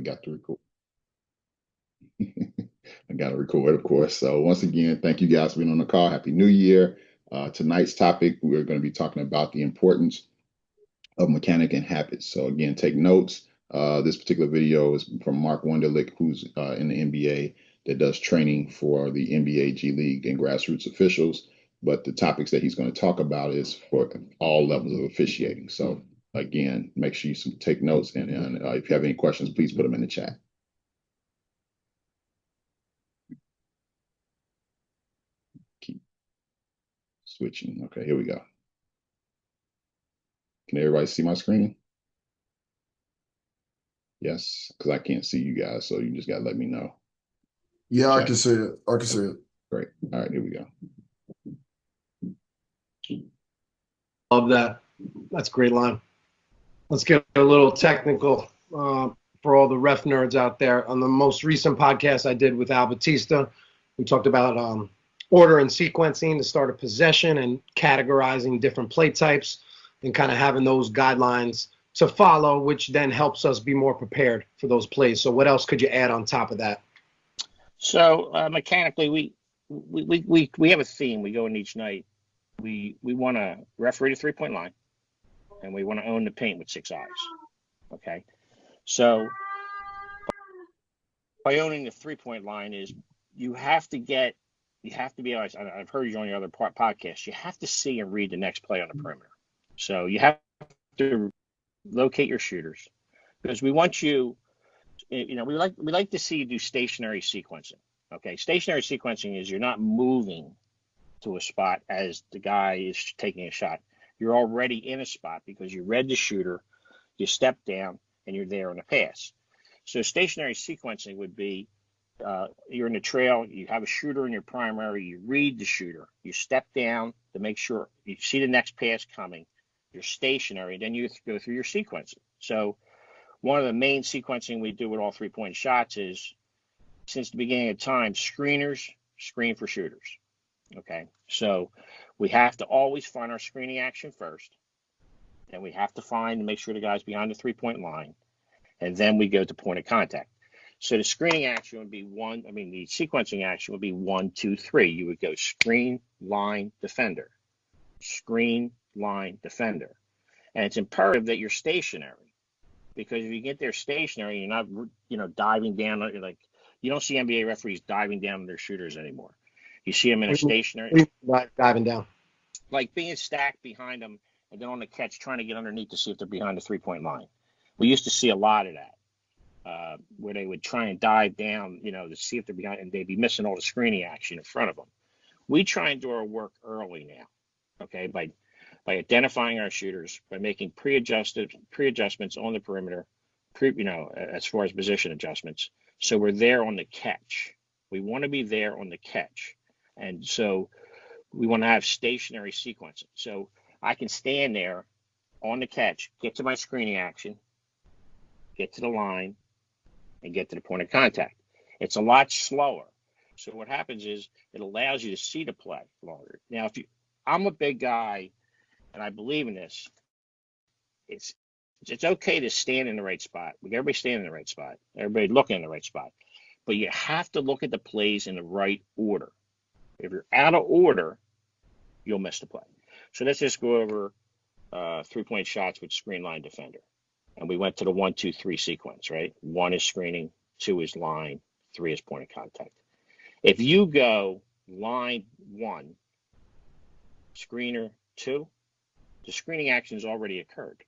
forgot to record. I got to record, of course. So once again, thank you guys for being on the call. Happy New Year. Tonight's topic, we're going to be talking about the importance of mechanic and habits. So again, take notes. This particular video is from Mark Wunderlich, who's in the NBA that does training for the NBA, G League, and grassroots officials. But the topics that he's going to talk about is for all levels of officiating. So again, make sure you take notes. And if you have any questions, please put them in the chat. Keep switching. Okay, here we go. Can everybody see my screen? Yes, because I can't see you guys, so you just got to let me know. Yeah, I can see it. I can see it. Great. All right, here we go. Love that. That's a great line. Let's get a little technical for all the ref nerds out there. On the most recent podcast I did with Al Batista, we talked about order and sequencing to start a possession and categorizing different play types and kind of having those guidelines to follow, which then helps us be more prepared for those plays. So what else could you add on top of that? So mechanically, we have a theme. We go in each night. We want to referee the 3-point line, and we want to own the paint with 6 eyes. Okay, so by owning the 3-point line is you have to be honest. I've heard you on your other podcast. You have to see and read the next play on the perimeter. So you have to locate your shooters, because we want you. We like to see you do stationary sequencing. Okay, stationary sequencing is you're not moving to a spot as the guy is taking a shot. You're already in a spot because you read the shooter, you step down, and you're there on the pass. So stationary sequencing would be you're in the trail, you have a shooter in your primary, you read the shooter, you step down to make sure you see the next pass coming, you're stationary, then you go through your sequencing. So one of the main sequencing we do with all 3-point shots is, since the beginning of time, screeners screen for shooters. Okay, so we have to always find our screening action first, and we have to find and make sure the guy's behind the 3-point line, and then we go to point of contact. So the screening action would be the sequencing action would be 1, 2, 3. You would go screen, line, defender, screen, line, defender. And it's imperative that you're stationary, because if you get there stationary, you're not, diving down. Like, you don't see NBA referees diving down their shooters anymore. You see them in a stationary, diving down, like being stacked behind them, and then on the catch trying to get underneath to see if they're behind the 3-point line. We used to see a lot of that, where they would try and dive down, to see if they're behind, and they'd be missing all the screening action in front of them. We try and do our work early now, okay, by identifying our shooters, by making pre-adjustments on the perimeter, as far as position adjustments. So we're there on the catch. We want to be there on the catch. And so we want to have stationary sequencing. So I can stand there on the catch, get to my screening action, get to the line, and get to the point of contact. It's a lot slower. So what happens is it allows you to see the play longer. Now, I'm a big guy, and I believe in this. It's okay to stand in the right spot. Everybody stand in the right spot. Everybody looking in the right spot. But you have to look at the plays in the right order. If you're out of order, you'll miss the play. So let's just go over 3-point shots with screen, line, defender. And we went to the 1, 2, 3 sequence, right? 1 is screening, 2 is line, 3 is point of contact. If you go line 1, screener 2, the screening action has already occurred.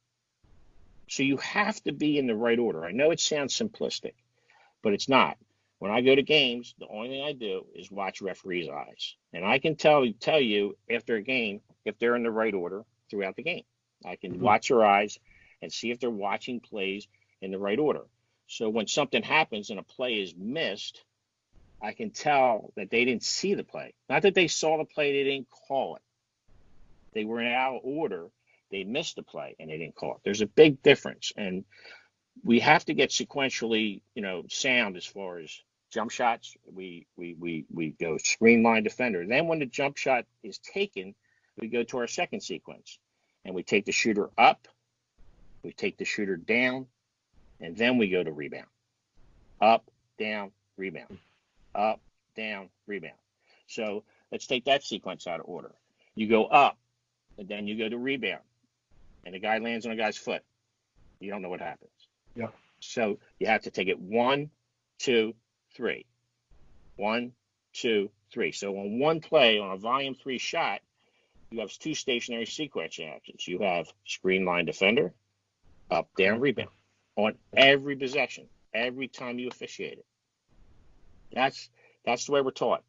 So you have to be in the right order. I know it sounds simplistic, but it's not. When I go to games, the only thing I do is watch referees' eyes. And I can tell you after a game if they're in the right order throughout the game. I can watch their eyes and see if they're watching plays in the right order. So when something happens and a play is missed, I can tell that they didn't see the play. Not that they saw the play, they didn't call it. They were in out of order, they missed the play, and they didn't call it. There's a big difference. And we have to get sequentially, sound as far as jump shots. We go screen, line, defender. Then when the jump shot is taken, we go to our second sequence. And we take the shooter up, we take the shooter down, and then we go to rebound. up, down, rebound, up, down, rebound. So let's take that sequence out of order. You go up, and then you go to rebound, and the guy lands on a guy's foot. You don't know what happens. Yeah. So you have to take it 1, 2, 3. 1, 2, 3. So on one play, on a volume 3 shot, you have 2 stationary sequence actions. You have screen line defender, up, down, rebound on every possession, every time you officiate it. That's the way we're taught,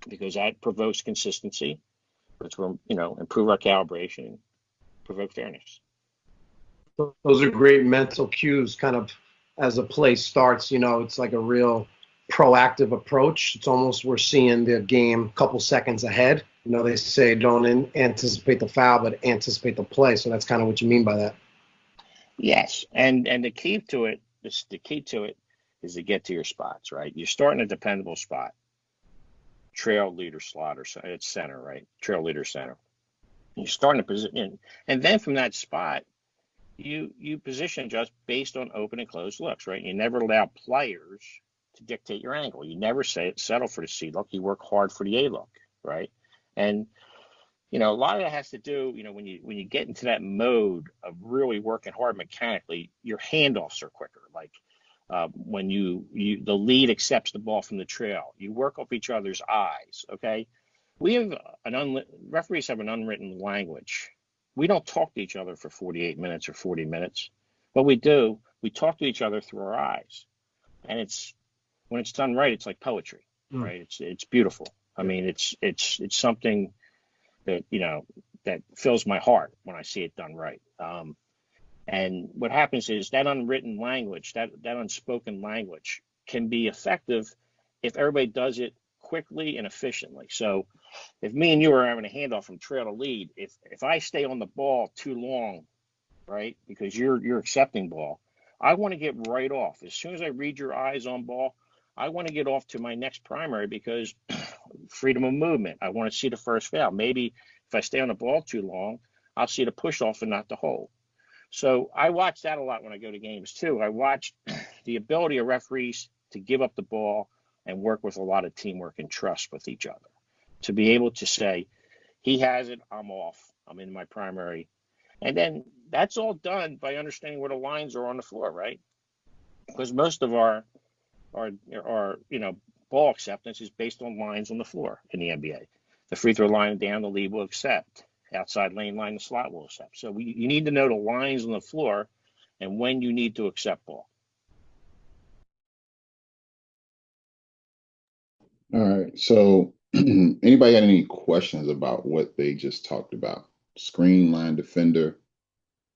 because that provokes consistency, which will, improve our calibration, provoke fairness. Those are great mental cues, kind of as a play starts. It's like a real proactive approach. It's almost we're seeing the game a couple seconds ahead. They say don't anticipate the foul, but anticipate the play. So that's kind of what you mean by that. Yes, and the key to it is to get to your spots, right? You're starting a dependable spot, trail leader slot, or it's center, right? Trail leader center. You're starting to position, and then from that spot, you position just based on open and closed looks, right? You never allow players to dictate your angle. You never settle for the C look. You work hard for the A look, right? And a lot of that has to do, when you get into that mode of really working hard mechanically, your handoffs are quicker. Like when the lead accepts the ball from the trail, you work off each other's eyes. Okay, we have referees have an unwritten language. We don't talk to each other for 48 minutes or 40 minutes. What we do, we talk to each other through our eyes, and when it's done right, it's like poetry, right? It's beautiful. I mean, it's something that that fills my heart when I see it done right. And what happens is that unwritten language, that unspoken language, can be effective if everybody does it quickly and efficiently. So if me and you are having a handoff from trail to lead, if I stay on the ball too long, right, because you're accepting ball, I want to get right off. As soon as I read your eyes on ball, I want to get off to my next primary, because freedom of movement. I want to see the first foul. Maybe if I stay on the ball too long, I'll see the push off and not the hold. So I watch that a lot when I go to games too. I watch the ability of referees to give up the ball and work with a lot of teamwork and trust with each other, to be able to say, he has it, I'm off, I'm in my primary. And then that's all done by understanding where the lines are on the floor, right? Because most of our ball acceptance is based on lines on the floor in the NBA. The free throw line down, the lead will accept. Outside lane line, the slot will accept. So you need to know the lines on the floor and when you need to accept ball. All right. So anybody got any questions about what they just talked about? Screen, line, defender,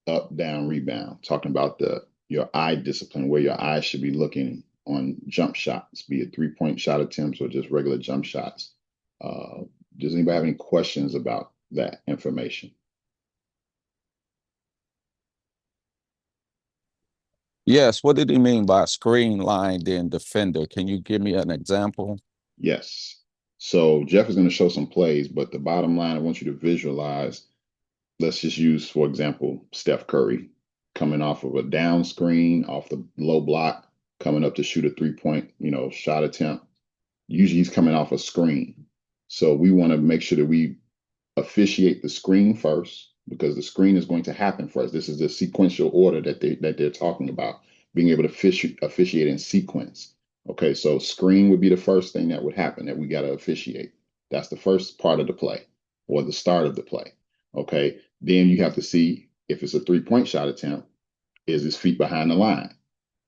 up, down, rebound. Talking about your eye discipline, where your eyes should be looking on jump shots, be it 3-point shot attempts or just regular jump shots. Does anybody have any questions about that information? Yes. What did he mean by screen, line, then defender? Can you give me an example? Yes. So Jeff is going to show some plays, but the bottom line, I want you to visualize. Let's just use, for example, Steph Curry coming off of a down screen, off the low block, coming up to shoot a 3-point, shot attempt. Usually he's coming off a screen. So we want to make sure that we officiate the screen first, because the screen is going to happen first. This is the sequential order that they're talking about, being able to officiate in sequence. Okay, so screen would be the first thing that would happen that we got to officiate. That's the first part of the play, or the start of the play. Okay, then you have to see if it's a 3-point shot attempt, is his feet behind the line?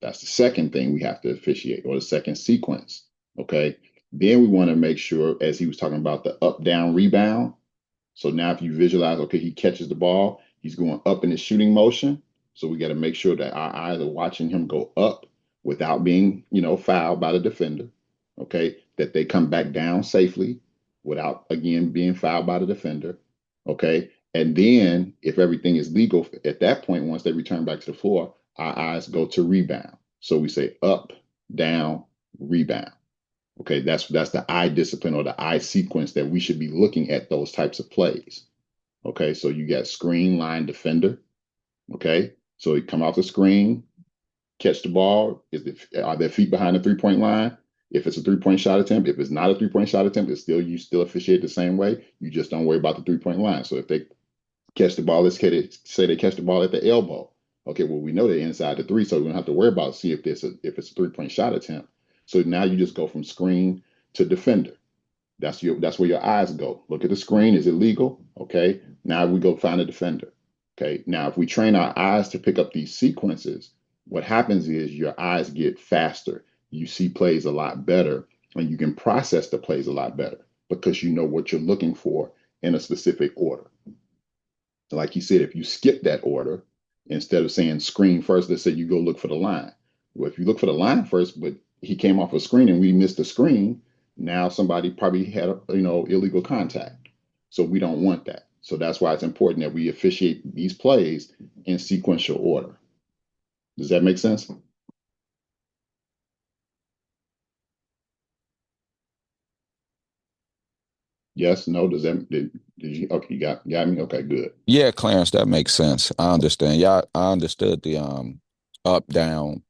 That's the second thing we have to officiate, or the second sequence. Okay, then we want to make sure, as he was talking about, the up, down, rebound. So now if you visualize, okay, he catches the ball, he's going up in his shooting motion. So we got to make sure that our eyes are watching him go up without being, fouled by the defender. Okay, that they come back down safely without, again, being fouled by the defender. Okay, and then if everything is legal at that point, once they return back to the floor, our eyes go to rebound. So we say up, down, rebound. Okay, that's the eye discipline, or the eye sequence that we should be looking at those types of plays. Okay, so you got screen, line, defender. Okay, so he come off the screen, catch the ball, are their feet behind the 3-point line? If it's a 3-point shot attempt, if it's not a 3-point shot attempt, you still officiate the same way. You just don't worry about the 3-point line. So if they catch the ball, let's say they catch the ball at the elbow. Okay, well, we know they're inside the 3, so we don't have to worry about see if it's a 3-point shot attempt. So now you just go from screen to defender. That's where your eyes go. Look at the screen. Is it legal? Okay. Now we go find a defender. Okay. Now, if we train our eyes to pick up these sequences, what happens is your eyes get faster. You see plays a lot better, and you can process the plays a lot better because you know what you're looking for in a specific order. So like you said, if you skip that order, instead of saying screen first, let's say you go look for the line. Well, if you look for the line first, but he came off a screen and we missed the screen, now somebody probably had illegal contact. So we don't want that. So that's why it's important that we officiate these plays in sequential order. Does that make sense? Yes, no, did you, okay, you got me? Okay, good. Yeah, Clarence, that makes sense. I understand. Yeah, I understood the up, down,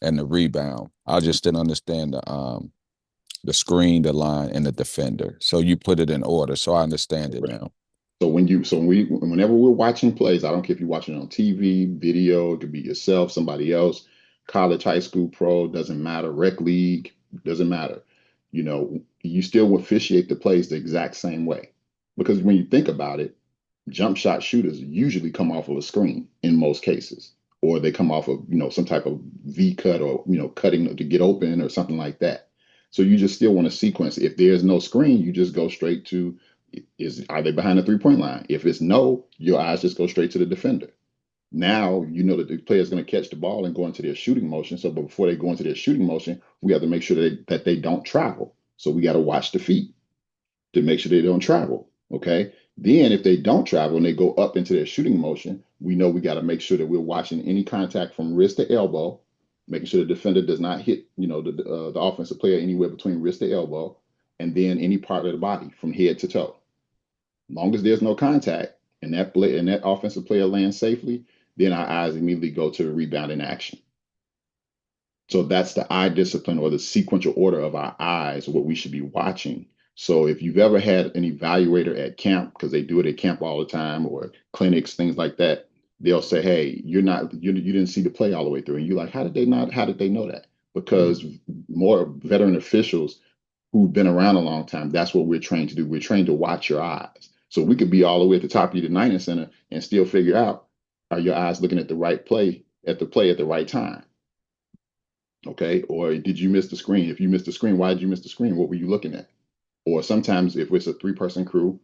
and the rebound. I just didn't understand the screen, the line, and the defender. So you put it in order. So I understand it now. So whenever we're watching plays, I don't care if you're watching it on TV, video, it could be yourself, somebody else, college, high school, pro, doesn't matter, rec league, doesn't matter. You still officiate the plays the exact same way. Because when you think about it, jump shot shooters usually come off of a screen in most cases, or they come off of, some type of V cut or, cutting to get open or something like that. So you just still want to sequence. If there's no screen, you just go straight to, are they behind the 3-point line? If it's no, your eyes just go straight to the defender. Now, you know that the player is going to catch the ball and go into their shooting motion. So before they go into their shooting motion, we have to make sure that they don't travel. So we got to watch the feet to make sure they don't travel. Okay. Then if they don't travel and they go up into their shooting motion, we know we got to make sure that we're watching any contact from wrist to elbow, making sure the defender does not hit, the offensive player anywhere between wrist to elbow, and then any part of the body from head to toe. As long as there's no contact and that offensive player lands safely, then our eyes immediately go to the rebounding action. So that's the eye discipline or the sequential order of our eyes, what we should be watching. So if you've ever had an evaluator at camp, because they do it at camp all the time, or clinics, things like that, they'll say, hey, you didn't see the play all the way through. And you're like, how did they know that? Because more veteran officials who've been around a long time, that's what we're trained to do. We're trained to watch your eyes. So we could be all the way at the top of the United Center and still figure out, are your eyes looking at the right play at the right time? Okay. Or did you miss the screen? If you missed the screen, why did you miss the screen? What were you looking at? Or sometimes if it's a 3-person crew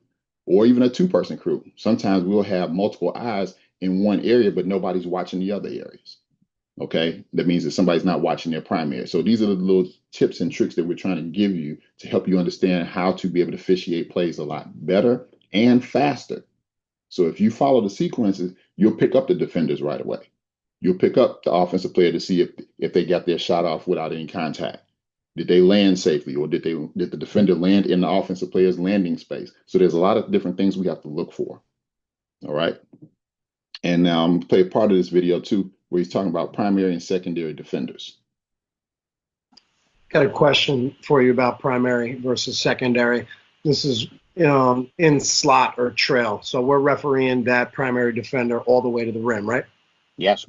or even a 2-person crew, sometimes we'll have multiple eyes in one area, but nobody's watching the other areas. Okay. That means that somebody's not watching their primary. So these are the little tips and tricks that we're trying to give you to help you understand how to be able to officiate plays a lot better and faster. So if you follow the sequences, you'll pick up the defenders right away. You'll pick up the offensive player to see if they got their shot off without any contact. Did they land safely, or did the defender land in the offensive player's landing space? So there's a lot of different things we have to look for. All right. And now I'm going to play part of this video too, where he's talking about primary and secondary defenders. Got a question for you about primary versus secondary. This is in slot or trail. So we're refereeing that primary defender all the way to the rim, right? Yes.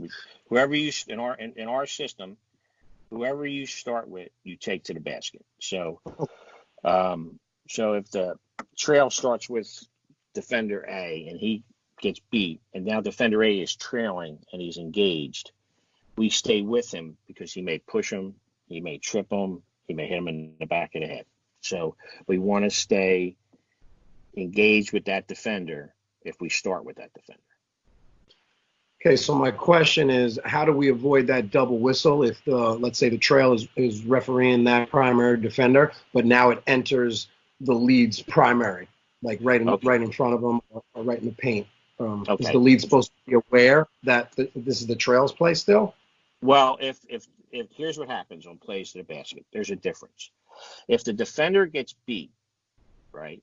Whoever you in our system, whoever you start with, you take to the basket. So, so if the trail starts with defender A and he gets beat, and now defender A is trailing and he's engaged, we stay with him because he may push him, he may trip him, he may hit him in the back of the head. So we want to stay engaged with that defender if we start with that defender. Okay, so my question is, how do we avoid that double whistle if let's say the trail is refereeing that primary defender, but now it enters the lead's primary, like right in front of them or right in the paint? Is the lead supposed to be aware that this is the trail's play still? Well, if here's what happens on plays to the basket, there's a difference. If the defender gets beat, right,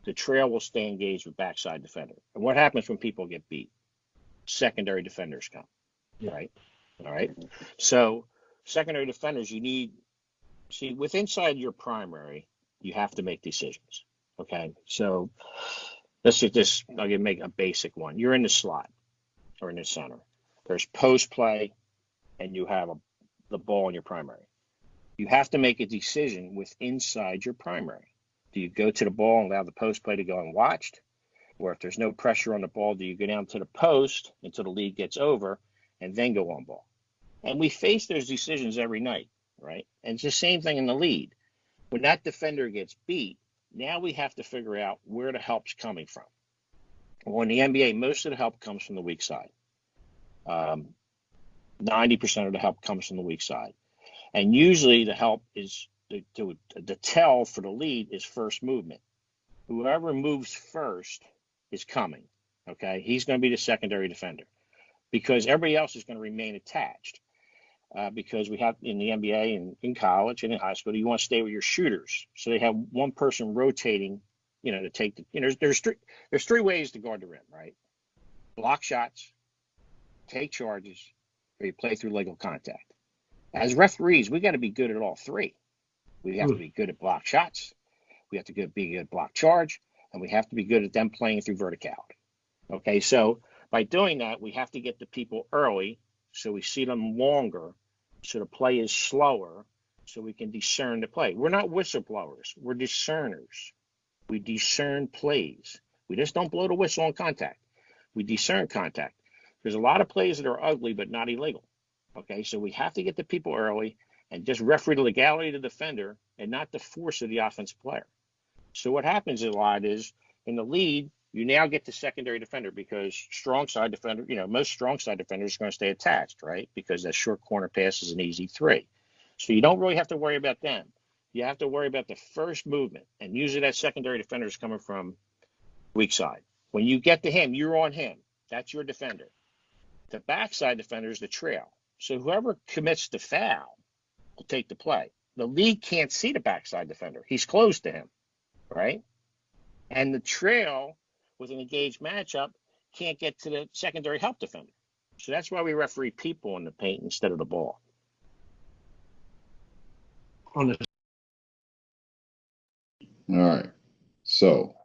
the trail will stay engaged with backside defender. And what happens when people get beat? Secondary defenders come, right? All right. So secondary defenders, with inside your primary, you have to make decisions. Okay. So I'll make a basic one. You're in the slot or in the center. There's post play and you have the ball in your primary. You have to make a decision with inside your primary. Do you go to the ball and allow the post play to go unwatched? Or if there's no pressure on the ball, do you go down to the post until the lead gets over and then go on ball? And we face those decisions every night, right? And it's the same thing in the lead. When that defender gets beat, now we have to figure out where the help's coming from. Well, in the NBA, most of the help comes from the weak side. 90% of the help comes from the weak side. And usually the help is, the tell for the lead is first movement. Whoever moves first is coming, okay? He's going to be the secondary defender because everybody else is going to remain attached. Because we have in the NBA and in college and in high school, you want to stay with your shooters. So they have one person rotating, to take there's three ways to guard the rim, right? Block shots, take charges, or you play through legal contact. As referees, we got to be good at all three. We have to be good at block shots. We have to be good at block charge, and we have to be good at them playing through verticality. Okay, so by doing that, we have to get the people early so we see them longer, so the play is slower, so we can discern the play. We're not whistleblowers. We're discerners. We discern plays. We just don't blow the whistle on contact. We discern contact. There's a lot of plays that are ugly but not illegal. Okay, so we have to get the people early and just referee the legality of the defender and not the force of the offensive player. So what happens a lot is in the lead, you now get the secondary defender because strong side defender, most strong side defenders are going to stay attached, right? Because that short corner pass is an easy three. So you don't really have to worry about them. You have to worry about the first movement. And usually that secondary defender is coming from weak side. When you get to him, you're on him. That's your defender. The backside defender is the trail. So whoever commits the foul will take the play. The lead can't see the backside defender. He's close to him, right? And the trail with an engaged matchup can't get to the secondary help defender. So that's why we referee people in the paint instead of the ball. All right. So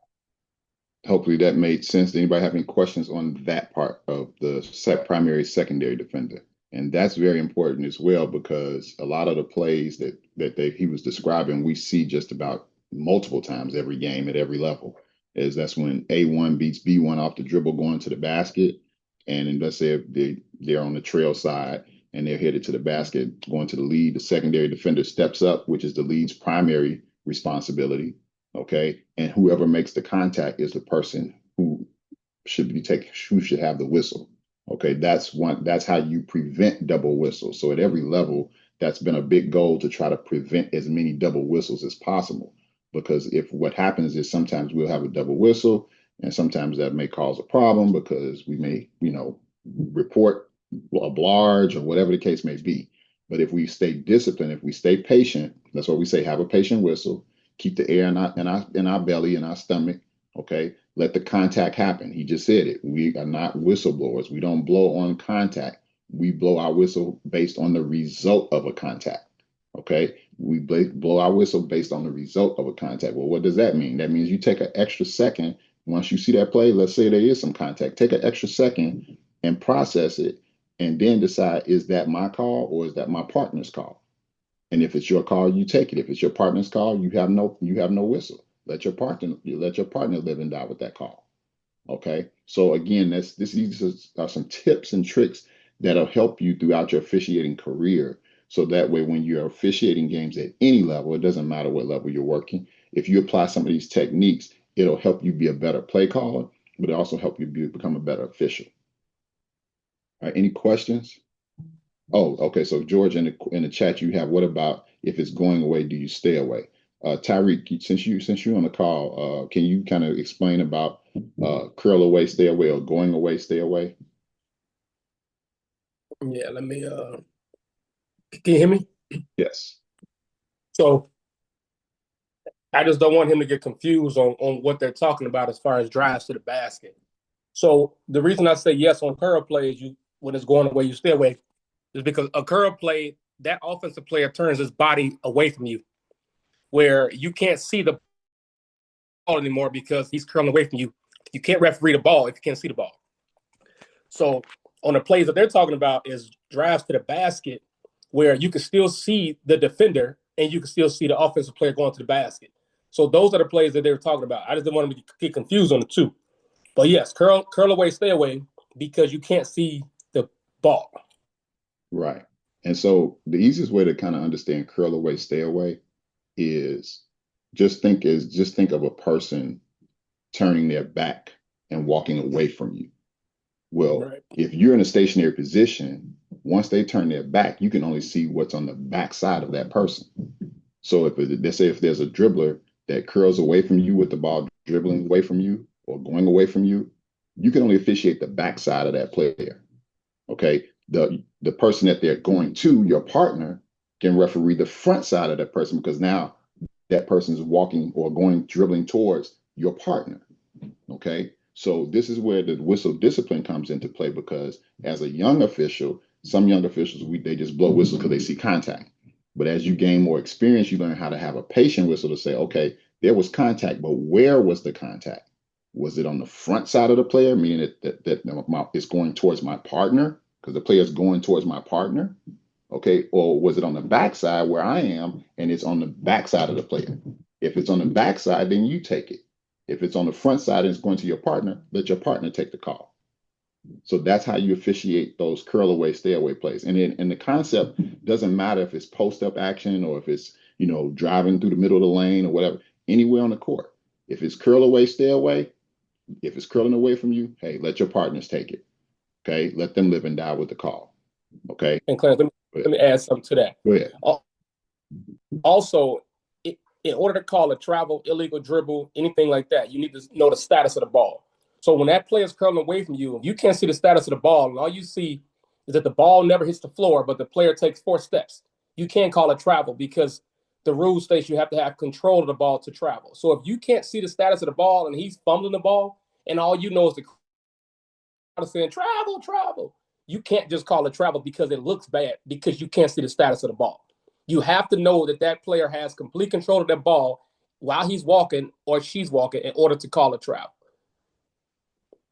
hopefully that made sense. Anybody have any questions on that part of the primary secondary defender? And that's very important as well, because a lot of the plays that he was describing, we see just about multiple times every game at every level. That's when A1 beats B1 off the dribble going to the basket. And then let's say if they're on the trail side and they're headed to the basket, going to the lead, the secondary defender steps up, which is the lead's primary responsibility. Okay. And whoever makes the contact is the person who should have the whistle. Okay. That's how you prevent double whistles. So at every level, that's been a big goal to try to prevent as many double whistles as possible. Because if what happens is sometimes we'll have a double whistle and sometimes that may cause a problem because we may, report a blarge or whatever the case may be. But if we stay disciplined, if we stay patient, that's what we say, have a patient whistle, keep the air in our belly, in our stomach. Okay. Let the contact happen. He just said it. We are not whistleblowers. We don't blow on contact. We blow our whistle based on the result of a contact. Okay. We blow our whistle based on the result of a contact. Well, what does that mean? That means you take an extra second. Once you see that play, let's say there is some contact, take an extra second and process it and then decide, is that my call or is that my partner's call? And if it's your call, you take it. If it's your partner's call, you have no whistle. Let your partner live and die with that call. Okay. So again, these are some tips and tricks that'll help you throughout your officiating career. So that way, when you're officiating games at any level, it doesn't matter what level you're working. If you apply some of these techniques, it'll help you be a better play caller, but it also help you become a better official. All right, any questions? Oh, okay. So George, in the chat, you have, what about if it's going away, do you stay away? Tyreek, since you're on the call, can you kind of explain about curl away, stay away, or going away, stay away? Yeah, let me can you hear me? Yes. So I just don't want him to get confused on what they're talking about as far as drives to the basket. So the reason I say yes on curl play is when it's going away, you stay away. is because a curl play, that offensive player turns his body away from you, where you can't see the ball anymore because he's curling away from you. You can't referee the ball if you can't see the ball. So on the plays that they're talking about is drives to the basket, where you can still see the defender and you can still see the offensive player going to the basket. So those are the plays that they're talking about. I just didn't want them to get confused on the two. But yes, curl away, stay away, because you can't see the ball. Right. And so the easiest way to kind of understand curl away, stay away is just think of a person turning their back and walking away from you. Well, Right. if you're in a stationary position, once they turn their back, you can only see what's on the back side of that person. So let's say if there's a dribbler that curls away from you with the ball dribbling away from you or going away from you, you can only officiate the back side of that player. Okay. The person that they're going to, your partner, can referee the front side of that person, because now that person is walking or dribbling towards your partner. Okay. So this is where the whistle discipline comes into play, because as a young official, some young officials, they just blow whistles because they see contact. But as you gain more experience, you learn how to have a patient whistle to say, okay, there was contact, but where was the contact? Was it on the front side of the player, meaning that it's going towards my partner because the player is going towards my partner? Okay. Or was it on the backside where I am and it's on the backside of the player? If it's on the backside, then you take it. If it's on the front side and it's going to your partner, let your partner take the call. So that's how you officiate those curl away, stay away plays. And the concept doesn't matter if it's post up action or if it's, driving through the middle of the lane or whatever, anywhere on the court. If it's curl away, stay away, if it's curling away from you, hey, let your partners take it. Okay. Let them live and die with the call. Okay. And Clarence, let me add something to that. Go ahead. Also, in order to call a travel, illegal dribble, anything like that, you need to know the status of the ball. So when that player's curling away from you, you can't see the status of the ball, and all you see is that the ball never hits the floor, but the player takes 4 steps. You can't call it travel because the rule states you have to have control of the ball to travel. So if you can't see the status of the ball and he's fumbling the ball, and all you know is the crowd saying travel, you can't just call it travel because it looks bad because you can't see the status of the ball. You have to know that that player has complete control of that ball while he's walking or she's walking in order to call a travel.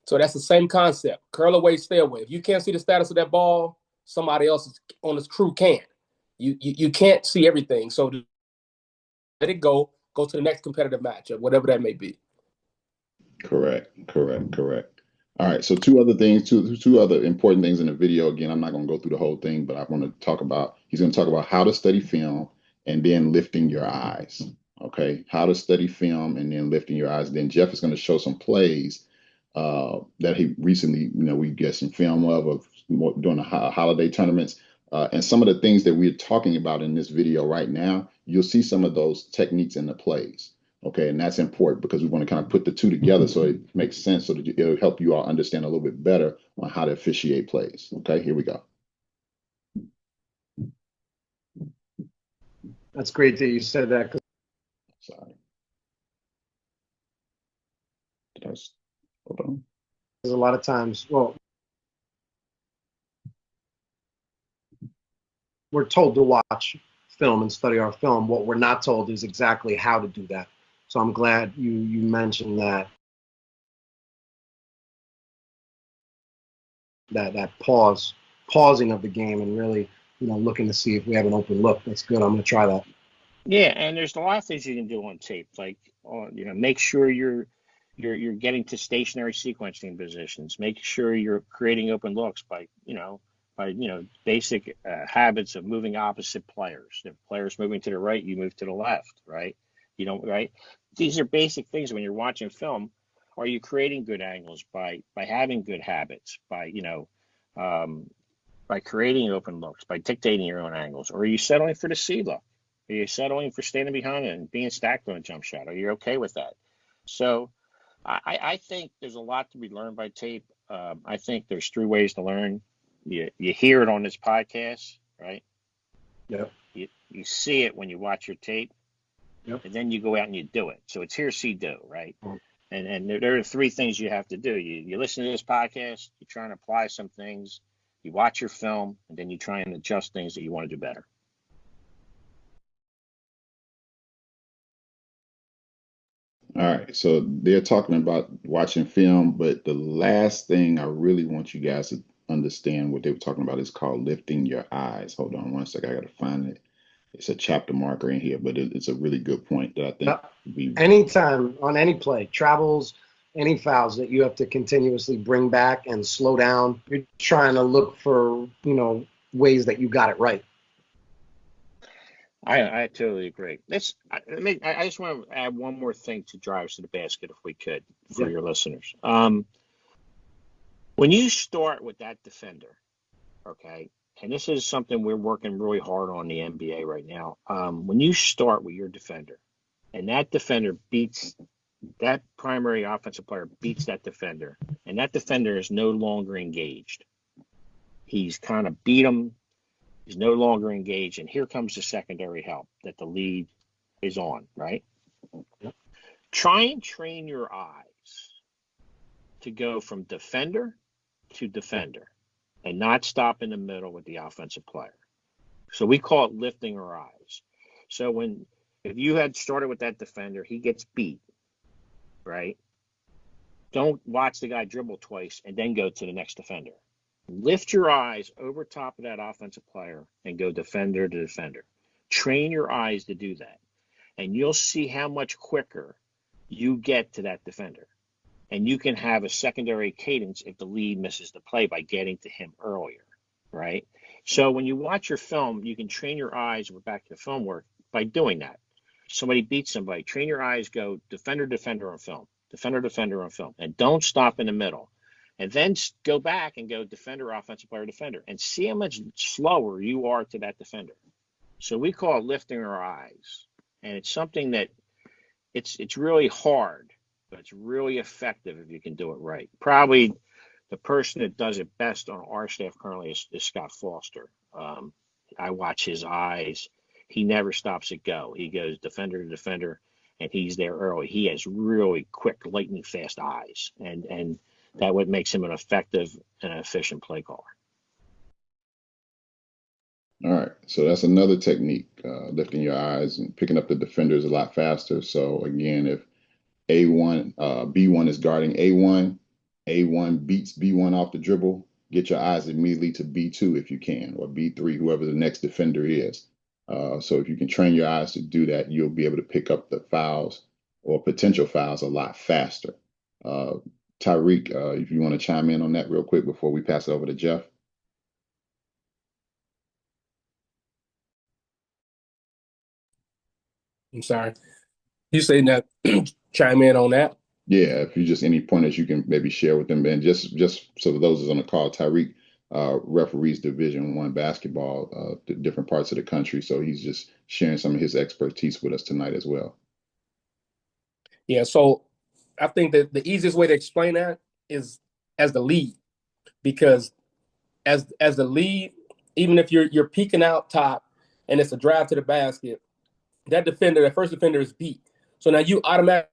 So that's the same concept. Curl away, stay away. If you can't see the status of that ball, somebody else on this crew can. You can't see everything. So let it go. Go to the next competitive matchup, whatever that may be. Correct. All right. So two other important things in the video. Again, I'm not going to go through the whole thing, but I want to talk about, he's going to talk about how to study film and then lifting your eyes. Okay. How to study film and then lifting your eyes. Then Jeff is going to show some plays that he recently, we get some film of during the holiday tournaments. And some of the things that we're talking about in this video right now, you'll see some of those techniques in the plays. Okay, and that's important because we want to kind of put the two together so it makes sense, so that it'll help you all understand a little bit better on how to officiate plays. Okay, here we go. That's great that you said that. Sorry. Hold on. There's a lot of times, well, we're told to watch film and study our film. What we're not told is exactly how to do that. So I'm glad you mentioned that pausing of the game and really, looking to see if we have an open look. That's good. I'm going to try that. Yeah, and there's a lot of things you can do on tape, like make sure you're getting to stationary sequencing positions. Make sure you're creating open looks by basic habits of moving opposite players. If players moving to the right, you move to the left, right? You don't, right? These are basic things when you're watching film. Are you creating good angles by having good habits, by creating open looks, by dictating your own angles? Or are you settling for the C look? Are you settling for standing behind it and being stacked on a jump shot? Are you okay with that? So I think there's a lot to be learned by tape. I think there's 3 ways to learn. You hear it on this podcast, right? Yep. You see it when you watch your tape. Yep. And then you go out and you do it. So it's hear, see, do, right? Mm. And there are 3 things you have to do. You listen to this podcast, you try and apply some things, You watch your film, and then you try and adjust things that you want to do better. All right, so they're talking about watching film, but the last thing I really want you guys to understand what they were talking about is called lifting your eyes. Hold on one second, I gotta find it. It's a chapter marker in here, but it's a really good point that I think we. Anytime on any play, travels, any fouls that you have to continuously bring back and slow down, you're trying to look for, ways that you got it right. I totally agree. I just want to add one more thing to drives to the basket, if we could, for your listeners. When you start with that defender, okay, and this is something we're working really hard on in the NBA right now. When you start with your defender, and that defender beats that primary offensive player beats that defender, and that defender is no longer engaged. He's kind of beat him. He's no longer engaged, and here comes the secondary help that the lead is on, right? Try and train your eyes to go from defender to defender and not stop in the middle with the offensive player. So we call it lifting our eyes. So if you had started with that defender, he gets beat, right? Don't watch the guy dribble twice and then go to the next defender. Lift your eyes over top of that offensive player and go defender to defender. Train your eyes to do that. And you'll see how much quicker you get to that defender. And you can have a secondary cadence if the lead misses the play by getting to him earlier, right? So when you watch your film, you can train your eyes, we're back to the film work, by doing that. Somebody beats somebody, train your eyes, go defender, defender on film, defender, defender on film, and don't stop in the middle. And then go back and go defender, offensive player, defender, and see how much slower you are to that defender. So we call it lifting our eyes. And it's something that it's really hard, but it's really effective if you can do it right. Probably the person that does it best on our staff currently is Scott Foster. I watch his eyes. He never stops at go. He goes defender to defender, and he's there early. He has really quick, lightning fast eyes, and that what makes him an effective and efficient play caller. All right, so that's another technique, lifting your eyes and picking up the defenders a lot faster. So again, if B1 is guarding A1 beats B1 off the dribble, get your eyes immediately to B2 if you can, or B3, whoever the next defender is. So if you can train your eyes to do that, you'll be able to pick up the fouls or potential fouls a lot faster. Tyreek, if you want to chime in on that real quick before we pass it over to Jeff. I'm sorry. You saying that chime in on that? Yeah, if you just any pointers you can maybe share with them. And just so those is on the call, Tyreek referees Division I basketball, different parts of the country. So he's just sharing some of his expertise with us tonight as well. Yeah, so I think that the easiest way to explain that is as the lead, because as the lead, even if you're peeking out top and it's a drive to the basket, that first defender is beat. So now you automatically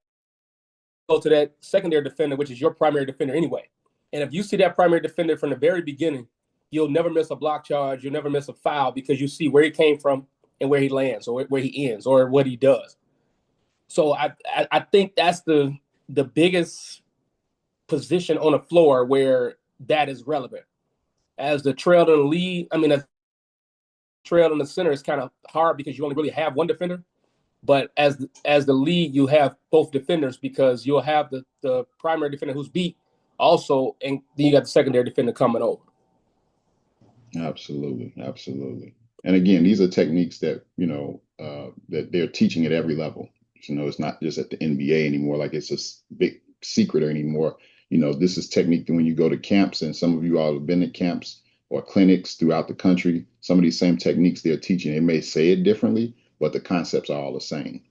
go to that secondary defender, which is your primary defender anyway. And if you see that primary defender from the very beginning, you'll never miss a block charge, you'll never miss a foul, because you see where he came from and where he lands, or where he ends, or what he does. So I think that's the biggest position on the floor where that is relevant. As the trail in the lead, as trail in the center is kind of hard because you only really have one defender. But as the lead, you have both defenders, because you'll have the primary defender who's beat also, and then you got the secondary defender coming over. Absolutely. And again, these are techniques that, that they're teaching at every level. It's not just at the NBA anymore, like it's a big secret anymore. This is technique that when you go to camps, and some of you all have been at camps or clinics throughout the country, some of these same techniques they're teaching, they may say it differently, but the concepts are all the same,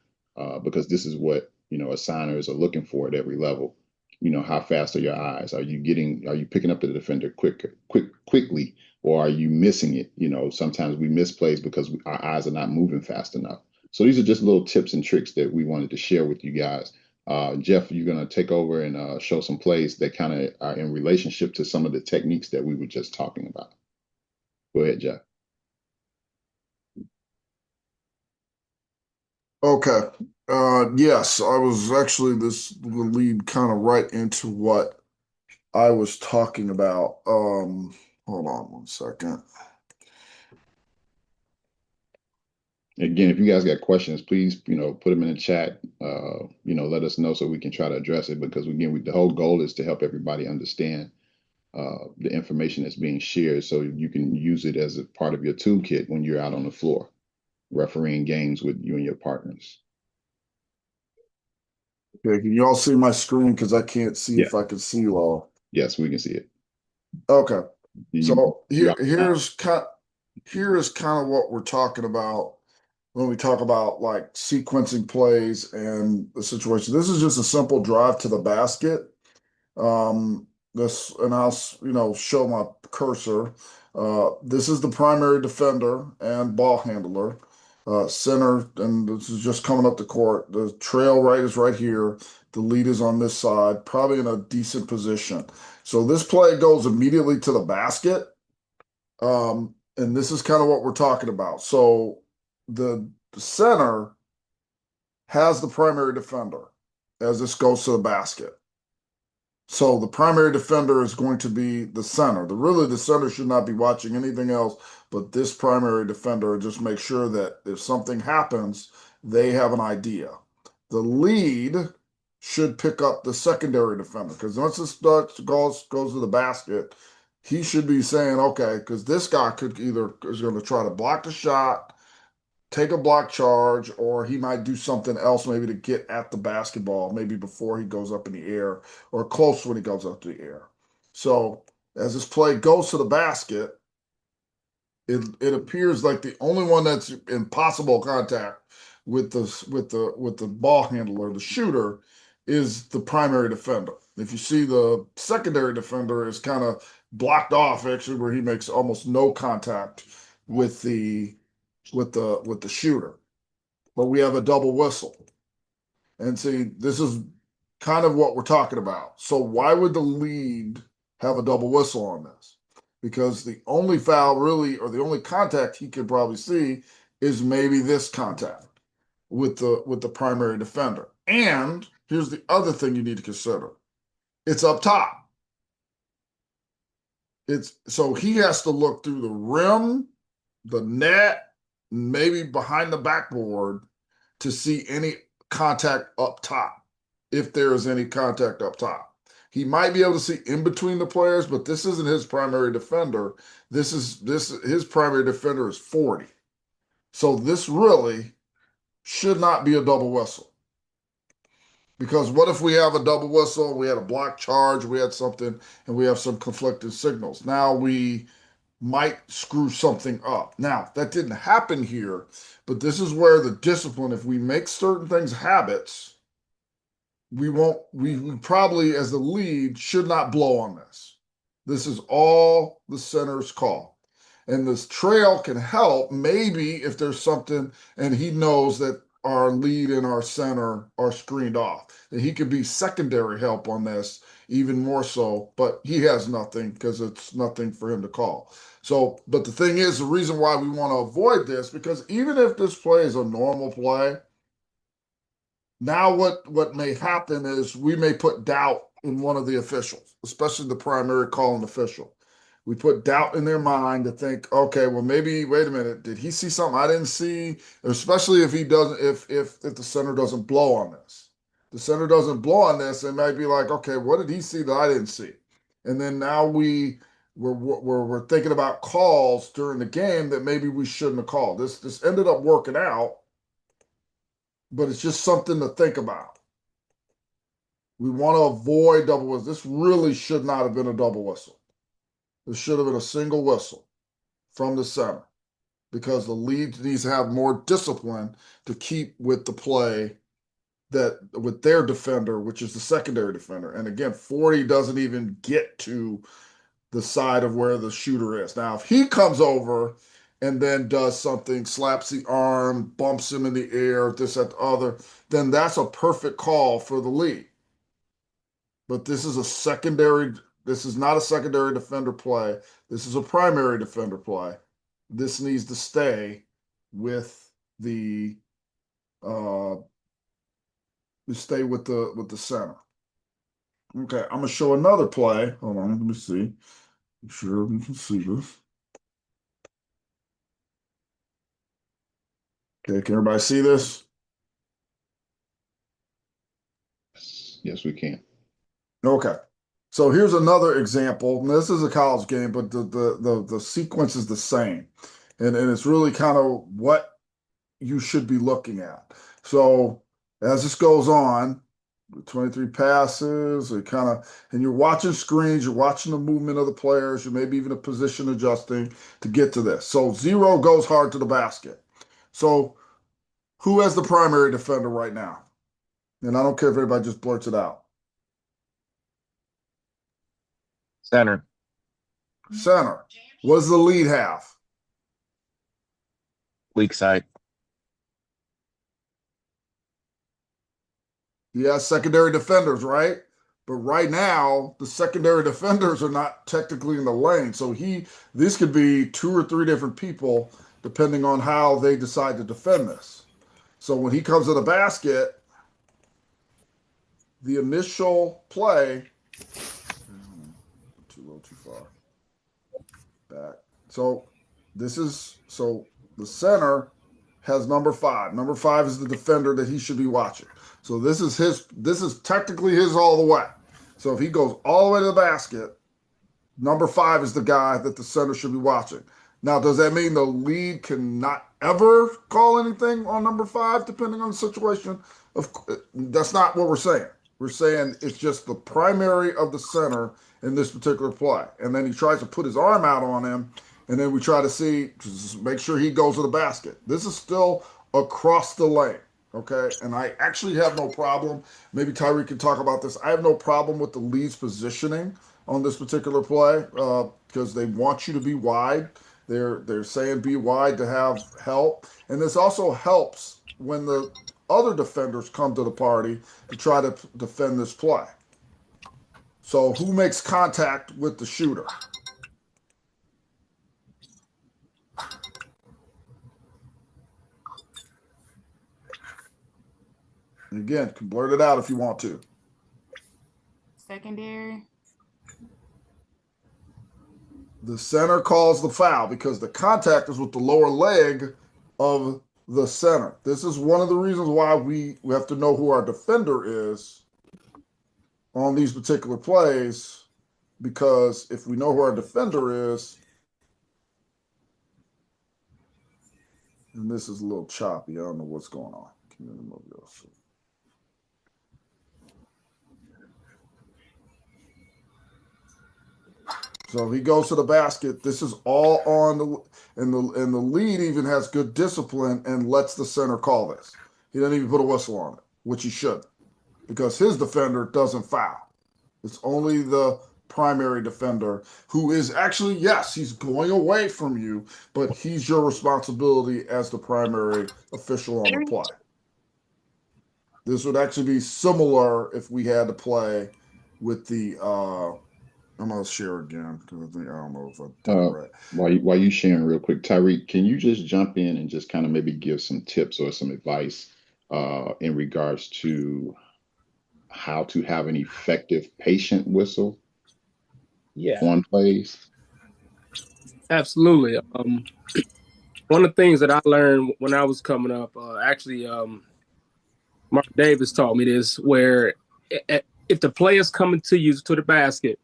because this is what, assigners are looking for at every level. How fast are your eyes? Are you picking up the defender quickly, or are you missing it? Sometimes we miss plays because our eyes are not moving fast enough. So these are just little tips and tricks that we wanted to share with you guys. Jeff, you're going to take over and show some plays that kind of are in relationship to some of the techniques that we were just talking about. Go ahead, Jeff. Okay. Yes, I was actually this will lead kind of right into what I was talking about. Hold on one second. Again, if you guys got questions, please, put them in the chat. Let us know so we can try to address it, because again, the whole goal is to help everybody understand the information that's being shared, so you can use it as a part of your toolkit when you're out on the floor refereeing games with you and your partners. Okay, can you all see my screen? Because I can't see if I can see you all. Yes, we can see it. Okay. So here is kind of what we're talking about when we talk about like sequencing plays and the situation. This is just a simple drive to the basket. This, and I'll show my cursor. This is the primary defender and ball handler. Center, and this is just coming up the court. The trail right is right here. The lead is on this side, probably in a decent position. So this play goes immediately to the basket. And this is kind of what we're talking about. So the center has the primary defender as this goes to the basket. So the primary defender is going to be the center. The center should not be watching anything else but this primary defender, and just make sure that if something happens, they have an idea. The lead should pick up the secondary defender, because once this goes to the basket, he should be saying, okay, because this guy is going to try to block the shot, take a block charge, or he might do something else, maybe to get at the basketball, maybe before he goes up in the air or close when he goes up to the air. So as this play goes to the basket, it appears like the only one that's in possible contact with the ball handler, the shooter, is the primary defender. If you see, the secondary defender is kind of blocked off, actually, where he makes almost no contact with the shooter. But we have a double whistle. And see, this is kind of what we're talking about. So why would the lead have a double whistle on this? Because the only foul really, or the only contact he could probably see, is maybe this contact with the primary defender. And here's the other thing you need to consider. It's up top. So he has to look through the rim, the net, maybe behind the backboard, to see any contact up top, if there is any contact up top. He might be able to see in between the players, but this isn't his primary defender. His primary defender is 40. So this really should not be a double whistle. Because what if we have a double whistle, we had a block charge, we had something, and we have some conflicting signals? Now we might screw something up. Now, that didn't happen here, but this is where the discipline, if we make certain things habits, we probably, as the lead, should not blow on this. This is all the center's call. And this trail can help, maybe, if there's something, and he knows that our lead and our center are screened off, that he could be secondary help on this, even more so, but he has nothing, because it's nothing for him to call. So, but the thing is, the reason why we want to avoid this, because even if this play is a normal play, now what may happen is we may put doubt in one of the officials, especially the primary calling official. We put doubt in their mind to think, okay, well, maybe, wait a minute, did he see something I didn't see? Especially if he doesn't, if the center doesn't blow on this. The center doesn't blow on this, it might be like, okay, what did he see that I didn't see? And then now we're thinking about calls during the game that maybe we shouldn't have called. This ended up working out, but it's just something to think about. We want to avoid double whistles. This really should not have been a double whistle. This should have been a single whistle from the center, because the lead needs to have more discipline to keep with the play, that with their defender, which is the secondary defender. And again, 40 doesn't even get to the side of where the shooter is. Now, if he comes over and then does something, slaps the arm, bumps him in the air, this, that, the other, then that's a perfect call for the lead. But this is a secondary This is not a secondary defender play. This is a primary defender play. This needs to stay with the center. Okay, I'm gonna show another play. Hold on, let me see. Make sure you can see this. Okay, can everybody see this? Yes, we can. Okay. So here's another example. This is a college game, but the sequence is the same. And it's really kind of what you should be looking at. So as this goes on, 23 passes, and you're watching screens, you're watching the movement of the players, you maybe even a position adjusting to get to this. So 0 goes hard to the basket. So who has the primary defender right now? And I don't care if everybody just blurts it out. Center. Center. What does the lead have? Weak side. He has secondary defenders, right? But right now, the secondary defenders are not technically in the lane. So this could be 2 or 3 different people, depending on how they decide to defend this. So when he comes to the basket, the initial play, too low, too far back. So the center has number 5. Number 5 is the defender that he should be watching. So this is technically his all the way. So if he goes all the way to the basket, number 5 is the guy that the center should be watching. Now, does that mean the lead cannot ever call anything on number 5, depending on the situation? That's not what we're saying. We're saying it's just the primary of the center in this particular play. And then he tries to put his arm out on him, and then we try to make sure he goes to the basket. This is still across the lane, okay? And I actually have no problem. Maybe Tyree can talk about this. I have no problem with the lead's positioning on this particular play because they want you to be wide. They're saying be wide to have help. And this also helps when the other defenders come to the party to try to defend this play. So who makes contact with the shooter? And again, you can blurt it out if you want to. Secondary. The center calls the foul because the contact is with the lower leg of the center. This is one of the reasons why we have to know who our defender is on these particular plays, because if we know who our defender is, and this is a little choppy, I don't know what's going on. So if he goes to the basket, this is all on and the lead even has good discipline and lets the center call this. He doesn't even put a whistle on it, which he should, because his defender doesn't foul. It's only the primary defender who is actually, yes, he's going away from you, but he's your responsibility as the primary official on the play. This would actually be similar if we had to play with the I'm gonna share again because I don't know if I did it right. While you sharing real quick, Tyreek, can you just jump in and just kind of maybe give some tips or some advice in regards to how to have an effective patient whistle on plays? Absolutely. One of the things that I learned when I was coming up, Mark Davis taught me this, where if the player's coming to you to the basket,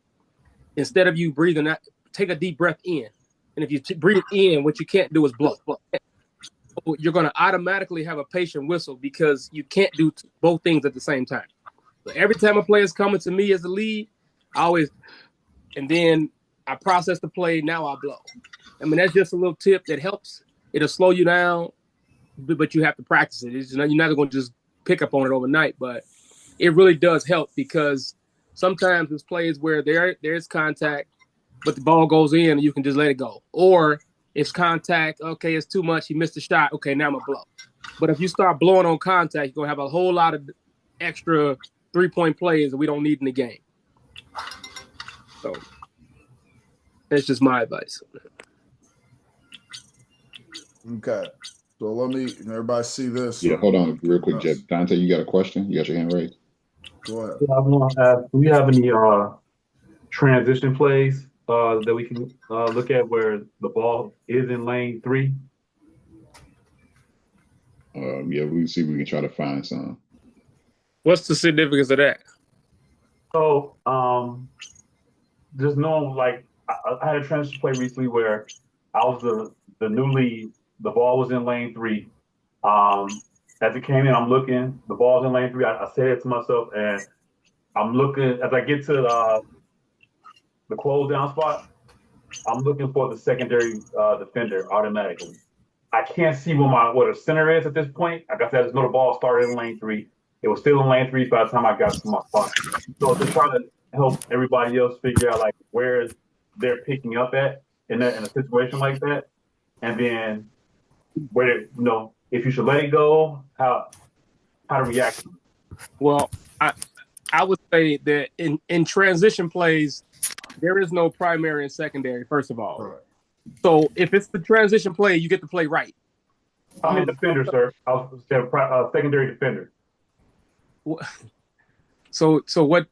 instead of you breathing out, take a deep breath in. And if you breathe in, what you can't do is blow. You're going to automatically have a patient whistle because you can't do both things at the same time. So every time a player is coming to me as a lead, and then I process the play, now I blow. I mean, that's just a little tip that helps. It'll slow you down, but you have to practice it. You're not going to just pick up on it overnight, but it really does help because sometimes there's plays where there's contact, but the ball goes in and you can just let it go. Or it's contact, okay, it's too much, he missed the shot, okay, now I'm going to blow. But if you start blowing on contact, you're going to have a whole lot of extra three-point plays that we don't need in the game. So that's just my advice. Okay. So let me, everybody see this? Yeah, hold on real quick, Jeff. Dante, you got a question? You got your hand raised? Go ahead. Yeah, I want to ask, do we have any transition plays that we can look at where the ball is in lane 3? Yeah, we can see if we can try to find some. What's the significance of that? So just knowing, like, I had a transition play recently where I was the new lead. The ball was in lane 3. As it came in, I'm looking. The ball's in lane 3. I said it to myself, and I'm looking as I get to the close down spot. I'm looking for the secondary defender automatically. I can't see what the center is at this point. Like I said, I just know the ball started in lane 3. It was still in lane 3 by the time I got to my spot. So just trying to help everybody else figure out like where they're picking up at in a situation like that, and then where if you should let it go, how to react. Well, I would say that in transition plays, there is no primary and secondary, first of all. Right. So if it's the transition play, you get to play right. I'm a defender, sir. I was secondary defender. So what?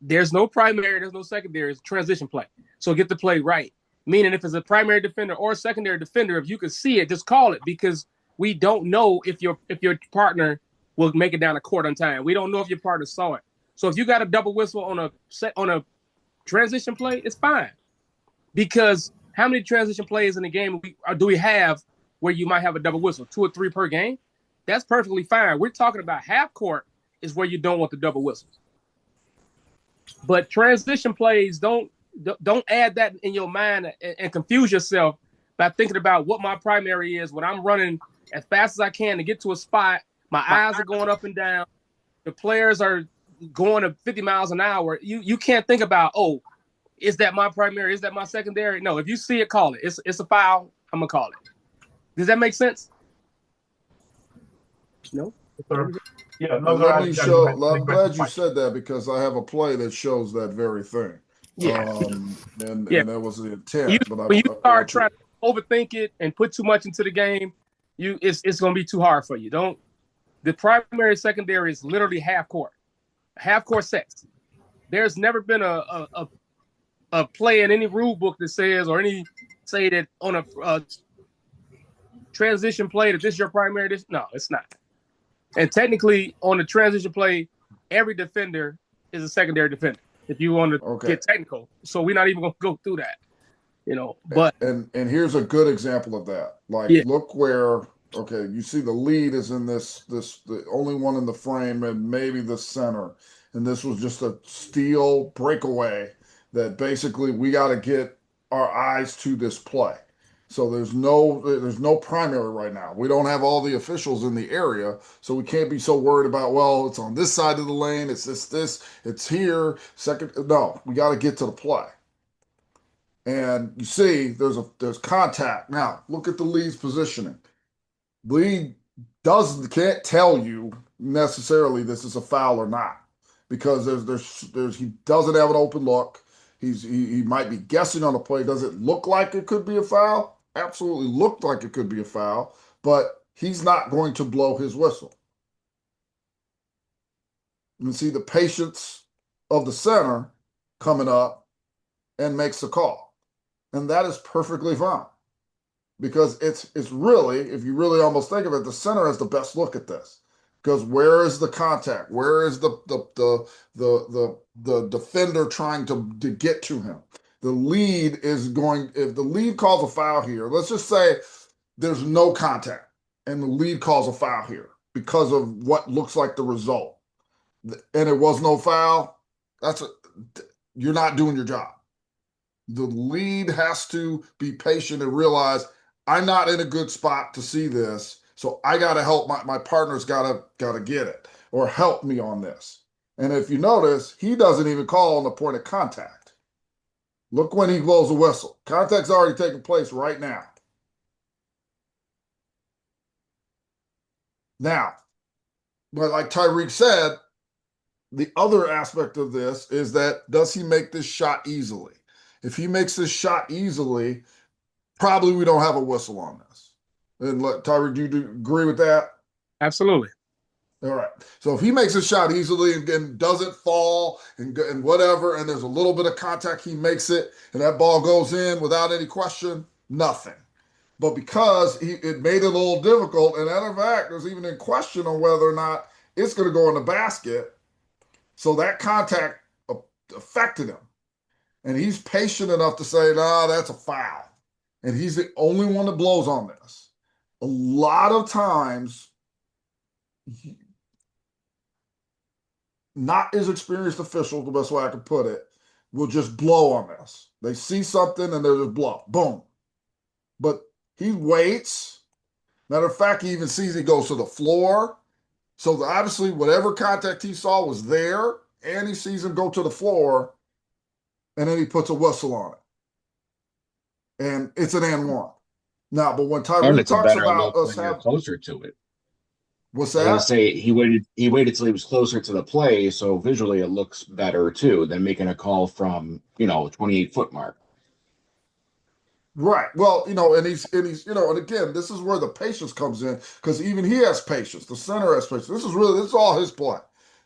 There's no primary, there's no secondary. It's transition play. So get to play right. Meaning, if it's a primary defender or a secondary defender, if you can see it, just call it, because we don't know if your partner will make it down the court on time. We don't know if your partner saw it. So if you got a double whistle on a transition play, it's fine. Because how many transition plays in the game do we have where you might have a double whistle? 2 or 3 per game? That's perfectly fine. We're talking about half court is where you don't want the double whistles. But transition plays, don't add that in your mind and confuse yourself by thinking about what my primary is when I'm running as fast as I can to get to a spot. My eyes are going up and down. The players are going to 50 miles an hour. You can't think about, oh, is that my primary? Is that my secondary? No, if you see it, call it. It's a foul. I'm going to call it. Does that make sense? No? Sir. Yeah, no, let me show. I'm glad you said that, because I have a play that shows that very thing. Yeah. And that was the intent. When you start trying to overthink it and put too much into the game, it's going to be too hard for you. The primary secondary is literally half court sets. There's never been a play in any rule book that says, or say that on a transition play that this is your primary. No, it's not. And technically, on the transition play, every defender is a secondary defender, if you want to get technical. So we're not even going to go through that, But and here's a good example of that. Look where you see the lead is in the only one in the frame, and maybe the center. And this was just a steal breakaway that basically we got to get our eyes to this play. So there's no primary right now. We don't have all the officials in the area, so we can't be so worried about, well, it's on this side of the lane, it's this, it's here. No, we got to get to the play. And you see, there's contact. Now look at the lead's positioning. Lead can't tell you necessarily this is a foul or not, because he doesn't have an open look. He might be guessing on the play. Does it look like it could be a foul? Absolutely looked like it could be a foul, but he's not going to blow his whistle. You see the patience of the center coming up and makes the call. And that is perfectly fine, because it's really, if you really almost think of it, the center has the best look at this. Because where is the contact? Where is the defender trying to get to him? The lead is going, if the lead calls a foul here, let's just say there's no contact and the lead calls a foul here because of what looks like the result, and it was no foul, you're not doing your job. The lead has to be patient and realize, I'm not in a good spot to see this, so I got to help my partner's got to get it or help me on this. And if you notice, he doesn't even call on the point of contact. Look when he blows the whistle. Contact's already taking place right now. Now, but like Tyreek said, the other aspect of this is that does he make this shot easily? If he makes this shot easily, probably we don't have a whistle on this. And Tyreek, do you agree with that? Absolutely. All right. So if he makes a shot easily and doesn't fall and whatever, and there's a little bit of contact, he makes it, and that ball goes in without any question, nothing. But because it made it a little difficult, and matter of fact, there's even in question on whether or not it's going to go in the basket. So that contact affected him. And he's patient enough to say, no, that's a foul. And he's the only one that blows on this. A lot of times, not as experienced officials, the best way I can put it, will just blow on this. They see something and they'll just blow. Boom. But he waits. Matter of fact, he even sees he goes to the floor. So obviously, whatever contact he saw was there, and he sees him go to the floor, and then he puts a whistle on it. And it's an and one. Now, but when Tyreek talks about us having closer to it. What's I was that? gonna say he waited till he was closer to the play, so visually it looks better too than making a call from 28-foot mark. Right. Well, and he's and again, this is where the patience comes in, because even he has patience. The center has patience. This is all his play.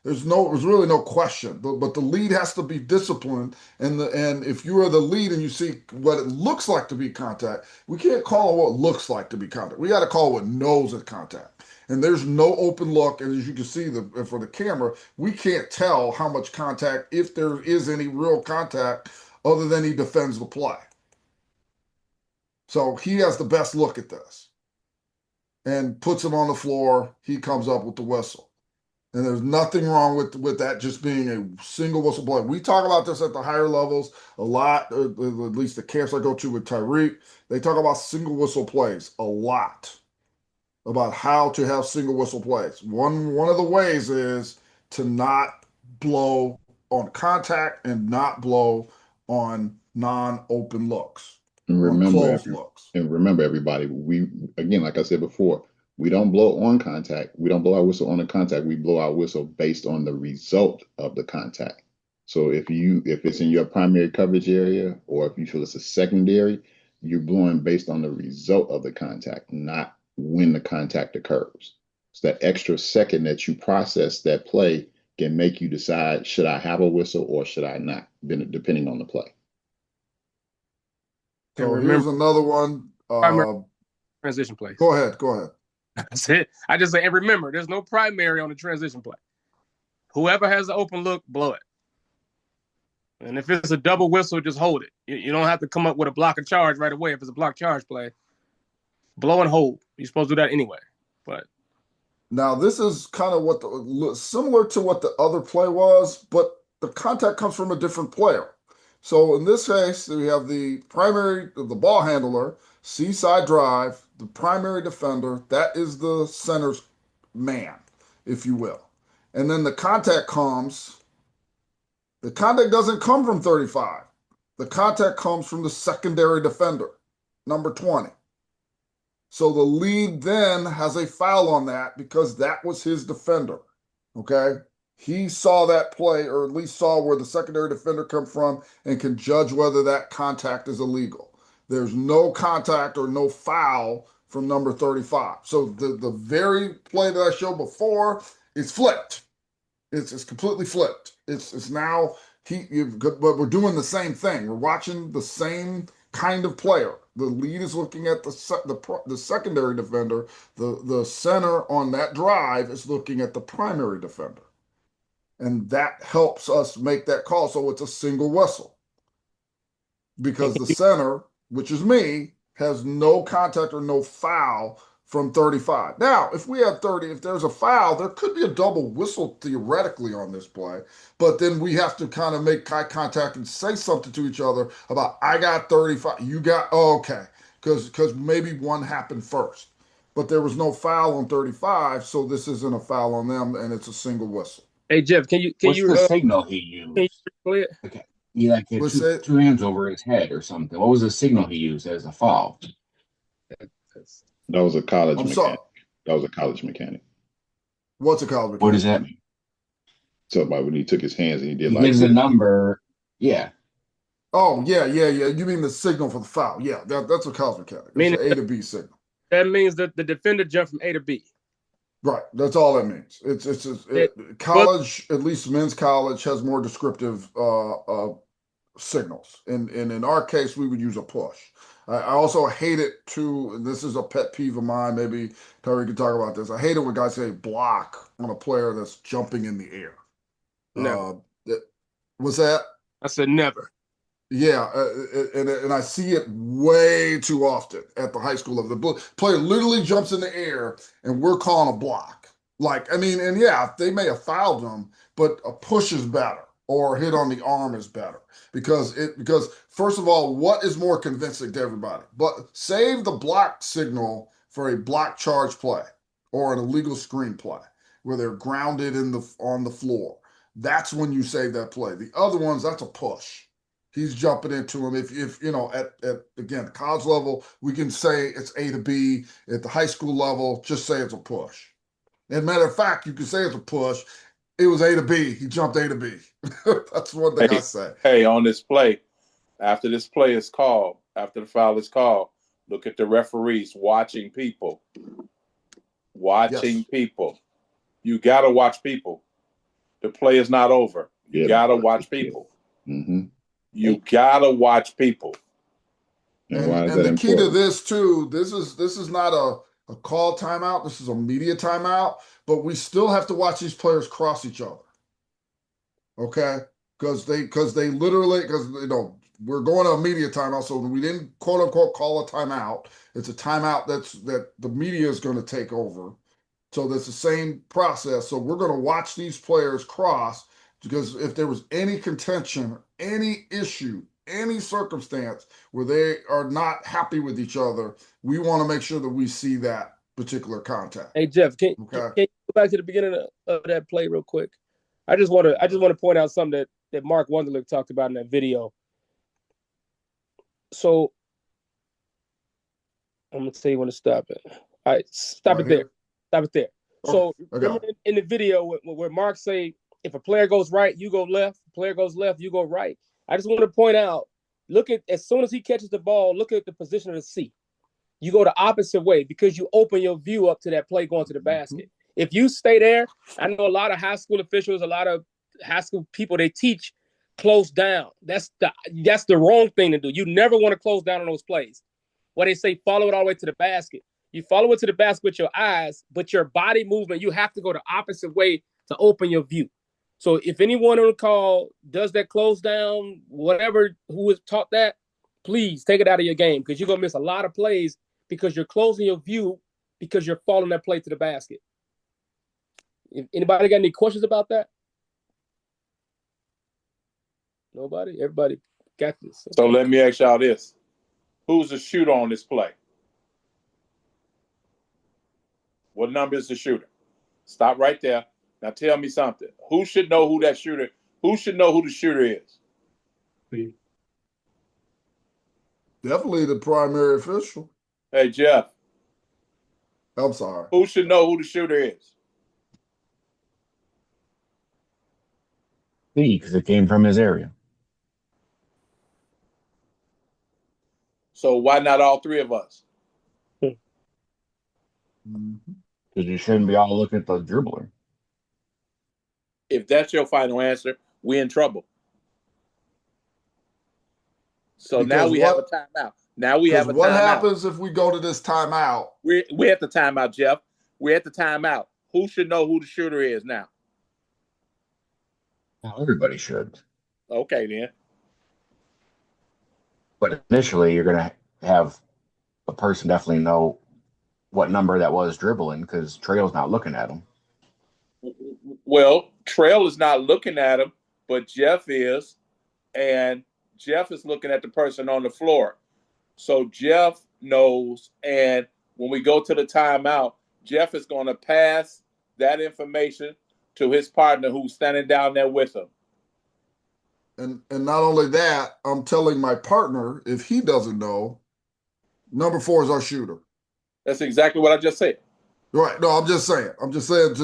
There's really no question. But the lead has to be disciplined, and if you are the lead and you see what it looks like to be contact, we can't call it what looks like to be contact. We got to call it what knows is contact. And there's no open look, and as you can see for the camera, we can't tell how much contact, if there is any real contact, other than he defends the play. So he has the best look at this and puts him on the floor. He comes up with the whistle. And there's nothing wrong with that just being a single whistle play. We talk about this at the higher levels a lot, at least the camps I go to with Tyreek. They talk about single whistle plays a lot, about how to have single whistle plays. One of the ways is to not blow on contact and not blow on non-open looks. And remember, everybody, we, again, like I said before, we don't blow on contact. We don't blow our whistle on the contact. We blow our whistle based on the result of the contact. So if it's in your primary coverage area, or if you feel it's a secondary, you're blowing based on the result of the contact, not when the contact occurs. So that extra second that you process that play can make you decide, should I have a whistle or should I not, depending on the play. So here's another one. Transition play. Go ahead. That's it. I just say, and remember, there's no primary on the transition play. Whoever has the open look, blow it. And if it's a double whistle, just hold it. You don't have to come up with a block of charge right away. If it's a block charge play, blow and hold. You're supposed to do that anyway. But now this is kind of similar to what the other play was, but the contact comes from a different player. So in this case, we have the ball handler, seaside drive, the primary defender. That is the center's man, if you will. And then the contact comes. The contact doesn't come from 35. The contact comes from the secondary defender, number 20. So the lead then has a foul on that because that was his defender. Okay? He saw that play, or at least saw where the secondary defender come from, and can judge whether that contact is illegal. There's no contact or no foul from number 35. So the very play that I showed before is flipped. It's completely flipped. It's now but we're doing the same thing. We're watching the same kind of player. The lead is looking at the secondary defender. The center on that drive is looking at the primary defender. And that helps us make that call. So it's a single whistle. Because the center, which is me, has no contact or no foul from 35. Now, if there's a foul, there could be a double whistle theoretically on this play. But then we have to kind of make eye contact and say something to each other about, I got 35, you got, okay. Because maybe one happened first. But there was no foul on 35, so this isn't a foul on them, and it's a single whistle. Hey Jeff, What's the signal he used? Okay. He had two hands over his head or something. What was the signal he used as a foul? That was a college mechanic. That was a college mechanic. What's a college mechanic? What does that mean? So about when he took his hands and he did He like gives a this. number. Yeah. Oh, yeah. You mean the signal for the foul. Yeah, that's a college mechanic. It's Meaning an A to B signal. that means that the defender jumped from A to B. Right. That's all that means. But College, at least men's college, has more descriptive signals. And in our case, we would use a push. I also hate it too, and this is a pet peeve of mine. Maybe Terry could talk about this. I hate it when guys say block on a player that's jumping in the air. never. Was that? I said never. Yeah, and I see it way too often at the high school level. The player literally jumps in the air, and we're calling a block. Like, I mean, and yeah, they may have fouled them, but a push is better, or a hit on the arm is better because first of all, what is more convincing to everybody? But save the block signal for a block charge play or an illegal screen play where they're grounded on the floor. That's when you save that play. The other ones, that's a push. He's jumping into him. If you know, at again, college level, we can say it's A to B. At the high school level, just say it's a push. And matter of fact, you can say it's a push. It was A to B. He jumped A to B. That's one thing I say. Hey, on this play, after this play is called, after the foul is called, look at the referees watching people. Watching people. You got to watch people. The play is not over. You got to watch people. Mm-hmm. You gotta watch people. And the key to this too, this is not a call timeout. This is a media timeout, but we still have to watch these players cross each other. Okay, because they literally, because you know, we're going to a media timeout, so we didn't quote unquote call a timeout. It's a timeout that the media is going to take over. So that's the same process. So we're going to watch these players cross. Because if there was any contention, any issue, any circumstance where they are not happy with each other, we want to make sure that we see that particular contact. Hey Jeff, can you go back to the beginning of that play real quick? I just want to point out something that Mark Wunderlich talked about in that video. So I'm gonna tell you when to stop it. All right, stop it there. Stop it there. So remember in the video where Mark say, if a player goes right, you go left. Player goes left, you go right. I just want to point out, look at, as soon as he catches the ball, look at the position of the seat. You go the opposite way because you open your view up to that play going to the basket. If you stay there, I know a lot of high school officials, a lot of high school people, they teach close down. That's the wrong thing to do. You never want to close down on those plays. What they say, follow it all the way to the basket. You follow it to the basket with your eyes, but your body movement, you have to go the opposite way to open your view. So if anyone on the call does that close down, whatever, who was taught that, please take it out of your game because you're going to miss a lot of plays because you're closing your view because you're following that play to the basket. If anybody got any questions about that? Nobody? Everybody got this. So let me ask y'all this. Who's the shooter on this play? What number is the shooter? Stop right there. Now tell me something. Who should know who that shooter? Who should know who the shooter is? Definitely the primary official. Hey Jeff. I'm sorry. Who should know who the shooter is? Me, because it came from his area. So why not all three of us? Because you shouldn't be all looking at the dribbler. If that's your final answer, we're in trouble. So because now we have a timeout. Now we have a timeout. What happens if we go to this timeout? We're at the timeout, Jeff. We're at the timeout. Who should know who the shooter is now? Well, everybody should. Okay, then. But initially, you're going to have a person definitely know what number that was dribbling because Trail's not looking at him. Well, Trail is not looking at him, but Jeff is, and Jeff is looking at the person on the floor. So Jeff knows, and when we go to the timeout, Jeff is going to pass that information to his partner who's standing down there with him. And not only that, I'm telling my partner, if he doesn't know, number 4 is our shooter. That's exactly what I just said. Right. No, I'm just saying.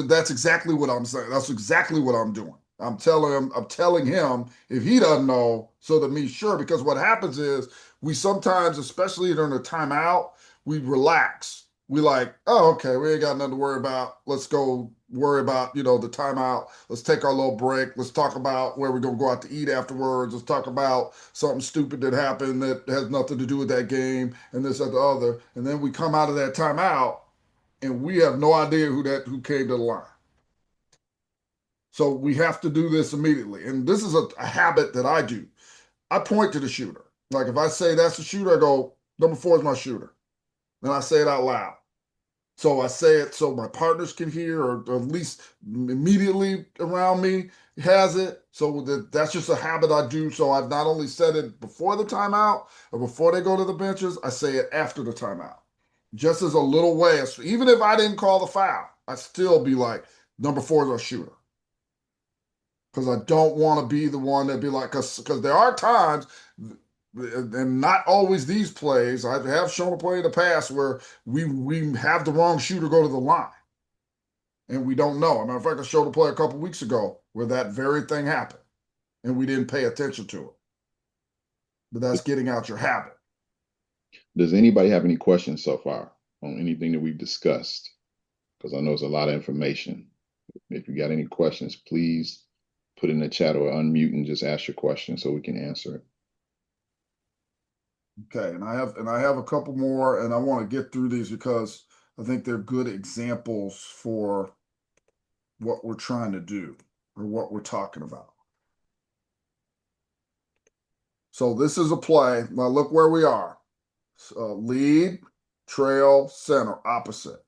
That's exactly what I'm saying. That's exactly what I'm doing. I'm telling him if he doesn't know, so that me sure, because what happens is we sometimes, especially during a timeout, we relax. We like, oh, okay, we ain't got nothing to worry about. Let's go worry about, the timeout. Let's take our little break. Let's talk about where we're gonna go out to eat afterwards. Let's talk about something stupid that happened that has nothing to do with that game and this and the other. And then we come out of that timeout and we have no idea who came to the line. So we have to do this immediately. And this is a habit that I do. I point to the shooter. Like if I say that's the shooter, I go, number 4 is my shooter. Then I say it out loud. So I say it so my partners can hear, or at least immediately around me has it. So that's just a habit I do. So I've not only said it before the timeout or before they go to the benches, I say it after the timeout. Just as a little way. Even if I didn't call the foul, I still be like, number 4 is our shooter. Because I don't want to be the one that be like, because there are times, and not always these plays. I have shown a play in the past where we have the wrong shooter go to the line, and we don't know. As a matter of fact, I showed a play a couple weeks ago where that very thing happened, and we didn't pay attention to it. But that's getting out your habit. Does anybody have any questions so far on anything that we've discussed? Because I know it's a lot of information. If you got any questions, please put in the chat or unmute and just ask your question so we can answer it. Okay, and I have a couple more, and I want to get through these because I think they're good examples for what we're trying to do or what we're talking about. So this is a play. Now look where we are. Lead, trail, center, opposite.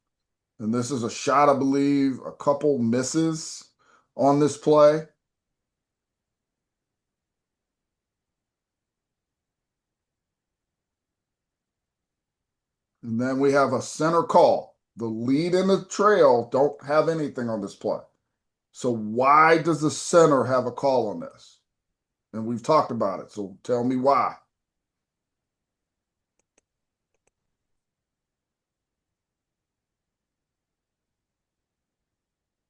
And this is a shot, I believe, a couple misses on this play. And then we have a center call. The lead and the trail don't have anything on this play. So why does the center have a call on this? And we've talked about it. So tell me why.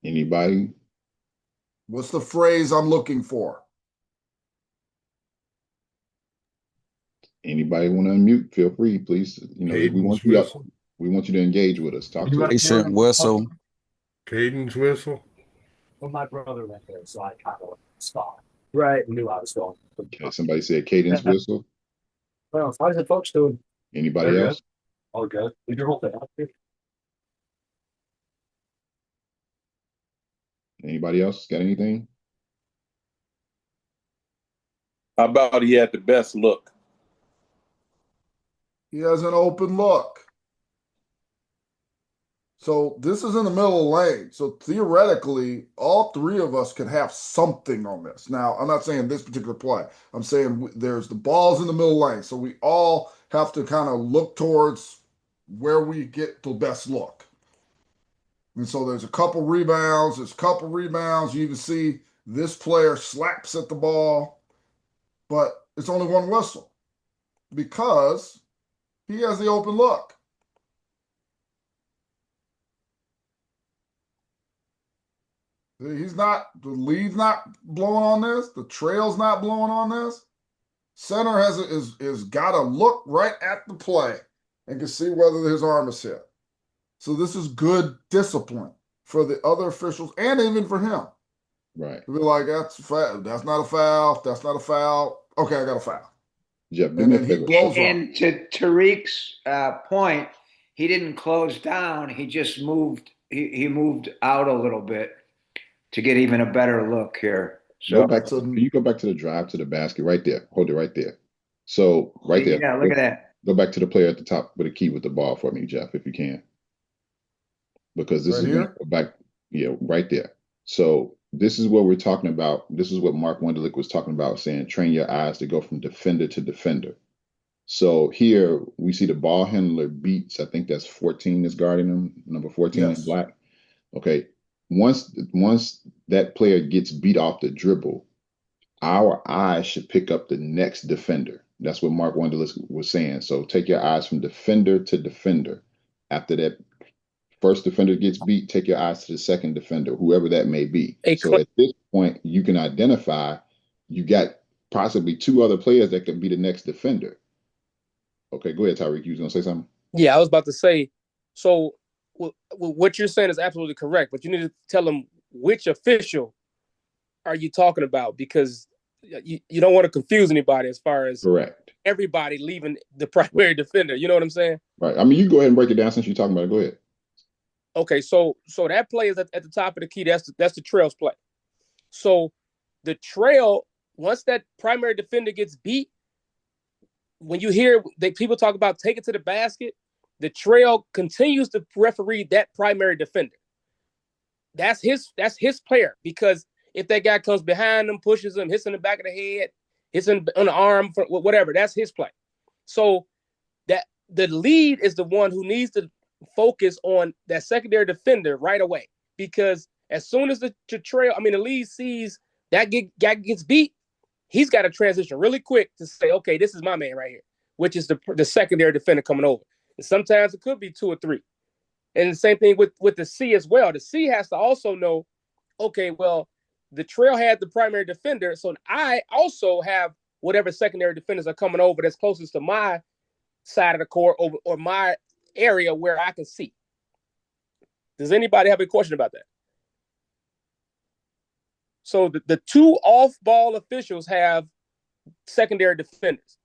Anybody? What's the phrase I'm looking for? Anybody want to unmute? Feel free, please. We want you up. We want you to engage with us. Talk to us. Patient whistle. Cadence whistle. Well, my brother went there, so I kind of stopped. Right. Knew I was going. Okay, somebody said cadence whistle. Well, how's the folks doing? Anybody They're else? Good. All good. Did your whole thing out here? Anybody else got anything? How about he had the best look? He has an open look. So this is in the middle of the lane. So theoretically, all 3 of us could have something on this. Now, I'm not saying this particular play. I'm saying there's the balls in the middle lane. So we all have to kind of look towards where we get the best look. And so there's a couple rebounds. You even see this player slaps at the ball, but it's only one whistle because he has the open look. The lead's not blowing on this. The trail's not blowing on this. Center is got to look right at the play and can see whether his arm is hit. So this is good discipline for the other officials and even for him. Right. To be like, that's a foul. That's not a foul. That's not a foul. Okay, I got a foul. Jeff, and then he blows on. And to Tariq's point, he didn't close down. He just moved. He moved out a little bit to get even a better look here. So can you go back to the drive to the basket right there? Hold it right there. So right there. Yeah, look at that. Go back to the player at the top with a key with the ball for me, Jeff, if you can. Because this right is here? going to go back, right there. So this is what we're talking about. This is what Mark Wunderlich was talking about, saying train your eyes to go from defender to defender. So here we see the ball handler beats, I think that's 14 is guarding him, number 14 Yes. in black. Okay. Once that player gets beat off the dribble, our eyes should pick up the next defender. That's what Mark Wunderlich was saying. So take your eyes from defender to defender after that first defender gets beat, take your eyes to the second defender, whoever that may be. Hey, So at this point, you can identify you got possibly two other players that could be the next defender. Okay, go ahead, Tyreek. You was gonna say something? Yeah, I was about to say. So what you're saying is absolutely correct, but you need to tell them which official are you talking about, because you don't want to confuse anybody as far as correct everybody leaving the primary defender. You know what I'm saying? Right. I mean, you go ahead and break it down since you're talking about it. Go ahead. Okay, so that play is at the top of the key. That's the trail's play. So the trail, once that primary defender gets beat, when you hear people talk about take it to the basket, the trail continues to referee that primary defender. That's his player, because if that guy comes behind him, pushes him, hits in the back of the head, hits on the arm, whatever, that's his play. So that the lead is the one who needs to focus on that secondary defender right away, because as soon as the lead sees that guy gets beat, he's got to transition really quick to say, okay, this is my man right here, which is the secondary defender coming over. And sometimes it could be two or three. And the same thing with the C as well. The C has to also know, okay, well, the trail had the primary defender, so I also have whatever secondary defenders are coming over that's closest to my side of the court or my area where I can see. Does anybody have a question about that? So the two off-ball officials have secondary defenders.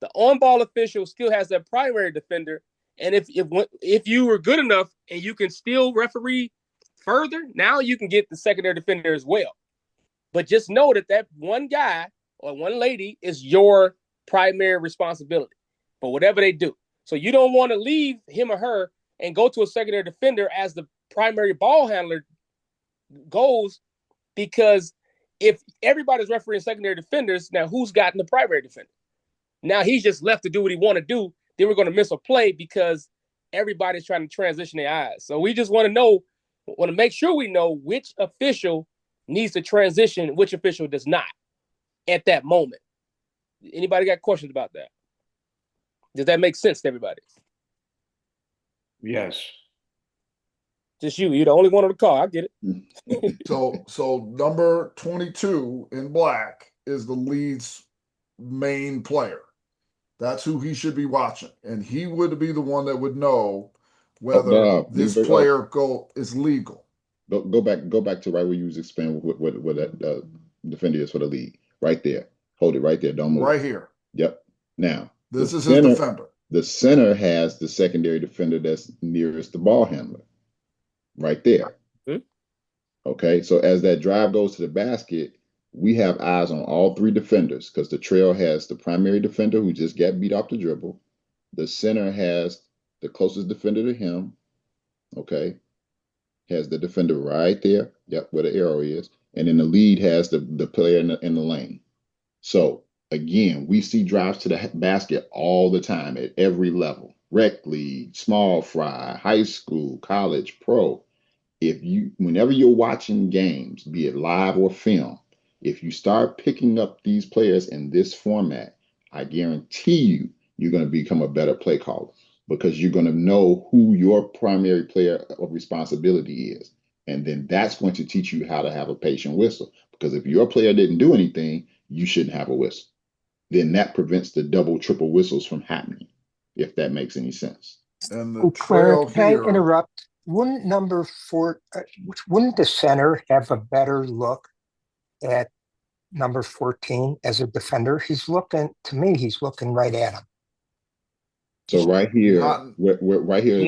The on-ball official still has that primary defender, and if you were good enough and you can still referee further, now you can get the secondary defender as well. But just know that one guy or one lady is your primary responsibility for whatever they do. So you don't want to leave him or her and go to a secondary defender as the primary ball handler goes, because if everybody's refereeing secondary defenders, now who's gotten the primary defender? Now he's just left to do what he want to do. Then we're going to miss a play because everybody's trying to transition their eyes. So we just want to make sure we know which official needs to transition, which official does not at that moment. Anybody got questions about that? Does that make sense to everybody? Yes. Just you're the only one on the call. I get it. So number 22 in black is the lead's main player. That's who he should be watching, and he would be the one that would know whether this player is legal. Go back to right where you was explaining what that defender is for the lead. Right there. Hold it right there. Don't move. Right here. Yep. Now this is his defender. The center has the secondary defender that's nearest the ball handler. Right there. Mm-hmm. Okay. So as that drive goes to the basket, we have eyes on all three defenders, because the trail has the primary defender who just got beat off the dribble. The center has the closest defender to him. Okay. Has the defender right there. Yep, where the arrow is. And then the lead has the player in the lane. So again, we see drives to the basket all the time at every level. Rec league, small fry, high school, college, pro. Whenever you're watching games, be it live or film, if you start picking up these players in this format, I guarantee you're going to become a better play caller, because you're going to know who your primary player of responsibility is. And then that's going to teach you how to have a patient whistle, because if your player didn't do anything, you shouldn't have a whistle. Then that prevents the double, triple whistles from happening, if that makes any sense. And the trail Can I interrupt? Wouldn't the center have a better look at number 14 as a defender? He's looking right at him. So right here, right here,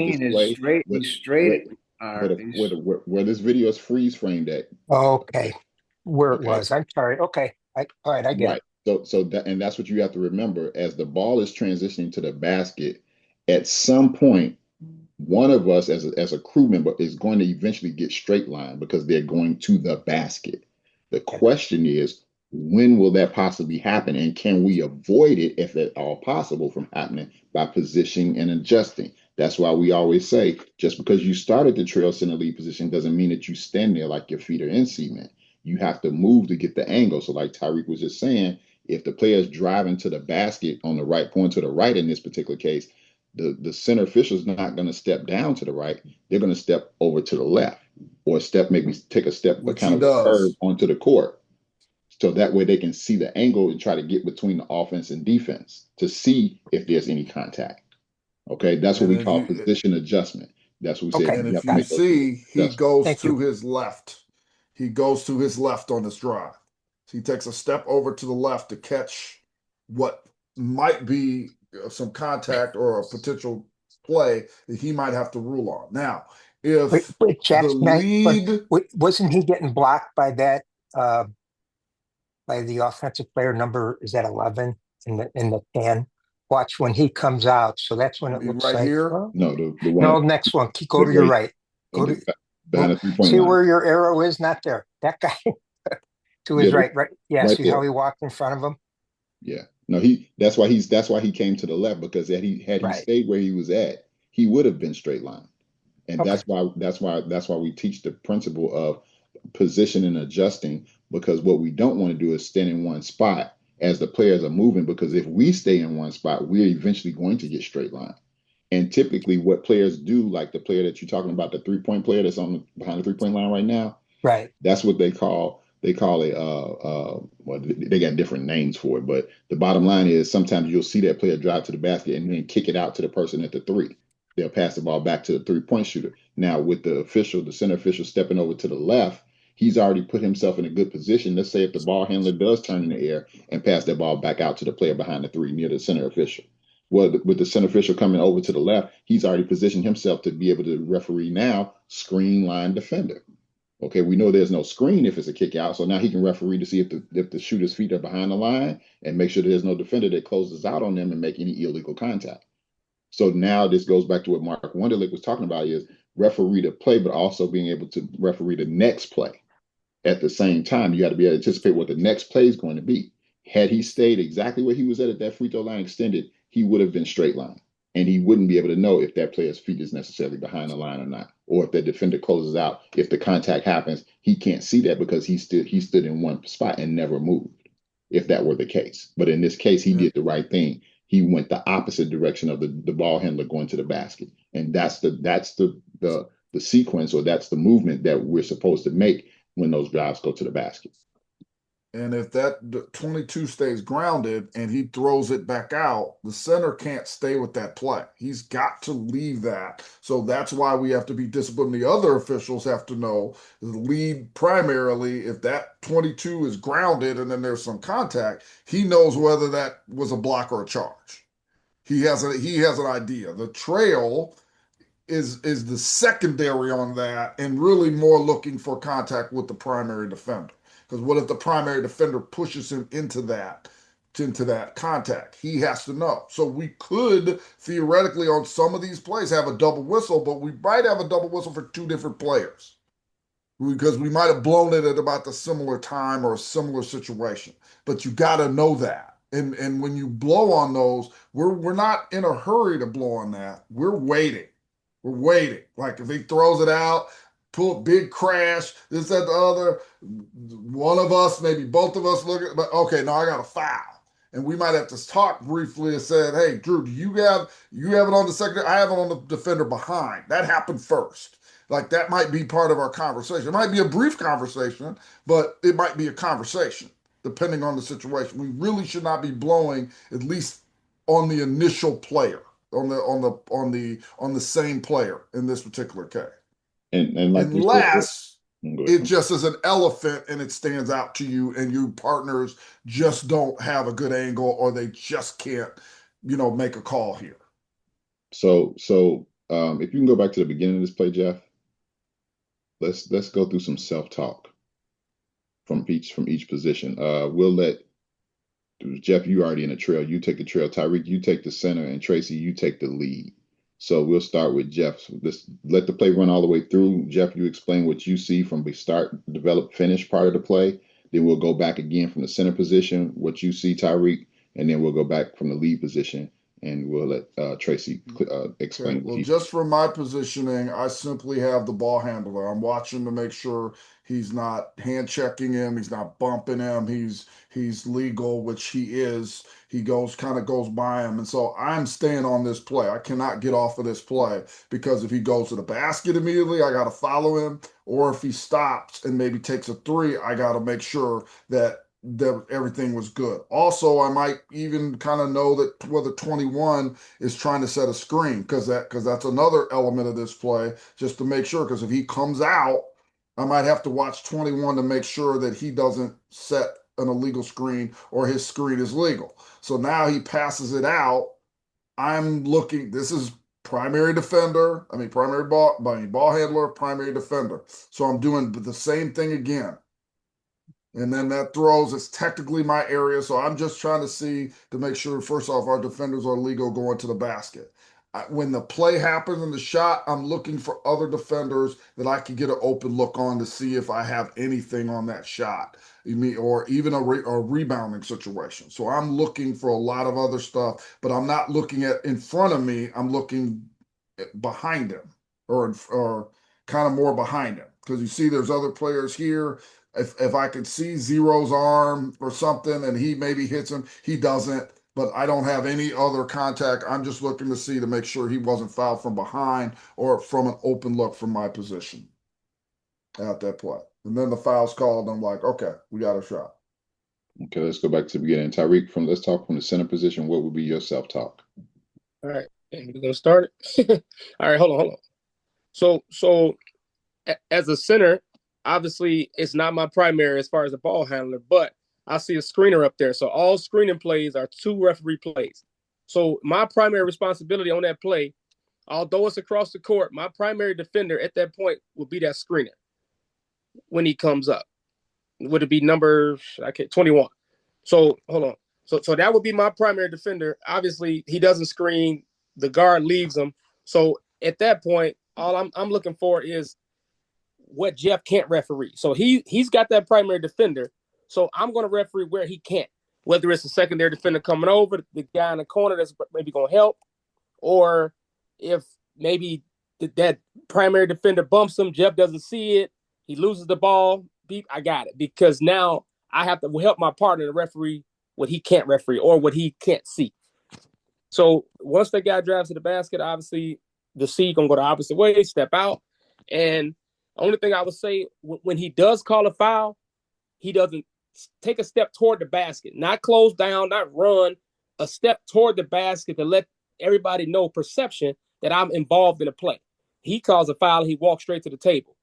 where this video is freeze framed at. Okay, where it was. I'm sorry. Okay, all right, I get it. So that's what you have to remember as the ball is transitioning to the basket. At some point, one of us as a crew member is going to eventually get straight line, because they're going to the basket. The question is, when will that possibly happen, and can we avoid it, if at all possible, from happening by positioning and adjusting? That's why we always say, just because you started the trail center lead position doesn't mean that you stand there like your feet are in cement. You have to move to get the angle. So like Tyreek was just saying, if the player is driving to the basket on the right, point to the right in this particular case, the center official is not going to step down to the right. They're going to step over to the left, or maybe take a step, but Which kind he of a curve does. onto the court. So that way they can see the angle and try to get between the offense and defense to see if there's any contact. Okay, that's what And we if call you position adjustment. That's what we say. Okay, and You if have to you make those see, he adjustments. goes thank to you. his left. He goes to his left on his drive. He takes a step over to the left to catch what might be some contact or a potential play that he might have to rule on. Now, if Wait, the Jeff, lead, wasn't he getting blocked by that by the offensive player number, is that 11 in the 10? Watch when he comes out. So that's when I it mean, looks right like, here, well, No, the one no, next one. Go that to your way right. Go to behind the 3-point see line. where your arrow is, not there. That guy to his Yeah, right, right. Yeah, right see there. how he walked in front of him? Yeah. No, that's why he came to the left, because had he Right. stayed where he was at, he would have been straight line. And Okay. that's why we teach the principle of position and adjusting, because what we don't want to do is stand in one spot as the players are moving, because if we stay in one spot, we're eventually going to get straight line. And typically what players do, like the player that you're talking about, the 3-point player that's behind the 3-point line right now, Right. that's what they call a well, they got different names for it, but the bottom line is sometimes you'll see that player drive to the basket and then kick it out to the person at the 3. They'll pass the ball back to the 3-point shooter. Now with the center official stepping over to the left, he's already put himself in a good position. Let's say if the ball handler does turn in the air and pass that ball back out to the player behind the 3 near the center official. Well, with the center official coming over to the left, he's already positioned himself to be able to referee now screen line defender. Okay, we know there's no screen if it's a kick out, so now he can referee to see if the shooter's feet are behind the line and make sure there's no defender that closes out on them and make any illegal contact. So now this goes back to what Mark Wunderlich was talking about, is referee the play, but also being able to referee the next play. At the same time, you got to be able to anticipate what the next play is going to be. Had he stayed exactly where he was at that free throw line extended, he would have been straight line. And he wouldn't be able to know if that player's feet is necessarily behind the line or not, or if the defender closes out. If the contact happens, he can't see that because he stood in one spot and never moved, if that were the case. But in this case, he did the right thing. He went the opposite direction of the ball handler going to the basket. And that's the sequence, or that's the movement that we're supposed to make when those drives go to the basket. and if that 22 stays grounded and he throws it back out, the center can't stay with that play. He's got to leave that. So that's why we have to be disciplined. The other officials have to know the lead primarily, if that 22 is grounded and then there's some contact, he knows whether that was a block or a charge. He has an idea. The trail is the secondary on that, and really more looking for contact with the primary defender. Because what if the primary defender pushes him into that contact? He has to know. So we could theoretically on some of these plays have a double whistle, but we might have a double whistle for 2 different players, because we might have blown it at about the similar time or a similar situation. But you got to know that. And when you blow on those, we're not in a hurry to blow on that. We're waiting. We're waiting. Like if he throws it out, pull big crash, this, that, the other. One of us, maybe both of us look at, but okay, now I got a foul. And we might have to talk briefly and said, hey, Drew, do you have it on the secondary? I have it on the defender behind. That happened first. Like that might be part of our conversation. It might be a brief conversation, but it might be a conversation depending on the situation. We really should not be blowing, at least on the initial player, on the same player in this particular case. And like unless it just is an elephant and it stands out to you and your partners just don't have a good angle, or they just can't, make a call here. So if you can go back to the beginning of this play, Jeff, let's go through some self-talk from each position. We'll let Jeff, you already in the trail. You take the trail. Tyreek, you take the center, and Tracy, you take the lead. So we'll start with Jeff. Let's let the play run all the way through. Jeff, you explain what you see from the start, develop, finish part of the play. Then we'll go back again from the center position, what you see, Tyreek, and then we'll go back from the lead position and we'll let Tracy explain. Okay, well, just from my positioning, I simply have the ball handler. I'm watching to make sure he's not hand checking him, he's not bumping him, he's legal, which he is. He kind of goes by him, and so I'm staying on this play. I cannot get off of this play because if he goes to the basket immediately, I got to follow him, or if he stops and maybe takes a three, I got to make sure that everything was good. Also, I might even kind of know that whether 21 is trying to set a screen because that's another element of this play, just to make sure. Because if he comes out, I might have to watch 21 to make sure that he doesn't set an illegal screen or his screen is legal. So now he passes it out. I'm looking. This is primary defender. Ball handler, primary defender. So I'm doing the same thing again. And then that throws, it's technically my area. So I'm just trying to see to make sure, first off, our defenders are legal going to the basket. When the play happens in the shot, I'm looking for other defenders that I can get an open look on to see if I have anything on that shot, or even a rebounding situation. So I'm looking for a lot of other stuff, but I'm not looking at in front of me. I'm looking behind him or kind of more behind him because you see there's other players here. If I could see Zero's arm or something and he maybe hits him, he doesn't, but I don't have any other contact. I'm just looking to see to make sure he wasn't fouled from behind or from an open look from my position at that play. And then the foul's called. And I'm like, okay, we got a shot. Okay, let's go back to the beginning. Tyreek, let's talk from the center position. What would be your self-talk? All right, and we're gonna start it. All right, hold on. So as a center, obviously it's not my primary as far as a ball handler, but I see a screener up there. So all screening plays are 2 referee plays. So my primary responsibility on that play, although it's across the court, my primary defender at that point will be that screener when he comes up. Would it be number 21? So hold on. So that would be my primary defender. Obviously, he doesn't screen. The guard leaves him. So at that point, all I'm looking for is what Jeff can't referee. So he's got that primary defender. So I'm going to referee where he can't, whether it's a secondary defender coming over, the guy in the corner that's maybe going to help, or if maybe that primary defender bumps him, Jeff doesn't see it, he loses the ball, beep, I got it. Because now I have to help my partner to referee what he can't referee or what he can't see. So once that guy drives to the basket, obviously the C going to go the opposite way, step out. And the only thing I would say, when he does call a foul, he doesn't take a step toward the basket, not close down, not run, a step toward the basket to let everybody know perception that I'm involved in a play. He calls a foul, he walks straight to the table,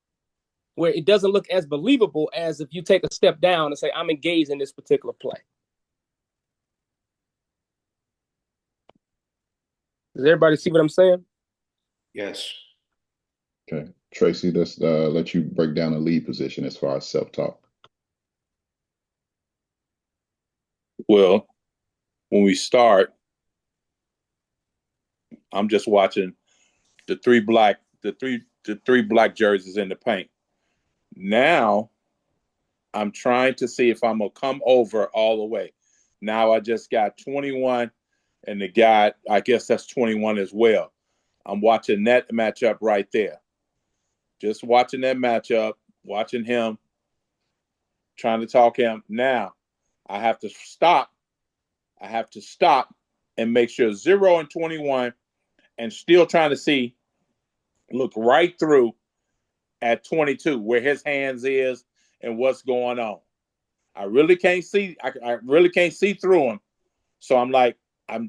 where it doesn't look as believable as if you take a step down and say, I'm engaged in this particular play. Does everybody see what I'm saying? Yes. Okay. Tracy, let's let you break down the lead position as far as self-talk. Well, when we start, I'm just watching the three black jerseys in the paint. Now I'm trying to see if I'm gonna come over all the way. Now I just got 21 and the guy, I guess that's 21 as well. I'm watching that matchup right there. Just watching that matchup, watching him, trying to talk him. Now I have to stop. And make sure 0 and 21 and still trying to look right through at 22 where his hands is and what's going on. I really can't see. I really can't see through him. So I'm like, I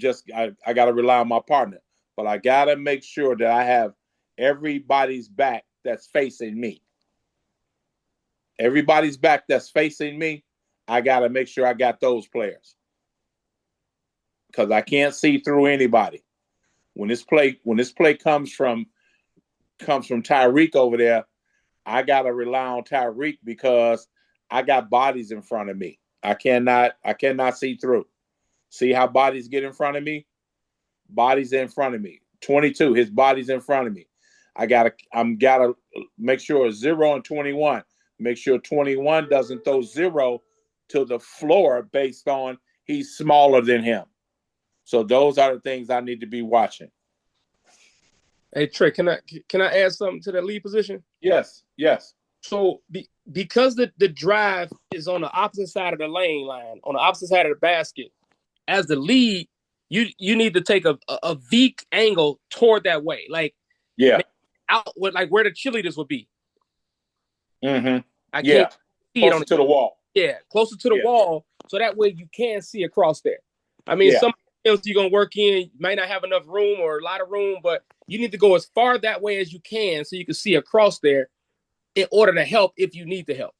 got to rely on my partner. But I got to make sure that I have everybody's back that's facing me. Everybody's back that's facing me, I got to make sure I got those players. Because I can't see through anybody. When this play comes from Tyreek over there, I got to rely on Tyreek because I got bodies in front of me. I cannot see through. See how bodies get in front of me? Bodies in front of me. 22, his body's in front of me. I'm gotta make sure 0 and 21. Make sure 21 doesn't throw 0 to the floor based on he's smaller than him. So those are the things I need to be watching. Hey Trey, can I add something to that lead position? Yes. So because the drive is on the opposite side of the lane line, on the opposite side of the basket, as the lead, you need to take a V angle toward that way, like out with like where the cheerleaders would be. Mm-hmm. I can't see it on to the wall. Yeah, closer to the wall, so that way you can see across there. I mean, some else you're gonna work in, you might not have enough room or a lot of room, but you need to go as far that way as you can so you can see across there in order to help if you need to help.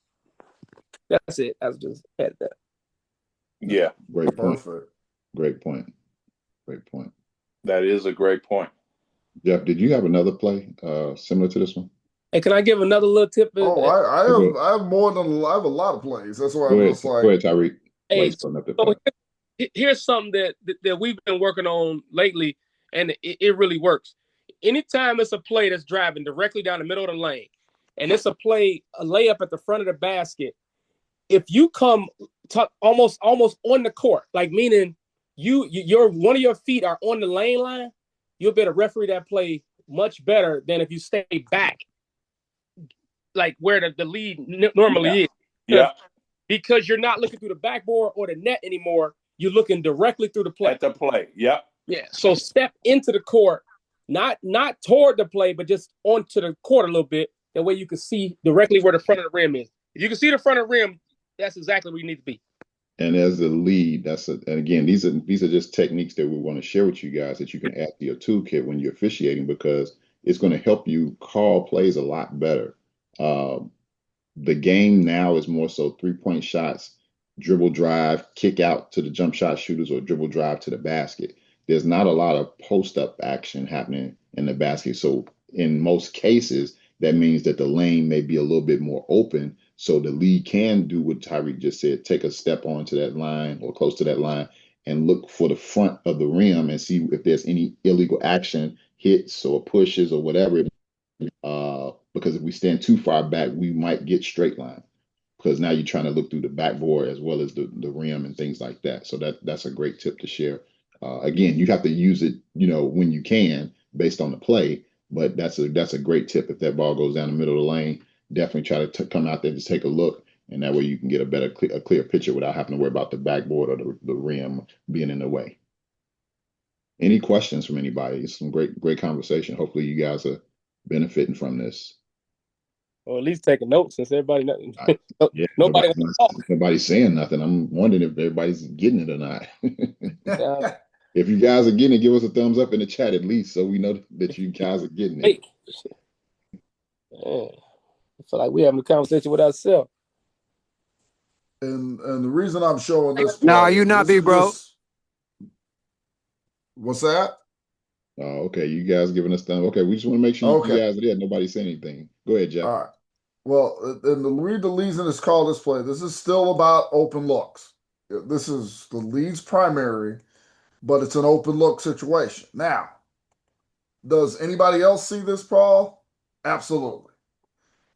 That's it. I was just at that. Yeah. Great point. Perfect. Great point. Great point. That is a great point. Jeff, did you have another play similar to this one? Hey, can I give another little tip? Oh, I have more than I have a lot of plays. That's why I'm just like. Go ahead, Tyreek. Hey, so here's something that we've been working on lately, and it really works. Anytime it's a play that's driving directly down the middle of the lane, and it's a layup at the front of the basket, if you come almost on the court, like meaning your one of your feet are on the lane line, you'll be able to referee that play much better than if you stay back, like where the lead normally is. Yeah. Because you're not looking through the backboard or the net anymore. You're looking directly through the play. At the play. Yep. Yeah. So step into the court, not toward the play, but just onto the court a little bit. That way you can see directly where the front of the rim is. If you can see the front of the rim, that's exactly where you need to be. And as the lead, and again, these are just techniques that we want to share with you guys that you can add to your toolkit when you're officiating, because it's going to help you call plays a lot better. The game now is more so 3-point shots, dribble drive, kick out to the jump shot shooters, or dribble drive to the basket. There's not a lot of post-up action happening in the basket. So in most cases, that means that the lane may be a little bit more open. So the lead can do what Tyreek just said, take a step onto that line or close to that line and look for the front of the rim and see if there's any illegal action, hits or pushes or whatever. Because if we stand too far back, we might get straight line, because now you're trying to look through the backboard as well as the rim and things like that. So that's a great tip to share. Again, you have to use it, when you can based on the play, but that's a great tip. If that ball goes down the middle of the lane, definitely try to come out there, just take a look, and that way you can get a clear picture without having to worry about the backboard or the rim being in the way. Any questions from anybody? It's some great conversation. Hopefully you guys are benefiting from this. Or at least taking notes, since everybody nobody's saying nothing. I'm wondering if everybody's getting it or not. If you guys are getting it, give us a thumbs up in the chat at least, so we know that you guys are getting it. I feel like we're having a conversation with ourselves. And the reason I'm showing this. No, you not be, bro. What's that? Oh, okay. You guys giving us thumbs. Okay, we just want to make sure you guys are there. Nobody say anything. Go ahead, Jeff. All right. Well, and the read the leads in this call display, this is still about open looks. This is the lead's primary, but it's an open look situation. Now, does anybody else see this, Paul? Absolutely.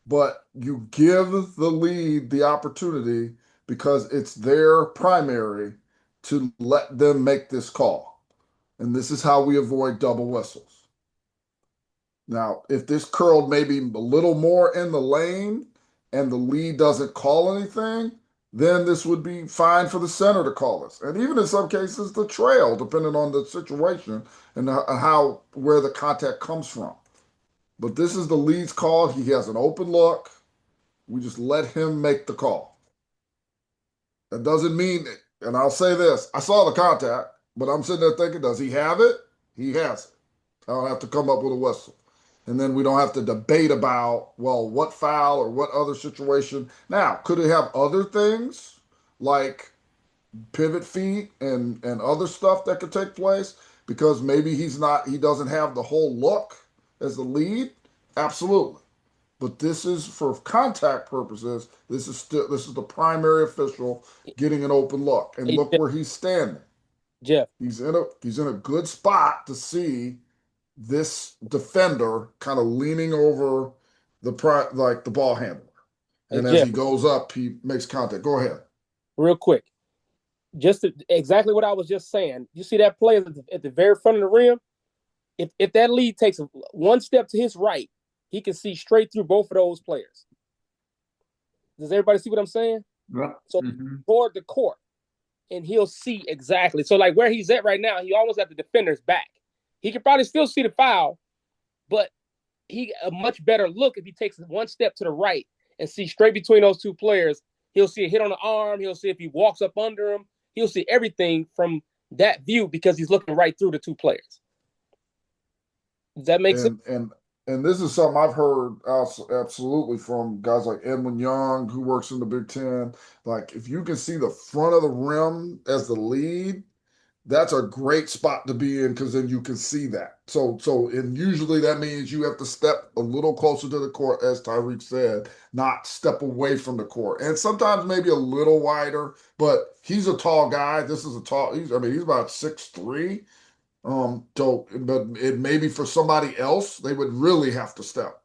But you give the lead the opportunity, because it's their primary, to let them make this call. And this is how we avoid double whistles. Now, if this curled maybe a little more in the lane and the lead doesn't call anything, then this would be fine for the center to call this. And even in some cases, the trail, depending on the situation and where the contact comes from. But this is the lead's call. He has an open look. We just let him make the call. That doesn't mean, and I'll say this, I saw the contact, but I'm sitting there thinking, does he have it? He has it. I don't have to come up with a whistle. And then we don't have to debate about, well, what foul or what other situation. Now, could it have other things like pivot feet and other stuff that could take place? Because maybe he doesn't have the whole look as the lead? Absolutely. But this is for contact purposes. This is the primary official getting an open look. And look where he's standing. Jeff. He's in a good spot to see this defender kind of leaning over the ball handler. And as he goes up, he makes contact. Go ahead. Real quick. exactly what I was just saying. You see that player at the very front of the rim? If that lead takes one step to his right, he can see straight through both of those players. Does everybody see what I'm saying? Yeah. So toward the court, and he'll see exactly. So like where he's at right now, he almost at the defender's back. He can probably still see the foul, but he a much better look if he takes one step to the right and see straight between those two players. He'll see a hit on the arm. He'll see if he walks up under him. He'll see everything from that view because he's looking right through the two players. Does that make sense? And this is something I've heard absolutely from guys like Edwin Young, who works in the Big Ten. Like, if you can see the front of the rim as the lead, that's a great spot to be in because then you can see that. And usually that means you have to step a little closer to the court, as Tyreek said, not step away from the court. And sometimes maybe a little wider, but he's a tall guy. This is he's about 6'3". But it maybe for somebody else, they would really have to step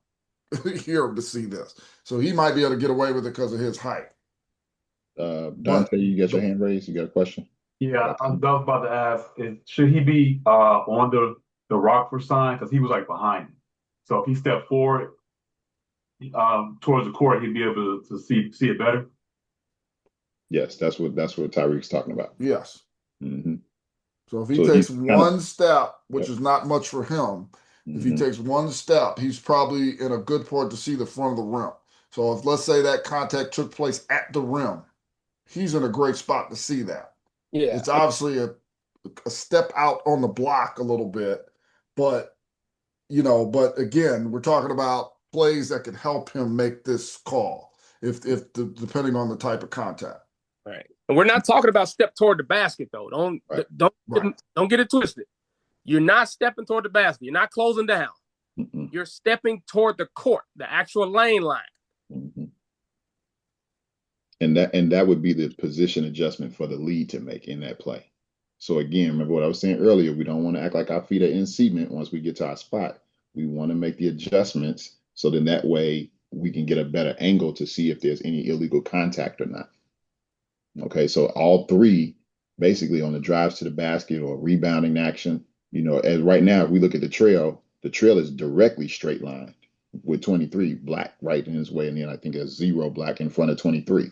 here to see this. So he might be able to get away with it because of his height. Dante, you got your hand raised. You got a question? Yeah, I was about to ask, should he be on the Rockford sign? Because he was like behind him. So if he stepped forward towards the court, he'd be able to see it better. Yes, that's what Tyreek's talking about. Yes. Mm-hmm. So if he takes one step, which is not much for him, if he takes one step, he's probably in a good point to see the front of the rim. So if let's say that contact took place at the rim, he's in a great spot to see that. Yeah. It's obviously a step out on the block a little bit, but again, we're talking about plays that can help him make this call depending on the type of contact. Right. And we're not talking about step toward the basket though. Don't get it twisted. You're not stepping toward the basket. You're not closing down. Mm-mm. You're stepping toward the court, the actual lane line. Mm-hmm. And that would be the position adjustment for the lead to make in that play. So again, remember what I was saying earlier, we don't want to act like our feet are in cement once we get to our spot. We want to make the adjustments so then that way we can get a better angle to see if there's any illegal contact or not. Okay, so all three basically on the drives to the basket or rebounding action, as right now, if we look at the trail is directly straight line with 23 black right in his way. And then I think there's 0 black in front of 23.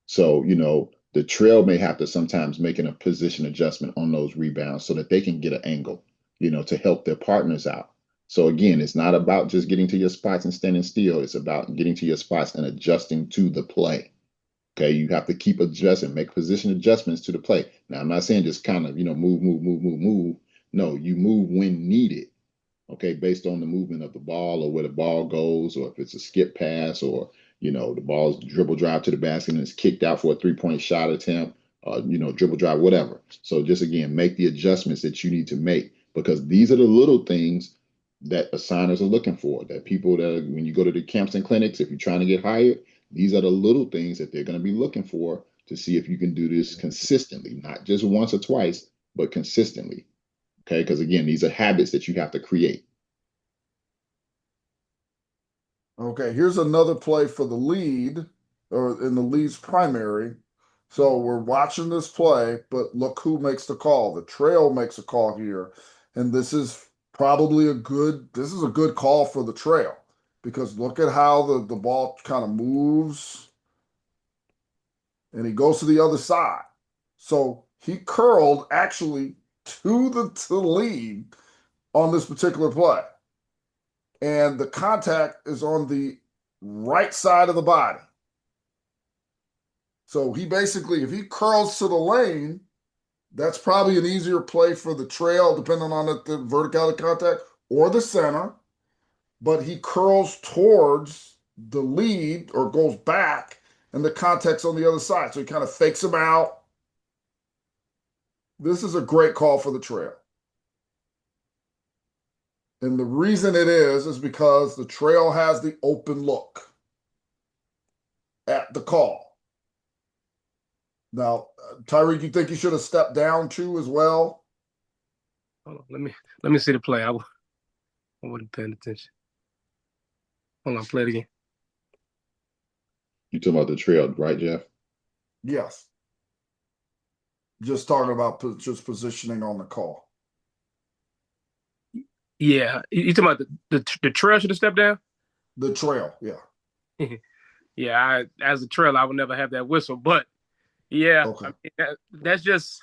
So, the trail may have to sometimes make a position adjustment on those rebounds so that they can get an angle, to help their partners out. So again, it's not about just getting to your spots and standing still. It's about getting to your spots and adjusting to the play. Okay, you have to keep adjusting, make position adjustments to the play. Now, I'm not saying just kind of, move. No, you move when needed. Okay, based on the movement of the ball or where the ball goes, or if it's a skip pass, or the ball's dribble drive to the basket and it's kicked out for a 3-point shot attempt, dribble drive, whatever. So just again, make the adjustments that you need to make, because these are the little things that assigners are looking for. That people that when you go to the camps and clinics, if you're trying to get hired, these are the little things that they're going to be looking for to see if you can do this consistently, not just once or twice, but consistently. Okay, because again, these are habits that you have to create. Okay, here's another play for the lead, or in the lead's primary. So we're watching this play, but look who makes the call. The trail makes a call here. And this is probably a good call for the trail, because look at how the ball kind of moves. And he goes to the other side. So he curled actually to the lead on this particular play. And the contact is on the right side of the body. So he basically, if he curls to the lane, that's probably an easier play for the trail, depending on the verticality contact, or the center. But he curls towards the lead or goes back, and the contact's on the other side. So he kind of fakes him out. This is a great call for the trail. And the reason it is because the trail has the open look at the call. Now, Tyreek, you think he should have stepped down too as well? Hold on, let me see the play. I wasn't paying attention. Hold on, play it again. You talking about the trail, right, Jeff? Yes. Just talking about just positioning on the call. Yeah, you talking about the trail should have stepped down? The trail, yeah. Yeah, as a trail, I would never have that whistle. But yeah, Okay. I mean, that's just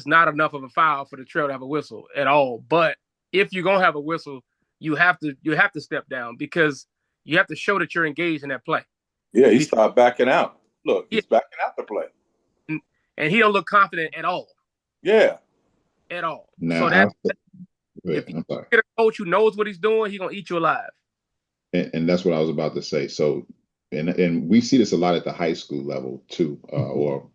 not enough of a foul for the trail to have a whistle at all. But if you're gonna have a whistle, you have to step down because you have to show that you're engaged in that play. Yeah, he started backing out. Look, he's backing out the play. And he don't look confident at all. Yeah. At all. Now, so if you get a coach who knows what he's doing, he's gonna eat you alive. And that's what I was about to say. So, and we see this a lot at the high school level too, or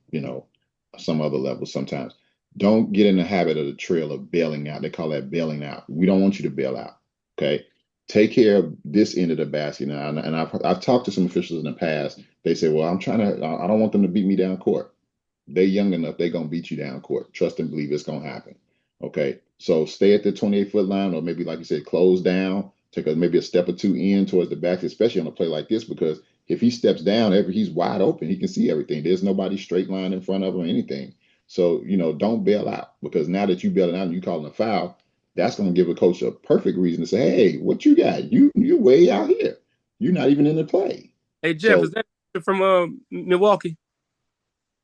some other levels sometimes. Don't get in the habit of the trail of bailing out. They call that bailing out. We don't want you to bail out. Okay, take care of this end of the basket now. And I've talked to some officials in the past. They say, well, I don't want them to beat me down court. They're young enough. They're gonna beat you down court. Trust and believe it's gonna happen. Okay, so stay at the 28-foot line, or maybe like you said, close down. Take maybe a step or two in towards the back, especially on a play like this, because if he steps down, he's wide open. He can see everything. There's nobody straight line in front of him or anything. So, don't bail out, because now that you bailing out and you calling a foul, that's going to give a coach a perfect reason to say, hey, what you got? You way out here. You're not even in the play. Hey, Jeff, is that from Milwaukee?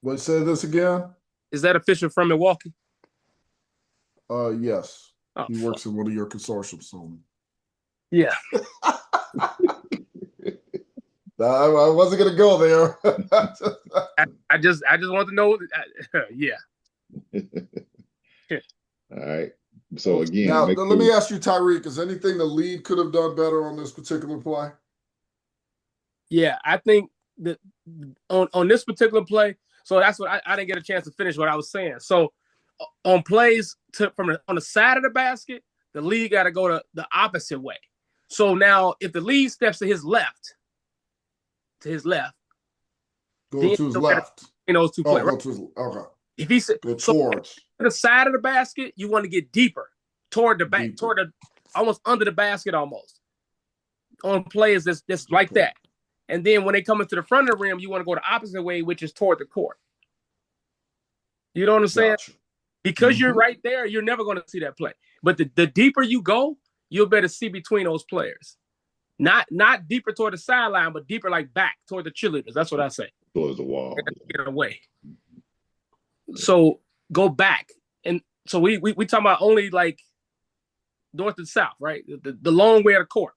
What, say this again? Is that official from Milwaukee? Yes. Oh, he works in one of your consortiums. So. Yeah. I wasn't gonna go there. I just wanted to know. Yeah. All right. So again, now let me ask you, Tyreek, is anything the lead could have done better on this particular play? Yeah, I think that on this particular play. So that's what I didn't get a chance to finish what I was saying. So on plays on the side of the basket, the lead got to go the opposite way. So now, if the lead steps to his left, go to his left. In those two plays. Go to his, okay. If he said go towards the side of the basket, you want to get deeper toward the back, toward the almost under the basket, almost on plays that's like that. And then when they come into the front of the rim, you want to go the opposite way, which is toward the court. You know what I'm saying? Gotcha. Because you're right there, you're never going to see that play. But the deeper you go, you'll better see between those players. Not deeper toward the sideline, but deeper like back toward the cheerleaders. That's what I say. Towards the wall. Get away. So go back. And so we talking about only like north and south, right? The long way of the court.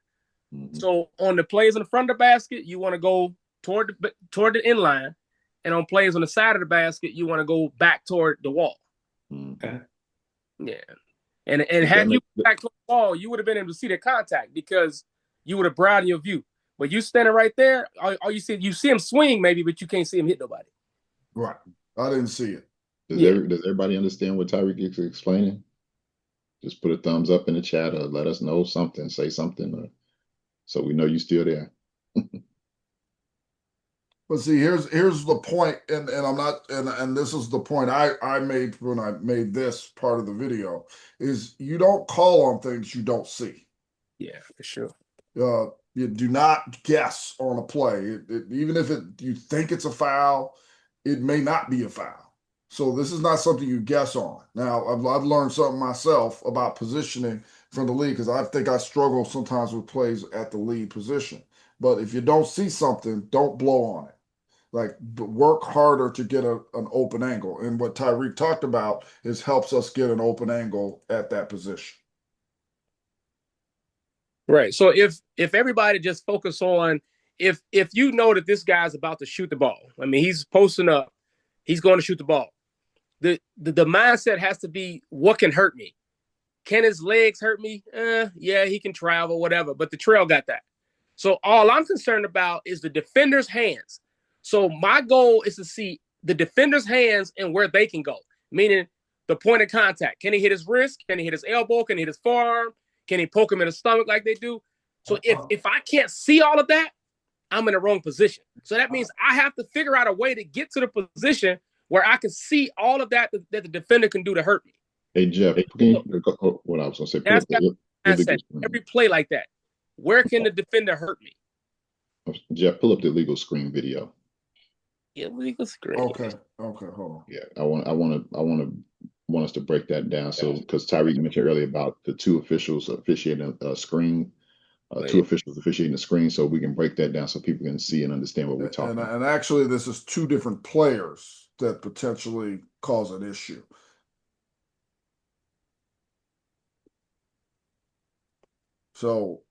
Mm-hmm. So on the plays in the front of the basket, you want to go toward the end line. And on plays on the side of the basket, you want to go back toward the wall. Mm-hmm. Yeah. And had you back to the wall, you would have been able to see the contact because you would have broadened your view. But you standing right there, all you see him swing maybe, but you can't see him hit nobody. Right. I didn't see it. Does everybody understand what Tyreek is explaining? Just put a thumbs up in the chat or let us know something, say something, so we know you're still there. But see, here's the point, and I'm not, and this is the point I made when I made this part of the video, is you don't call on things you don't see. Yeah, for sure. You do not guess on a play. Even if you think it's a foul, it may not be a foul. So this is not something you guess on. Now, I've learned something myself about positioning from the lead, because I think I struggle sometimes with plays at the lead position. But if you don't see something, don't blow on it. Like, work harder to get an open angle. And what Tyreek talked about helps us get an open angle at that position. Right. So if everybody just focus on if you know that this guy's about to shoot the ball, I mean, he's posting up, he's going to shoot the ball. The mindset has to be, what can hurt me? Can his legs hurt me? Yeah, he can travel, whatever. But the trail got that. So all I'm concerned about is the defender's hands. So my goal is to see the defender's hands and where they can go, meaning the point of contact. Can he hit his wrist? Can he hit his elbow? Can he hit his forearm? Can he poke him in the stomach like they do? So if I can't see all of that, I'm in the wrong position. So that means I have to figure out a way to get to the position where I can see all of that the defender can do to hurt me. Hey, Jeff, what I was going to say. Every play like that. Where can the defender hurt me? Jeff, pull up the legal screen video. illegal screen. Okay, hold on. Yeah, I want us to break that down. So, because Tyreek mentioned earlier about the two officials officiating a screen, two officials officiating the screen, so we can break that down so people can see and understand what we're talking about. And actually, this is two different players that potentially cause an issue. So,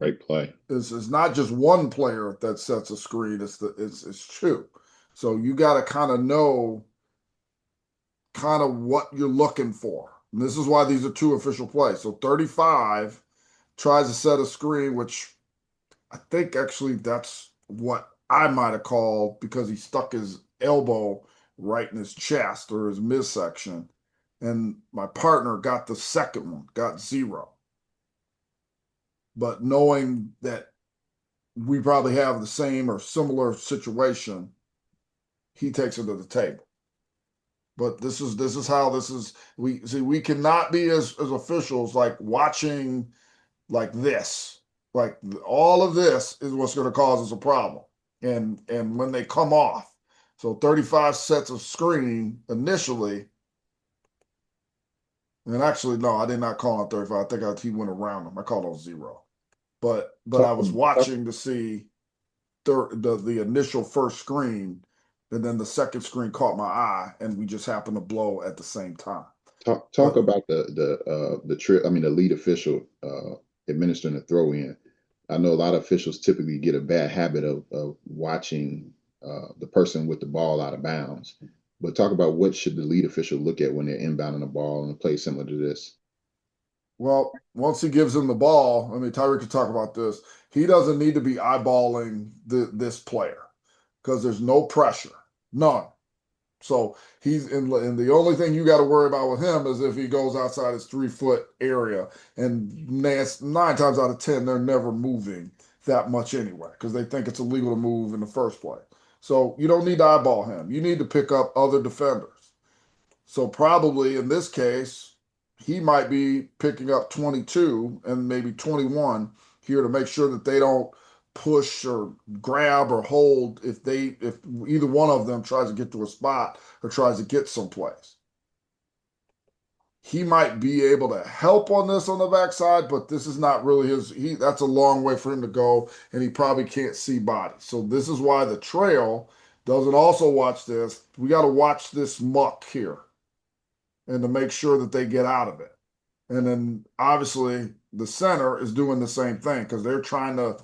great play. It's not just one player that sets a screen. It's two. So you got to kind of know kind of what you're looking for. And this is why these are two official plays. So 35 tries to set a screen, which I think actually that's what I might have called because he stuck his elbow right in his chest or his midsection. And my partner got the second one, got 0. But knowing that we probably have the same or similar situation, he takes it to the table. But this is how this is. We cannot be as officials like watching like this. Like all of this is what's going to cause us a problem. And when they come off, so 35 sets of screen initially. And actually, no, I did not call on 35. I think he went around him. I called on 0. But I was watching to see the initial first screen, and then the second screen caught my eye, and we just happened to blow at the same time. Talk about the lead official administering the throw in. I know a lot of officials typically get a bad habit of watching the person with the ball out of bounds. But talk about what should the lead official look at when they're inbounding the ball in a play similar to this. Well, once he gives him the ball, I mean, Tyreek could talk about this. He doesn't need to be eyeballing this player because there's no pressure, none. So he's in, and the only thing you got to worry about with him is if he goes outside his 3-foot area. And 9 times out of 10, they're never moving that much anyway because they think it's illegal to move in the first place. So you don't need to eyeball him. You need to pick up other defenders. So probably in this case, he might be picking up 22 and maybe 21 here to make sure that they don't push or grab or hold if either one of them tries to get to a spot or tries to get someplace. He might be able to help on this on the backside, but this is not really that's a long way for him to go, and he probably can't see body. So this is why the trail doesn't also watch this. We got to watch this muck here and to make sure that they get out of it. And then obviously the center is doing the same thing because they're trying to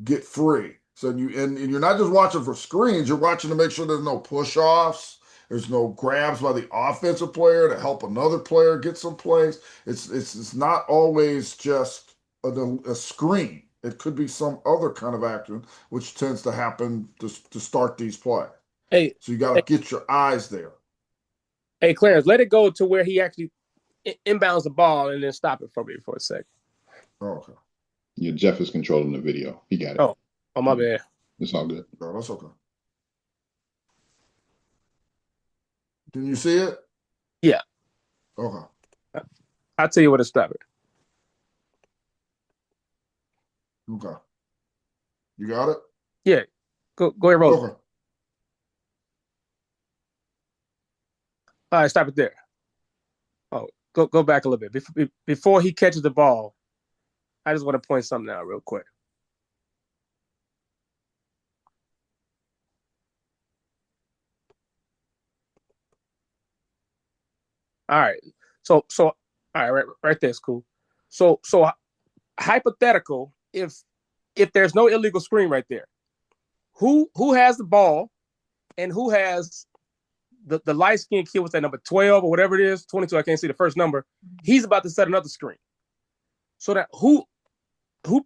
get free. So you're not just watching for screens, you're watching to make sure there's no push-offs, there's no grabs by the offensive player to help another player get someplace. It's not always just a screen. It could be some other kind of action, which tends to happen to start these plays. Hey, so you got to get your eyes there. Hey, Clarence, let it go to where he actually inbounds the ball and then stop it for me for a second. Okay. Yeah, Jeff is controlling the video. He got it. Oh, my bad. It's all good. No, that's okay. Can you see it? Yeah. Okay. I'll tell you where to stop it. Okay. You got it? Yeah. Go ahead, roll. Okay. All right, stop it there. Oh, go back a little bit. Before he catches the ball, I just want to point something out real quick. All right. So all right, right there's cool. So hypothetical, if there's no illegal screen right there, who has the ball and who has the light-skinned kid with that number 12 or whatever it is, 22, I can't see the first number, he's about to set another screen. So that who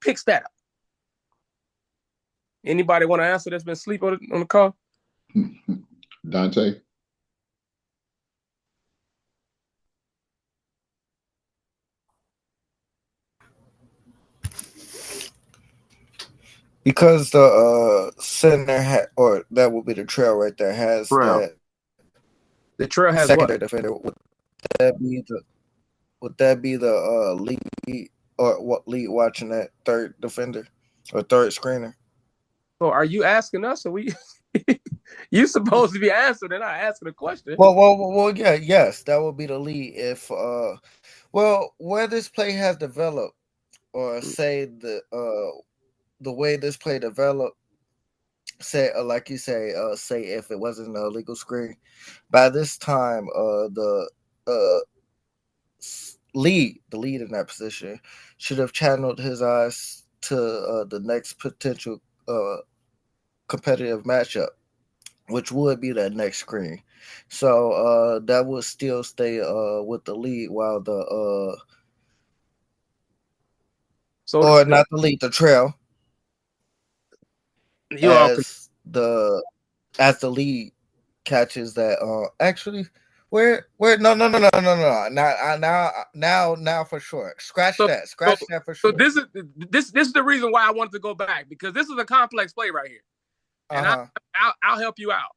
picks that up? Anybody want to answer that's been asleep on the call? Dante? Because the center or that would be the trail right there has that. The trail has secondary what? Defender. Would that be the lead or what lead watching that third defender or third screener? So are you asking us or we You supposed to be answering and not asking a question. Well, yeah, yes, that would be the lead if where this play has developed, or say the way this play developed, say like you say if it wasn't a legal screen, by this time the the lead in that position should have channeled his eyes to the next potential competitive matchup, which would be that next screen. So that would still stay with the lead while not the lead, the trail. As the lead catches that actually where now for sure. Scratch that for sure. So this is the reason why I wanted to go back, because this is a complex play right here. And I'll help you out.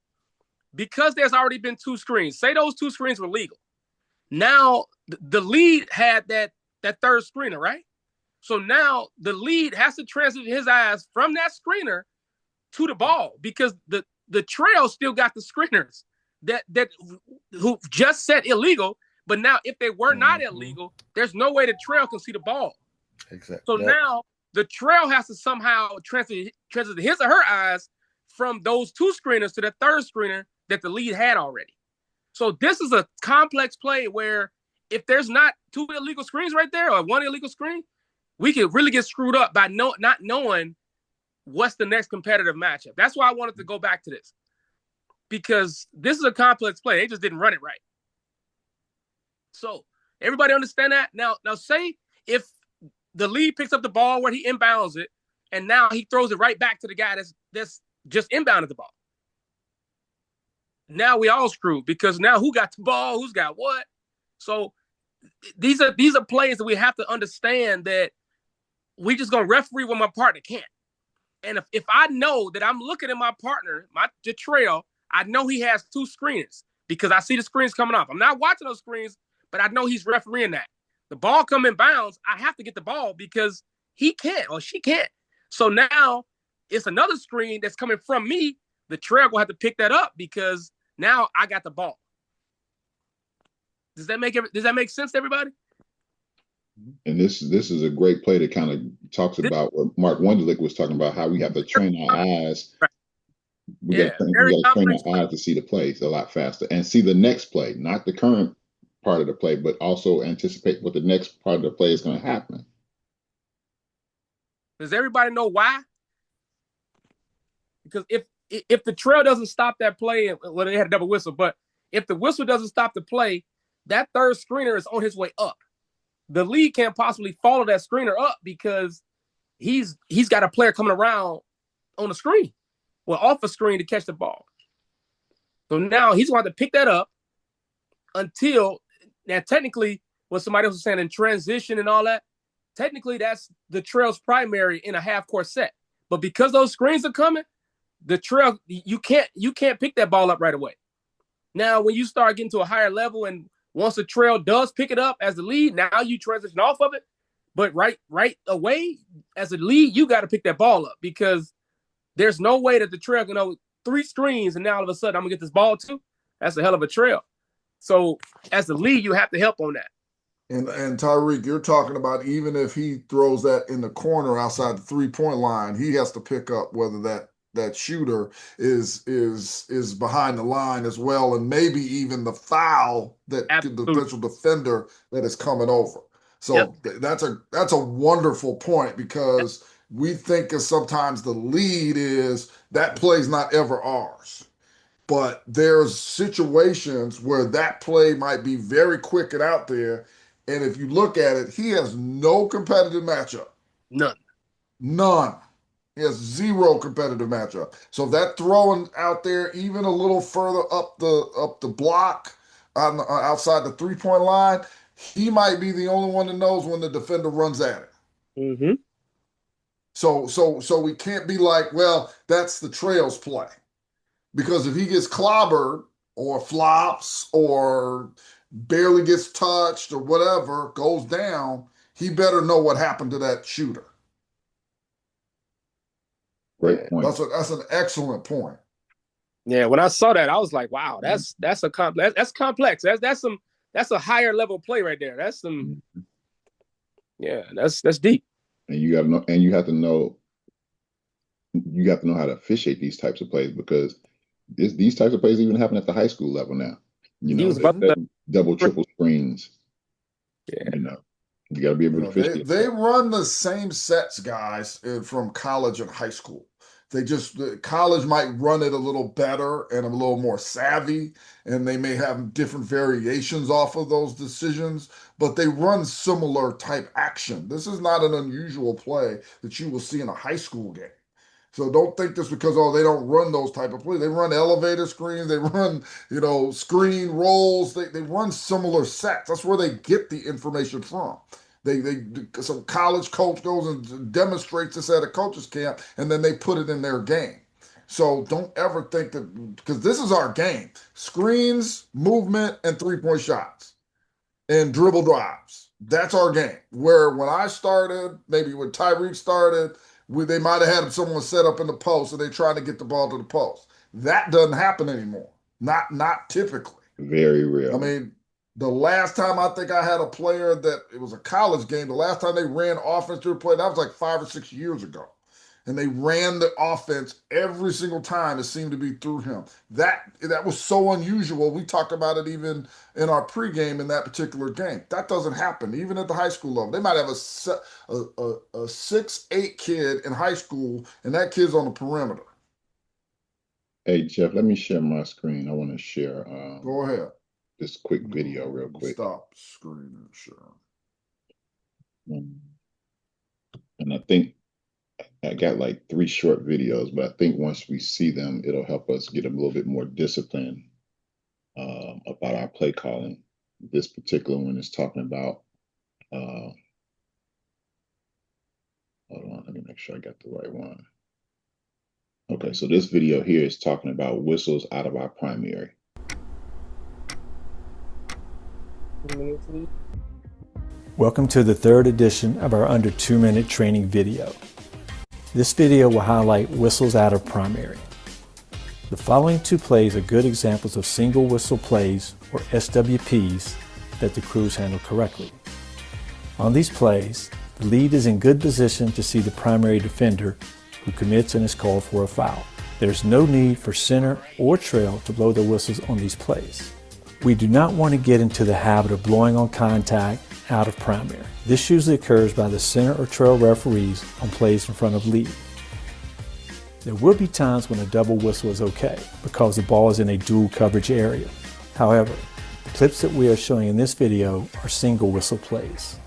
Because there's already been two screens. Say those two screens were legal. Now the lead had that third screener, right? So now the lead has to transit his eyes from that screener to the ball, because the trail still got the screeners that who just said illegal. But now if they were not illegal, there's no way the trail can see the ball. Exactly. So now the trail has to somehow transit his or her eyes from those two screeners to the third screener that the lead had already. So this is a complex play where if there's not two illegal screens right there, or one illegal screen, we could really get screwed up by not knowing what's the next competitive matchup. That's why I wanted to go back to this, because this is a complex play. They just didn't run it right. So everybody understand that? Now say if the lead picks up the ball where he inbounds it, and now he throws it right back to the guy that's just inbounded the ball. Now we all screwed, because now who got the ball? Who's got what? So these are plays that we have to understand, that we just gonna referee when my partner can't. And if I know that I'm looking at my partner, the trail, I know he has two screens because I see the screens coming off. I'm not watching those screens, but I know he's refereeing that. The ball come in bounds, I have to get the ball because he can't or she can't. So now it's another screen that's coming from me. The trail will have to pick that up because now I got the ball. Does that make sense to everybody? And this is a great play that kind of talks about what Mark Wunderlich was talking about, how we have to train our eyes. We got to train our eyes to see the plays a lot faster and see the next play, not the current part of the play, but also anticipate what the next part of the play is going to happen. Does everybody know why? Because if the trail doesn't stop that play, well, they had a double whistle, but if the whistle doesn't stop the play, that third screener is on his way up. The lead can't possibly follow that screener up because he's got a player coming around on the screen, well, off a screen to catch the ball. So now he's going to have to pick that up until, now technically, what somebody else was saying in transition and all that, technically that's the trail's primary in a half-court set. But because those screens are coming, the trail, you can't pick that ball up right away. Now, when you start getting to a higher level, and once the trail does pick it up as the lead, now you transition off of it. But right away, as a lead, you got to pick that ball up, because there's no way that the trail can know three screens and now all of a sudden I'm going to get this ball too. That's a hell of a trail. So as the lead, you have to help on that. And Tyreek, you're talking about even if he throws that in the corner outside the 3-point line, he has to pick up whether that shooter is behind the line as well, and maybe even the foul that the potential defender that is coming over. So that's a wonderful point, because we think of sometimes the lead is that play's not ever ours. But there's situations where that play might be very quick and out there. And if you look at it, he has no competitive matchup. None. He has zero competitive matchup. So that throwing out there, even a little further up the block on outside the 3-point line, he might be the only one that knows when the defender runs at it. Mm-hmm. So we can't be like, well, that's the trail's play. Because if he gets clobbered or flops or barely gets touched or whatever, goes down, he better know what happened to that shooter. Great point. That's an excellent point. Yeah, when I saw that, I was like, wow, that's complex. That's a higher level play right there. That's some, yeah, that's deep. And you have no, and you have to know how to officiate these types of plays, because these types of plays even happen at the high school level now. You know, that double, triple screens. Yeah. You know, you got to be able to officiate. They run the same sets, guys, from college and high school. College might run it a little better and a little more savvy, and they may have different variations off of those decisions, but they run similar type action. This is not an unusual play that you will see in a high school game. So don't think this because, they don't run those type of plays. They run elevator screens. They run, screen rolls. They run similar sets. That's where they get the information from. Some college coach goes and demonstrates this at a coach's camp, and then they put it in their game. So don't ever think that, because this is our game: screens, movement, and 3-point shots, and dribble drives. That's our game. Where when I started, maybe when Tyreek started, they might have had someone set up in the post, and they tried to get the ball to the post. That doesn't happen anymore. Not typically. Very rare. I mean, the last time I think I had a player that it was a college game, the last time they ran offense through a play, that was like 5 or 6 years ago. And they ran the offense every single time. It seemed to be through him. That was so unusual. We talked about it even in our pregame in that particular game. That doesn't happen, even at the high school level. They might have a 6'8" kid in high school, and that kid's on the perimeter. Hey, Jeff, let me share my screen. I want to share. Go ahead. This quick video real quick. Stop screen and share. And I think I got like 3 short videos, but I think once we see them, it'll help us get a little bit more discipline about our play calling. This particular one is talking about, hold on, let me make sure I got the right one. Okay, so this video here is talking about whistles out of our primary. Welcome to the 3rd edition of our under 2-minute training video. This video will highlight whistles out of primary. The following 2 plays are good examples of single whistle plays, or SWPs, that the crews handle correctly. On these plays, the lead is in good position to see the primary defender, who commits and is called for a foul. There's no need for center or trail to blow their whistles on these plays. We do not want to get into the habit of blowing on contact out of primary. This usually occurs by the center or trail referees on plays in front of lead. There will be times when a double whistle is okay because the ball is in a dual coverage area. However, the clips that we are showing in this video are single whistle plays.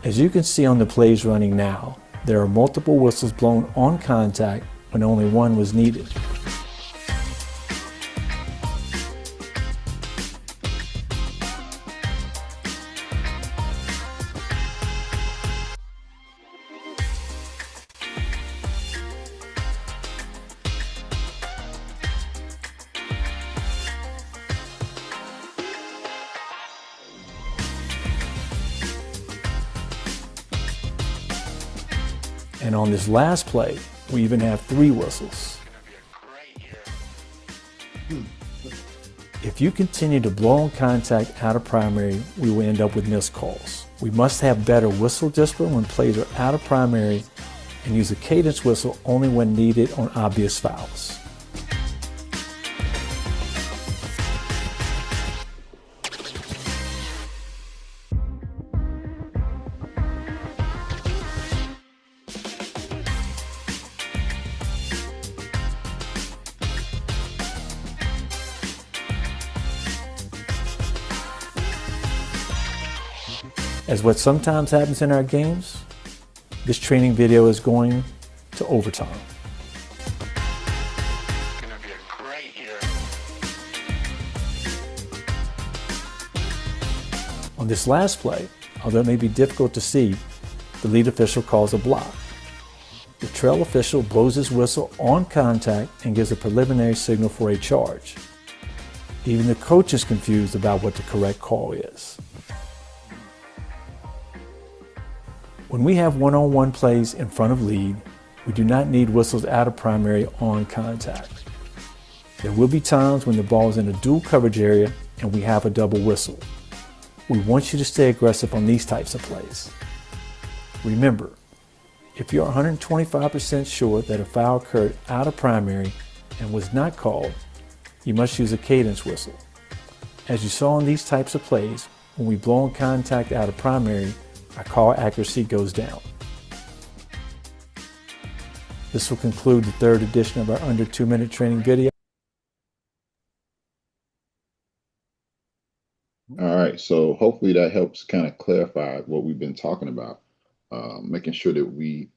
As you can see on the plays running now, there are multiple whistles blown on contact when only one was needed. And on this last play, we even have 3 whistles. If you continue to blow on contact out of primary, we will end up with missed calls. We must have better whistle discipline when plays are out of primary and use a cadence whistle only when needed on obvious fouls. As what sometimes happens in our games, this training video is going to overtime. On this last play, although it may be difficult to see, the lead official calls a block. The trail official blows his whistle on contact and gives a preliminary signal for a charge. Even the coach is confused about what the correct call is. When we have one-on-one plays in front of lead, we do not need whistles out of primary on contact. There will be times when the ball is in a dual coverage area and we have a double whistle. We want you to stay aggressive on these types of plays. Remember, if you're 125% sure that a foul occurred out of primary and was not called, you must use a cadence whistle. As you saw in these types of plays, when we blow on contact out of primary, our call accuracy goes down. This will conclude the third edition of our under 2-minute training video. All right, so hopefully that helps kind of clarify what we've been talking about, making sure that we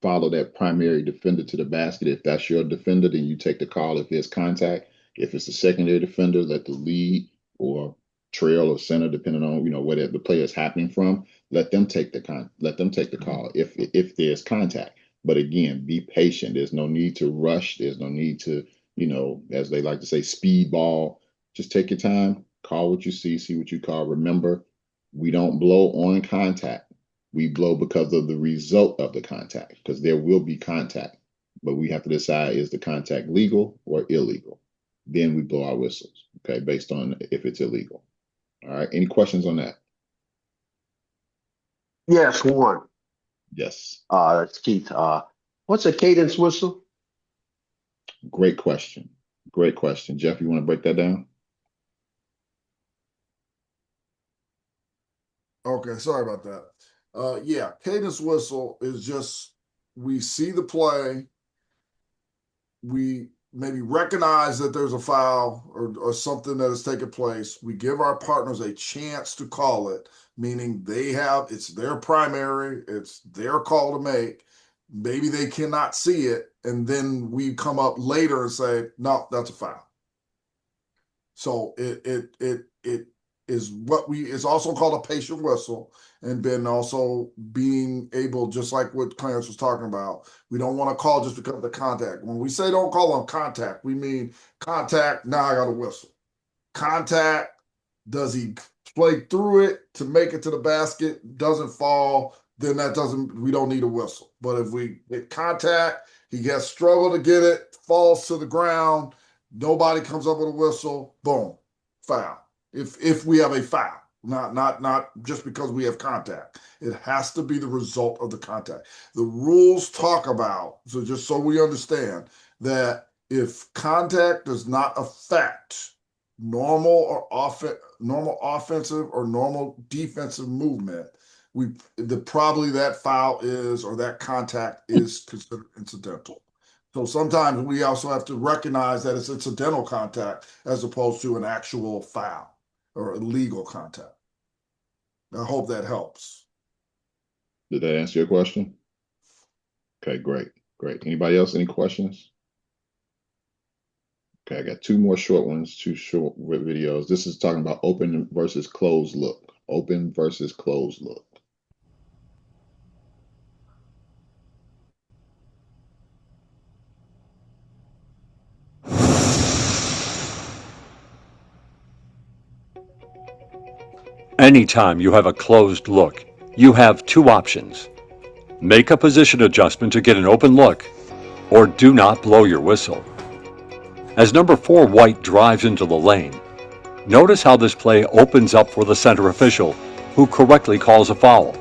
follow that primary defender to the basket. If that's your defender, then you take the call if there's contact. If it's the secondary defender, let the lead or trail or center, depending on where the play is happening from, let them take the call if there's contact. But again, be patient. There's no need to rush. There's no need to, as they like to say, speed ball. Just take your time. Call what you see what you call. Remember, we don't blow on contact. We blow because of the result of the contact, because there will be contact. But we have to decide, is the contact legal or illegal? Then we blow our whistles, okay, based on if it's illegal. All right, any questions on that? Yes, one. Yes. It's Keith. What's a cadence whistle? Great question. Great question. Jeff, you want to break that down? Okay, sorry about that. Yeah, cadence whistle is just, we see the play, we maybe recognize that there's a foul or something that has taken place. We give our partners a chance to call it, meaning it's their primary, it's their call to make. Maybe they cannot see it, and then we come up later and say, no, that's a foul. So it is it's also called a patient whistle, and then also being able, just like what Clarence was talking about, we don't want to call just because of the contact. When we say don't call on contact, we mean contact, now I got a whistle. Contact, does he play through it to make it to the basket, doesn't fall, then we don't need a whistle. But if we get contact, he gets struggle to get it, falls to the ground, nobody comes up with a whistle, boom, foul. If we have a foul, not just because we have contact. It has to be the result of the contact. The rules talk about, so just so we understand, that if contact does not affect normal offensive or normal defensive movement, probably that foul is, or that contact is, considered incidental. So sometimes we also have to recognize that it's incidental contact as opposed to an actual foul or illegal contact. I hope that helps. Did that answer your question? Okay, great. Anybody else, any questions? Okay, I got two more short ones, two short videos. This is talking about open versus closed look. Open versus closed look. Anytime you have a closed look, you have two options. Make a position adjustment to get an open look, or do not blow your whistle. As number 4 white drives into the lane, notice how this play opens up for the center official, who correctly calls a foul.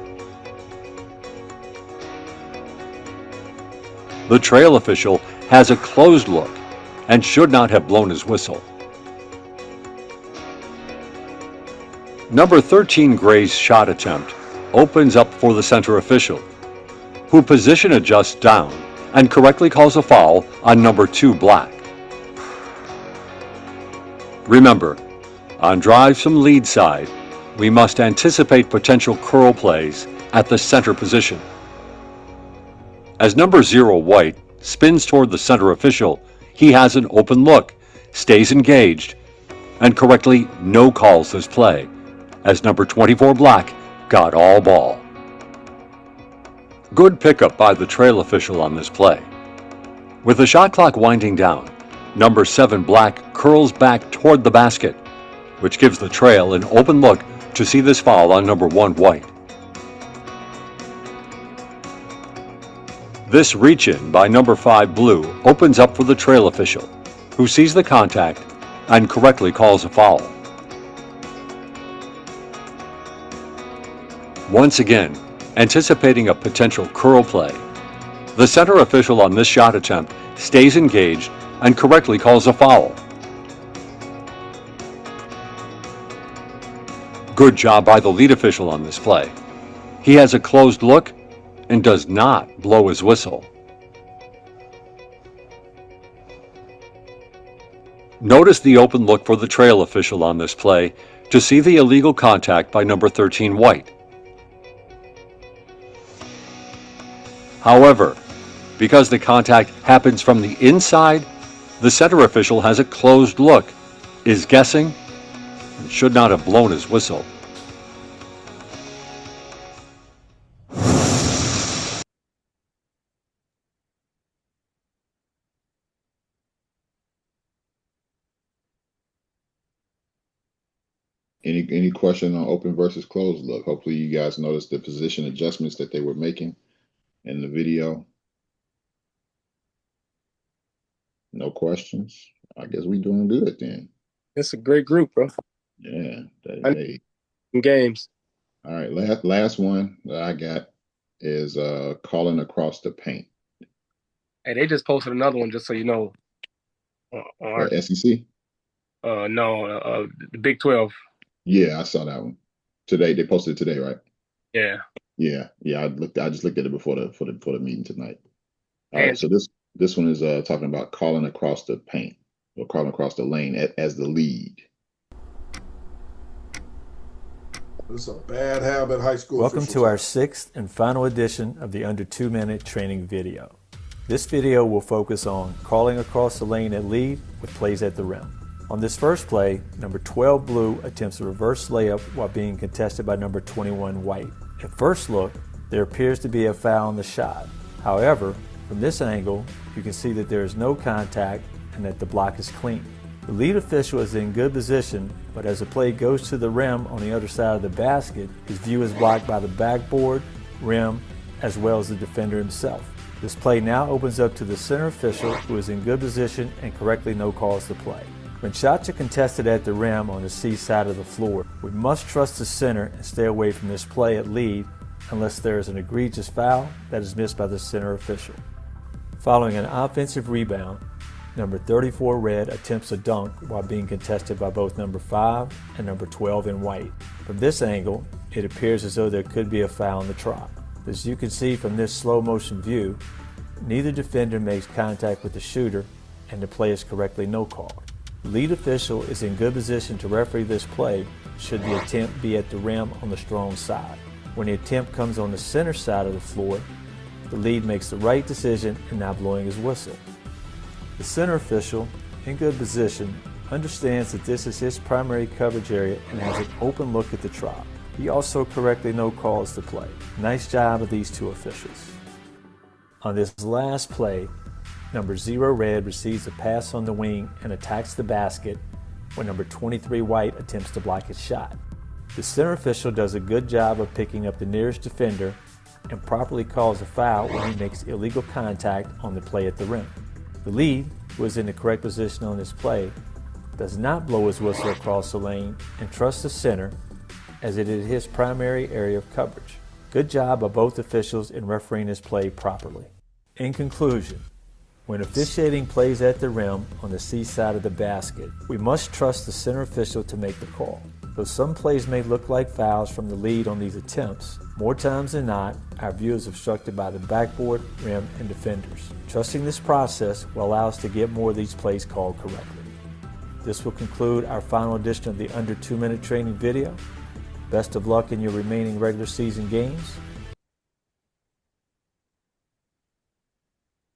The trail official has a closed look and should not have blown his whistle. Number 13 Gray's shot attempt opens up for the center official, who position adjusts down and correctly calls a foul on number 2 Black. Remember, on drives from lead side, we must anticipate potential curl plays at the center position. As number 0 White spins toward the center official, he has an open look, stays engaged, and correctly no calls this play, as number 24 Black got all ball. Good pickup by the trail official on this play. With the shot clock winding down, number 7 Black curls back toward the basket, which gives the trail an open look to see this foul on number 1 White. This reach-in by number 5 Blue opens up for the trail official, who sees the contact and correctly calls a foul. Once again, anticipating a potential curl play, the center official on this shot attempt stays engaged and correctly calls a foul. Good job by the lead official on this play. He has a closed look and does not blow his whistle. Notice the open look for the trail official on this play to see the illegal contact by number 13 White. However, because the contact happens from the inside, the center official has a closed look, is guessing, and should not have blown his whistle. Any question on open versus closed look? Hopefully you guys noticed the position adjustments that they were making in the video. No questions? I guess we doing good then. It's a great group, bro. Yeah. Hey. Games. All right. Last one that I got is calling across the paint. Hey, they just posted another one, just so you know. SEC? No, the Big 12. Yeah, I saw that one today. They posted it today, right? Yeah. Yeah. I just looked at it before the meeting tonight. All right. So this one is talking about calling across the paint or calling across the lane as the lead. It's a bad habit, high school. Welcome to our sixth and final edition of the Under 2 Minute training video. This video will focus on calling across the lane at lead with plays at the rim. On this first play, number 12 Blue attempts a reverse layup while being contested by number 21 White. At first look, there appears to be a foul on the shot. However, from this angle, you can see that there is no contact and that the block is clean. The lead official is in good position, but as the play goes to the rim on the other side of the basket, his view is blocked by the backboard, rim, as well as the defender himself. This play now opens up to the center official, who is in good position and correctly no-calls the play. When shots are contested at the rim on the C side of the floor, we must trust the center and stay away from this play at lead unless there is an egregious foul that is missed by the center official. Following an offensive rebound, number 34 Red attempts a dunk while being contested by both number 5 and number 12 in White. From this angle, it appears as though there could be a foul on the try. As you can see from this slow motion view, neither defender makes contact with the shooter and the play is correctly no-called. The lead official is in good position to referee this play should the attempt be at the rim on the strong side. When the attempt comes on the center side of the floor, the lead makes the right decision in not blowing his whistle. The center official, in good position, understands that this is his primary coverage area and has an open look at the try. He also correctly no-calls the play. Nice job of these two officials. On this last play, number 0 Red receives a pass on the wing and attacks the basket when number 23 White attempts to block his shot. The center official does a good job of picking up the nearest defender and properly calls a foul when he makes illegal contact on the play at the rim. The lead, who is in the correct position on this play, does not blow his whistle across the lane and trusts the center as it is his primary area of coverage. Good job by both officials in refereeing this play properly. In conclusion, when officiating plays at the rim on the C side of the basket, we must trust the center official to make the call. Though some plays may look like fouls from the lead on these attempts, more times than not, our view is obstructed by the backboard, rim, and defenders. Trusting this process will allow us to get more of these plays called correctly. This will conclude our final edition of the Under 2 Minute training video. Best of luck in your remaining regular season games.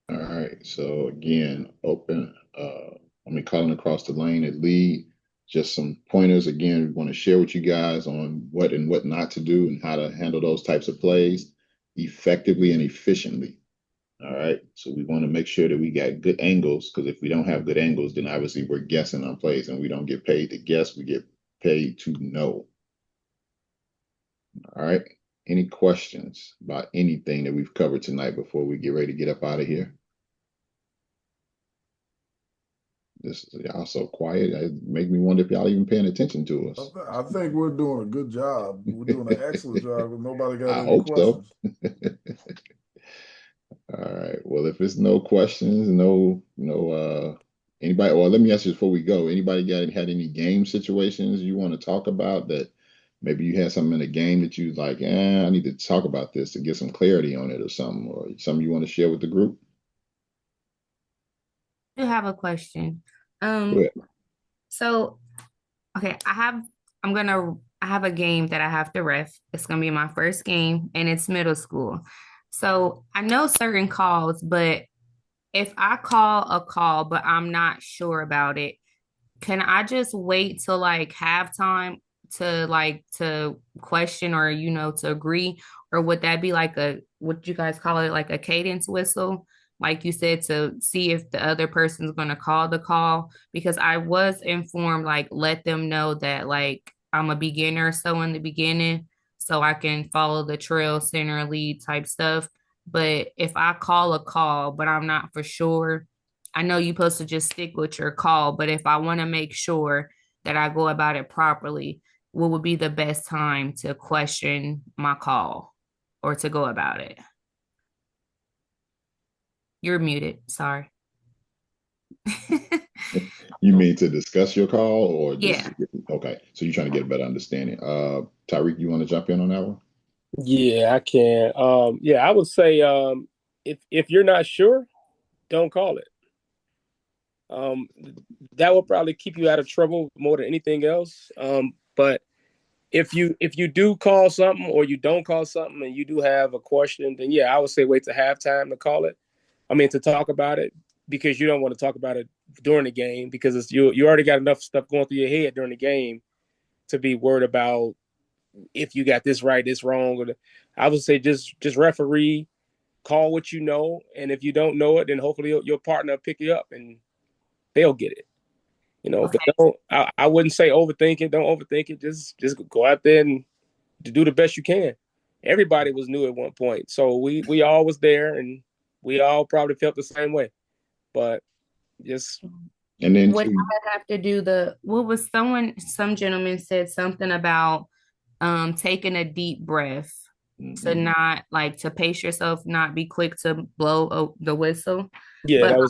All right, so again, calling across the lane at lead. Just some pointers. Again, we want to share with you guys on what and what not to do and how to handle those types of plays effectively and efficiently. All right, so we want to make sure that we got good angles, because if we don't have good angles, then obviously we're guessing on plays and we don't get paid to guess, we get paid to know. All right, any questions about anything that we've covered tonight before we get ready to get up out of here? Y'all so quiet. It make me wonder if y'all even paying attention to us. I think we're doing a good job. We're doing an excellent job. But nobody got I any hope so. questions. All right. Well, if it's no questions, anybody, or let me ask you before we go, anybody had any game situations you want to talk about that maybe you had something in a game that you like, I need to talk about this to get some clarity on it or something, or something you want to share with the group? I do have a question. Go ahead. So, okay, I have a game that I have to ref. It's gonna be my first game and it's middle school. So I know certain calls, but if I call a call, but I'm not sure about it, can I just wait till like halftime to question or to agree? Or would that be like what you guys call it, like a cadence whistle? Like you said, to see if the other person's gonna call the call, because I was informed, like, let them know that like I'm a beginner, so in the beginning, so I can follow the trail center lead type stuff. But if I call a call, but I'm not for sure, I know you're supposed to just stick with your call, but if I want to make sure that I go about it properly, what would be the best time to question my call or to go about it? You're muted. Sorry. You mean to discuss your call or just Yeah. okay? So you're trying to get a better understanding. Tyreek, you want to jump in on that one? Yeah, I can. Yeah, I would say if you're not sure, don't call it. That will probably keep you out of trouble more than anything else. But if you do call something or you don't call something and you do have a question, then yeah, I would say wait to halftime to call it. I mean, to talk about it, because you don't want to talk about it during the game, because you already got enough stuff going through your head during the game to be worried about if you got this right, this wrong. I would say just referee, call what you know, and if you don't know it, then hopefully your partner will pick you up and they'll get it. Okay. But I wouldn't say overthink it. Don't overthink it. Just go out there and do the best you can. Everybody was new at one point, so we all was there, and we all probably felt the same way. But just and then would I have to do some gentleman said something about taking a deep breath to not like to pace yourself, not be quick to blow the whistle. Yeah, but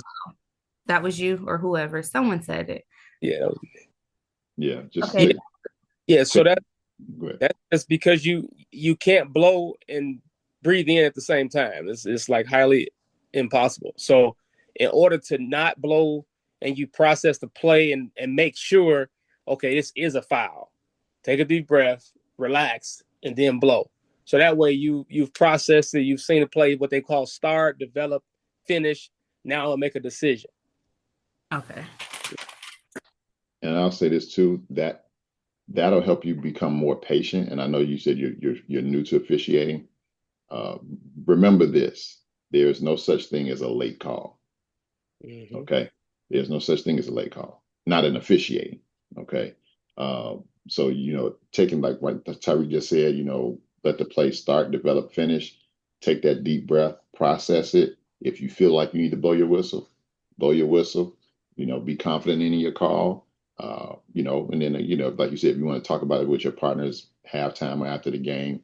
that was you or whoever. Someone said it. Yeah, that was yeah, just okay. Yeah, so that's because you can't blow and breathe in at the same time. It's like highly impossible. So in order to not blow and you process the play and make sure, okay, this is a foul, take a deep breath, relax, and then blow. So that way you've processed it, you've seen the play, what they call start, develop, finish. Now I'll make a decision. Okay. And I'll say this too, that'll help you become more patient. And I know you said you're new to officiating. Remember this: there's no such thing as a late call. Mm-hmm. Okay, there's no such thing as a late call. Not in officiating. Okay, so taking like what Tyree just said, let the play start, develop, finish. Take that deep breath, process it. If you feel like you need to blow your whistle, blow your whistle. Be confident in your call. And then, like you said, if you want to talk about it with your partners halftime or after the game,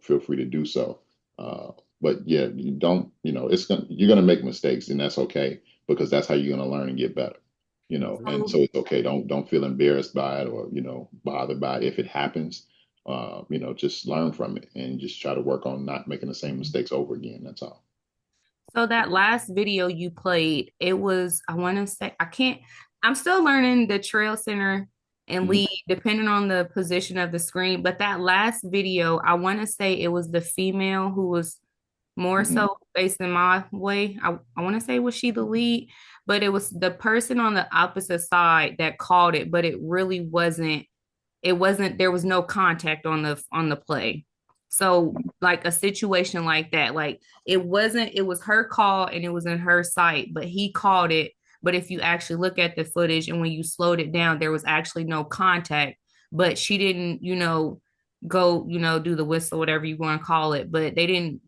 feel free to do so. But yeah, you don't, you're going to make mistakes, and that's okay, because that's how you're going to learn and get better, and so it's okay. Don't feel embarrassed by it or, bothered by it if it happens. Just learn from it and just try to work on not making the same mistakes over again. That's all. So that last video you played, it was, I want to say, I'm still learning the trail center and lead depending on the position of the screen. But that last video, I want to say it was the female who was more so facing my way. I want to say, was she the lead? But it was the person on the opposite side that called it, but it really wasn't, there was no contact on the play. So like a situation like that, like it was her call and it was in her sight, but he called it. But if you actually look at the footage and when you slowed it down, there was actually no contact, but she didn't, go, do the whistle, whatever you want to call it. But they didn't,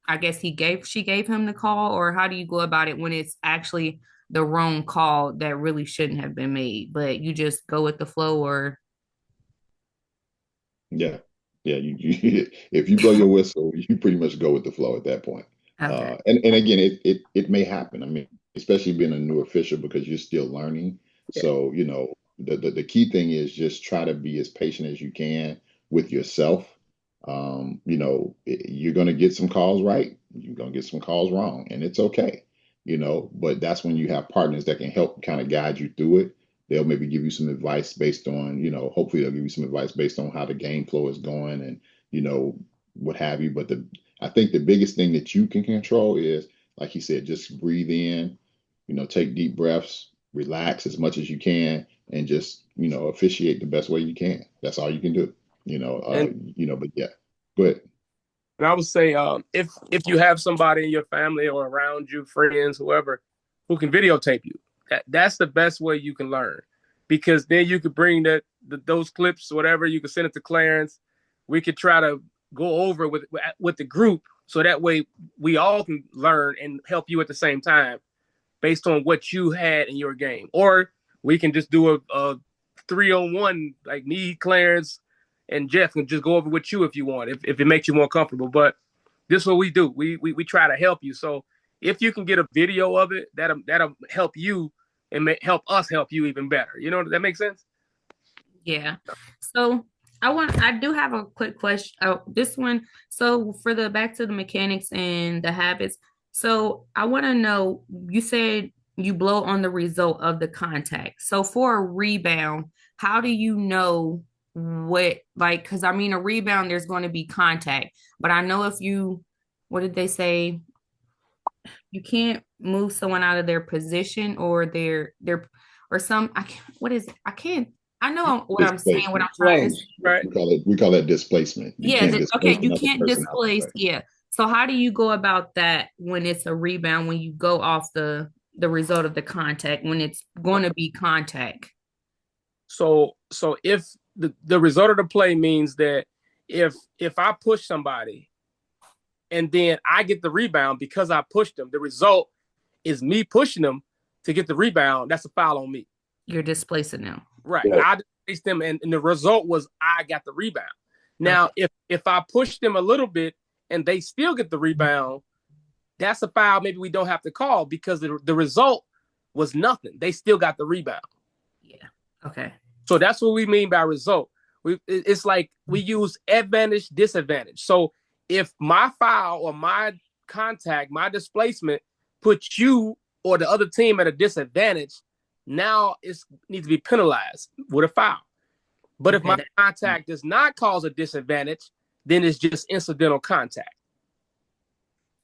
I guess she gave him the call, or how do you go about it when it's actually the wrong call that really shouldn't have been made, but you just go with the flow or Yeah. Yeah. If you blow your whistle, you pretty much go with the flow at that point. okay. And again, it may happen. I mean, especially being a new official because you're still learning. Yeah. So, the key thing is just try to be as patient as you can with yourself. You're going to get some calls right. You're going to get some calls wrong, and it's okay. But that's when you have partners that can help kind of guide you through it. They'll maybe give you some advice based on, hopefully they'll give you some advice based on how the game flow is going and, what have you. But I think the biggest thing that you can control is, like he said, just breathe in, take deep breaths, relax as much as you can, and just, officiate the best way you can. That's all you can do, but yeah, go ahead. And I would say, if you have somebody in your family or around you, friends, whoever, who can videotape you, that's the best way you can learn, because then you could bring those clips, whatever, you can send it to Clarence. We could try to go over with the group, so that way we all can learn and help you at the same time, based on what you had in your game. Or we can just do a 3-on-1, like me, Clarence, and Jeff can just go over with you if you want, if it makes you more comfortable. But this is what we do. We try to help you. So if you can get a video of it, that'll help you and help us help you even better. Does that make sense? Yeah. So I do have a quick question. Oh, this one. So for the back to the mechanics and the habits. So I want to know, you said you blow on the result of the contact. So for a rebound, how do you know because I mean, a rebound, there's going to be contact, but I know what did they say? You can't move someone out of their position or or some, I can't, I know what I'm saying, what I'm trying to say. Right. We call that displacement. Okay, you can't person displace. Yeah. So how do you go about that when it's a rebound, when you go off the result of the contact, when it's going to be contact? So if the result of the play means that if I push somebody and then I get the rebound because I pushed them, the result is me pushing them to get the rebound, that's a foul on me. You're displacing them. Right. Yeah. I displaced them and the result was I got the rebound. Now, if I push them a little bit and they still get the rebound, that's a foul maybe we don't have to call, because the result was nothing. They still got the rebound. Yeah. Okay. So that's what we mean by result. It's like we use advantage, disadvantage. So if my foul or my contact, my displacement puts you or the other team at a disadvantage, now it needs to be penalized with a foul. But if my contact does not cause a disadvantage, then it's just incidental contact.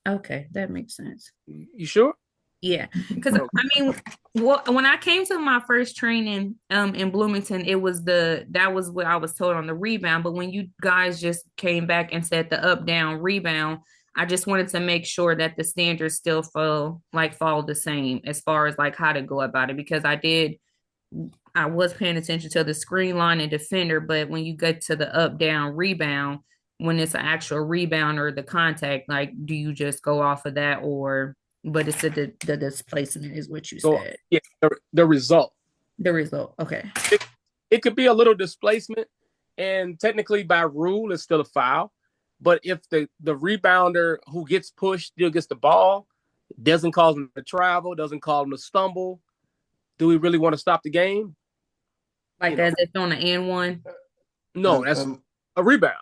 Okay, that makes sense. You sure? Yeah, because I mean, when I came to my first training in Bloomington, that was what I was told on the rebound. But when you guys just came back and said the up down rebound, I just wanted to make sure that the standards still follow the same as far as like how to go about it, because I was paying attention to the screen line and defender, but when you get to the up down rebound, when it's an actual rebound or the contact, like, do you just go off of that, but it's the displacement is what you said? Yeah, the result. The result. Okay. It could be a little displacement, and technically by rule it's still a foul. But if the rebounder who gets pushed still gets the ball, doesn't cause him to travel, doesn't cause him to stumble, do we really want to stop the game? Like as if on the end one? No, that's a rebound.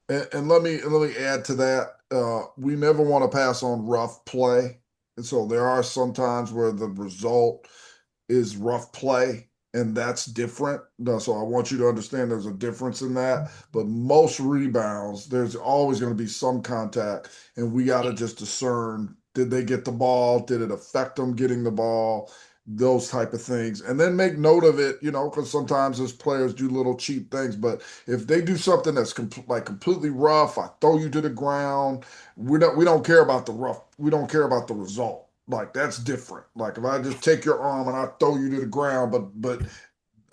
And let me add to that. We never want to pass on rough play. And so there are some times where the result is rough play, and that's different. So I want you to understand there's a difference in that. But most rebounds, there's always going to be some contact, and we got to just discern, did they get the ball? Did it affect them getting the ball? Those type of things, and then make note of it, because sometimes as players do little cheap things. But if they do something that's completely rough, I throw you to the ground, we don't care about the rough. We don't care about the result. Like, that's different. Like if I just take your arm and I throw you to the ground, but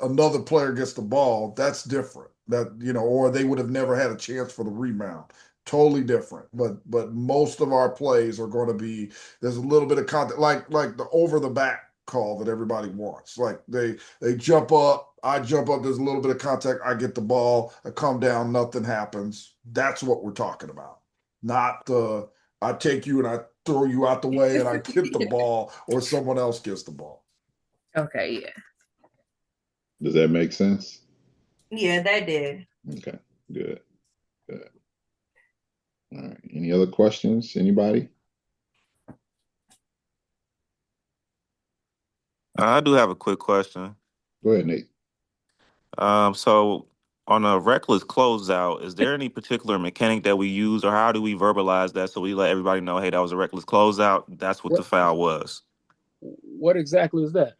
another player gets the ball, that's different. That or they would have never had a chance for the rebound. Totally different. But most of our plays are going to be, there's a little bit of contact, like the over the back. call that everybody wants. Like they jump up, I jump up, there's a little bit of contact, I get the ball, I come down, nothing happens. That's what we're talking about. Not the I take you and I throw you out the way and I get the ball or someone else gets the ball. Okay, yeah. Does that make sense? Yeah, that did. Okay, good. Good. All right. Any other questions? Anybody? I do have a quick question. Go ahead, Nate. So on a reckless closeout, is there any particular mechanic that we use, or how do we verbalize that so we let everybody know, hey, that was a reckless closeout? That's what the foul was What exactly is that?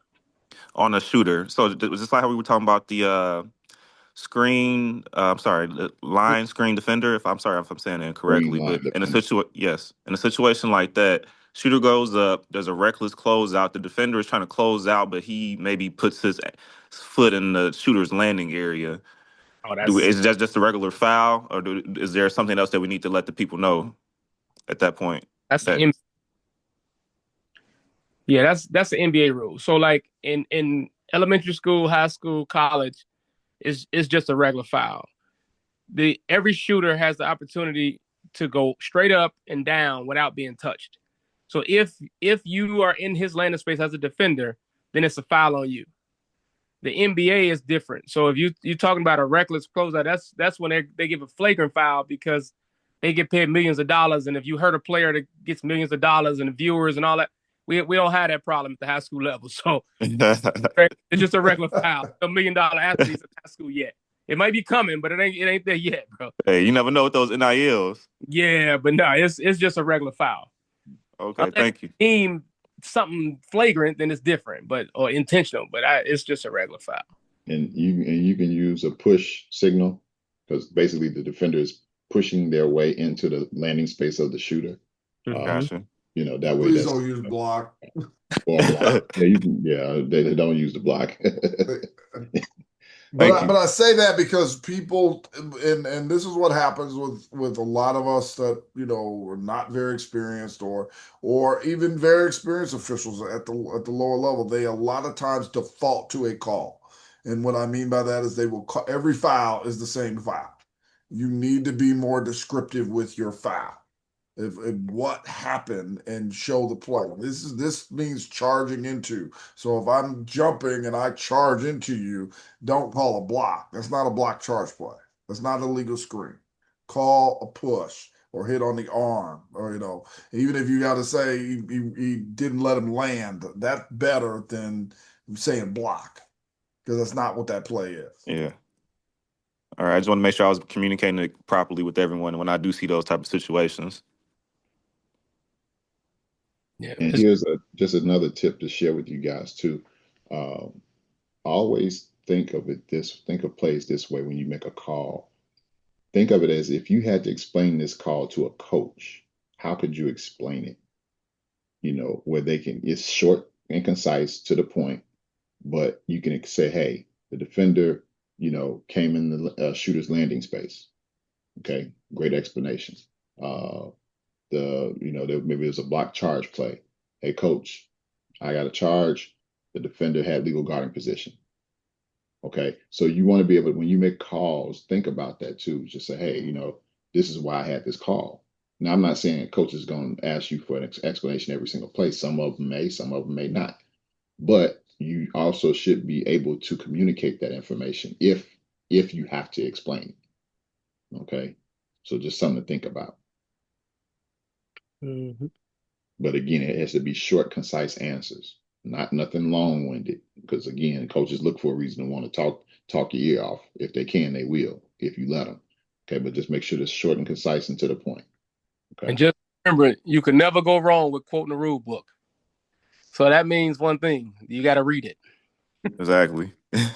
on a shooter. So just like how we were talking about the screen, I'm sorry, the line screen defender. If I'm sorry if I'm saying it incorrectly, Green line but in a defender. in a situation like that, shooter goes up, there's a reckless closeout. The defender is trying to close out, but he maybe puts his foot in the shooter's landing area. Oh, that's Is that just a regular foul, or is there something else that we need to let the people know at that point? the Yeah, that's the NBA rule. So like in elementary school, high school, college, it's just a regular foul. Every shooter has the opportunity to go straight up and down without being touched. So if you are in his landing space as a defender, then it's a foul on you. The NBA is different. So if you're talking about a reckless closeout, that's when they give a flagrant foul because they get paid millions of dollars. And if you hurt a player that gets millions of dollars and the viewers and all that, we don't have that problem at the high school level. So it's just a regular foul. $1 million athletes at high school yet. It might be coming, but it ain't there yet, bro. Hey, you never know with those NILs. Yeah, but no, it's just a regular foul. Okay, thank you. Team something flagrant, then it's different, or intentional. But it's just a regular foul. And you can use a push signal because basically the defender is pushing their way into the landing space of the shooter. Gotcha. That way. Please don't use block. Or block. They don't use the block. But I say that because people, and this is what happens with a lot of us that are not very experienced or even very experienced officials at the lower level. They a lot of times default to a call, and what I mean by that is they will call every foul is the same foul. You need to be more descriptive with your foul. If what happened and show the play. This means charging into. So if I'm jumping and I charge into you, don't call a block. That's not a block charge play. That's not a legal screen. Call a push or hit on the arm, or even if you got to say he didn't let him land, that's better than saying block because that's not what that play is. Yeah. All right. I just want to make sure I was communicating it properly with everyone when I do see those type of situations. Yeah. And here's just another tip to share with you guys too. Always think of plays this way when you make a call. Think of it as if you had to explain this call to a coach. How could you explain it? Where it's short and concise to the point, but you can say, hey, the defender, came in the shooter's landing space. Okay, great explanation. Maybe there's a block charge play. Hey, coach, I got a charge. The defender had legal guarding position. Okay, so you want to be able to, when you make calls, think about that too. Just say, hey, this is why I had this call. Now, I'm not saying a coach is going to ask you for an explanation every single play. Some of them may, some of them may not. But you also should be able to communicate that information if you have to explain it. Okay, so just something to think about. Mm-hmm. But again, it has to be short, concise answers, nothing long-winded. Because again, coaches look for a reason to want to talk your ear off. If they can, they will, if you let them. Okay, but just make sure it's short and concise and to the point. Okay. And just remember, you can never go wrong with quoting the rule book. So that means one thing: you got to read it. Exactly.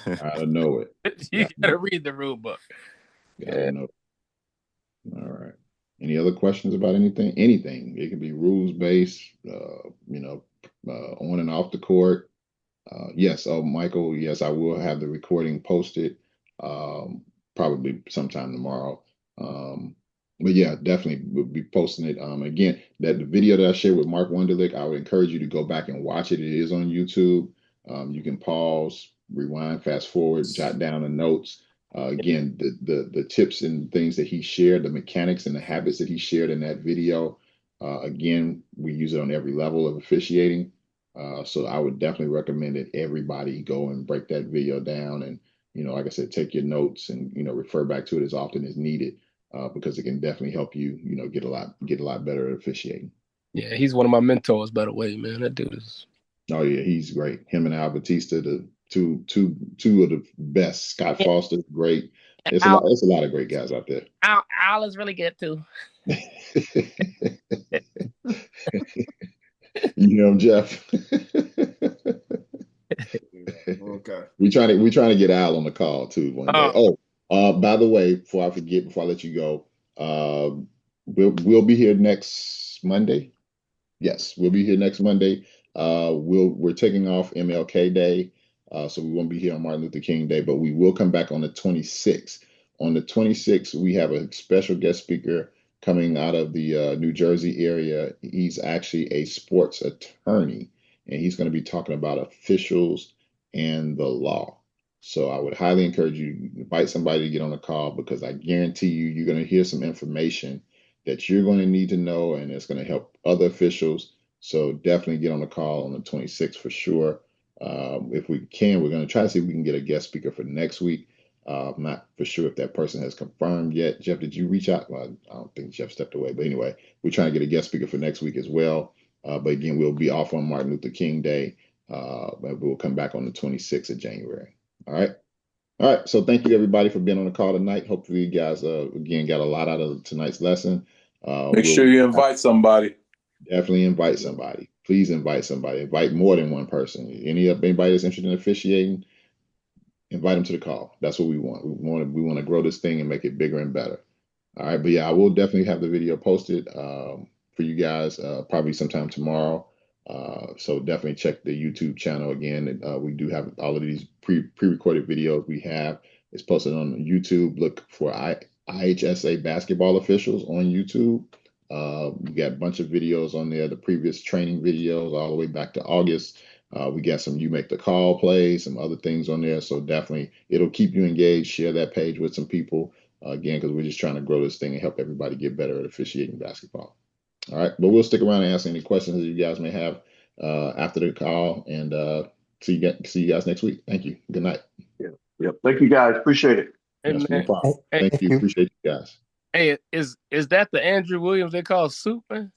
Gotta know it. You got to read the rule book. Gotta know. All right. Any other questions about anything? Anything. It can be rules-based, on and off the court. Yes. Oh, Michael, yes, I will have the recording posted probably sometime tomorrow. But yeah, definitely we'll be posting it. Again, that the video that I shared with Mark Wunderlich, I would encourage you to go back and watch it. It is on YouTube. You can pause, rewind, fast forward, jot down the notes. Again, the tips and things that he shared, the mechanics and the habits that he shared in that video. Again, we use it on every level of officiating. So I would definitely recommend that everybody go and break that video down and, like I said, take your notes and, refer back to it as often as needed. Because it can definitely help you, get a lot better at officiating. Yeah, he's one of my mentors, by the way, man. That dude is. Oh yeah, he's great. Him and Al Batista, the two of the best. Scott Foster's great. It's a lot of great guys out there. Al is really good too. Jeff. Okay. We trying to get Al on the call too one day. By the way, before I forget, before I let you go, we'll be here next Monday. Yes, we'll be here next Monday. We're taking off MLK Day, so we won't be here on Martin Luther King Day, but we will come back on the 26th. On the 26th, we have a special guest speaker coming out of the New Jersey area. He's actually a sports attorney, and he's going to be talking about officials and the law. So I would highly encourage you to invite somebody to get on the call, because I guarantee you're going to hear some information that you're going to need to know, and it's going to help other officials. So definitely get on the call on the 26th for sure. If we can, we're going to try to see if we can get a guest speaker for next week. I'm not for sure if that person has confirmed yet. Jeff, did you reach out? Well, I don't think Jeff stepped away. But anyway, we're trying to get a guest speaker for next week as well. But again, we'll be off on Martin Luther King Day. But we'll come back on the 26th of January. All right. All right. So thank you, everybody, for being on the call tonight. Hopefully you guys, again, got a lot out of tonight's lesson. Make sure you invite somebody. Definitely invite somebody. Please invite somebody. Invite more than one person. Anybody that's interested in officiating, invite them to the call. That's what we want. We want to grow this thing and make it bigger and better. All right. But yeah, I will definitely have the video posted for you guys probably sometime tomorrow. So definitely check the YouTube channel again. We do have all of these pre-recorded videos we have. It's posted on YouTube. Look for IHSA Basketball Officials on YouTube. We got a bunch of videos on there, the previous training videos all the way back to August. We got some You Make the Call plays, some other things on there. So definitely it'll keep you engaged. Share that page with some people, again, because we're just trying to grow this thing and help everybody get better at officiating basketball. All right, but we'll stick around and answer any questions that you guys may have after the call, and see you guys next week. Thank you. Good night. Yep. Thank you, guys. Appreciate it. Yes, no problem. Thank you. Appreciate you guys. Hey, is that the Andrew Williams they call Soup, man?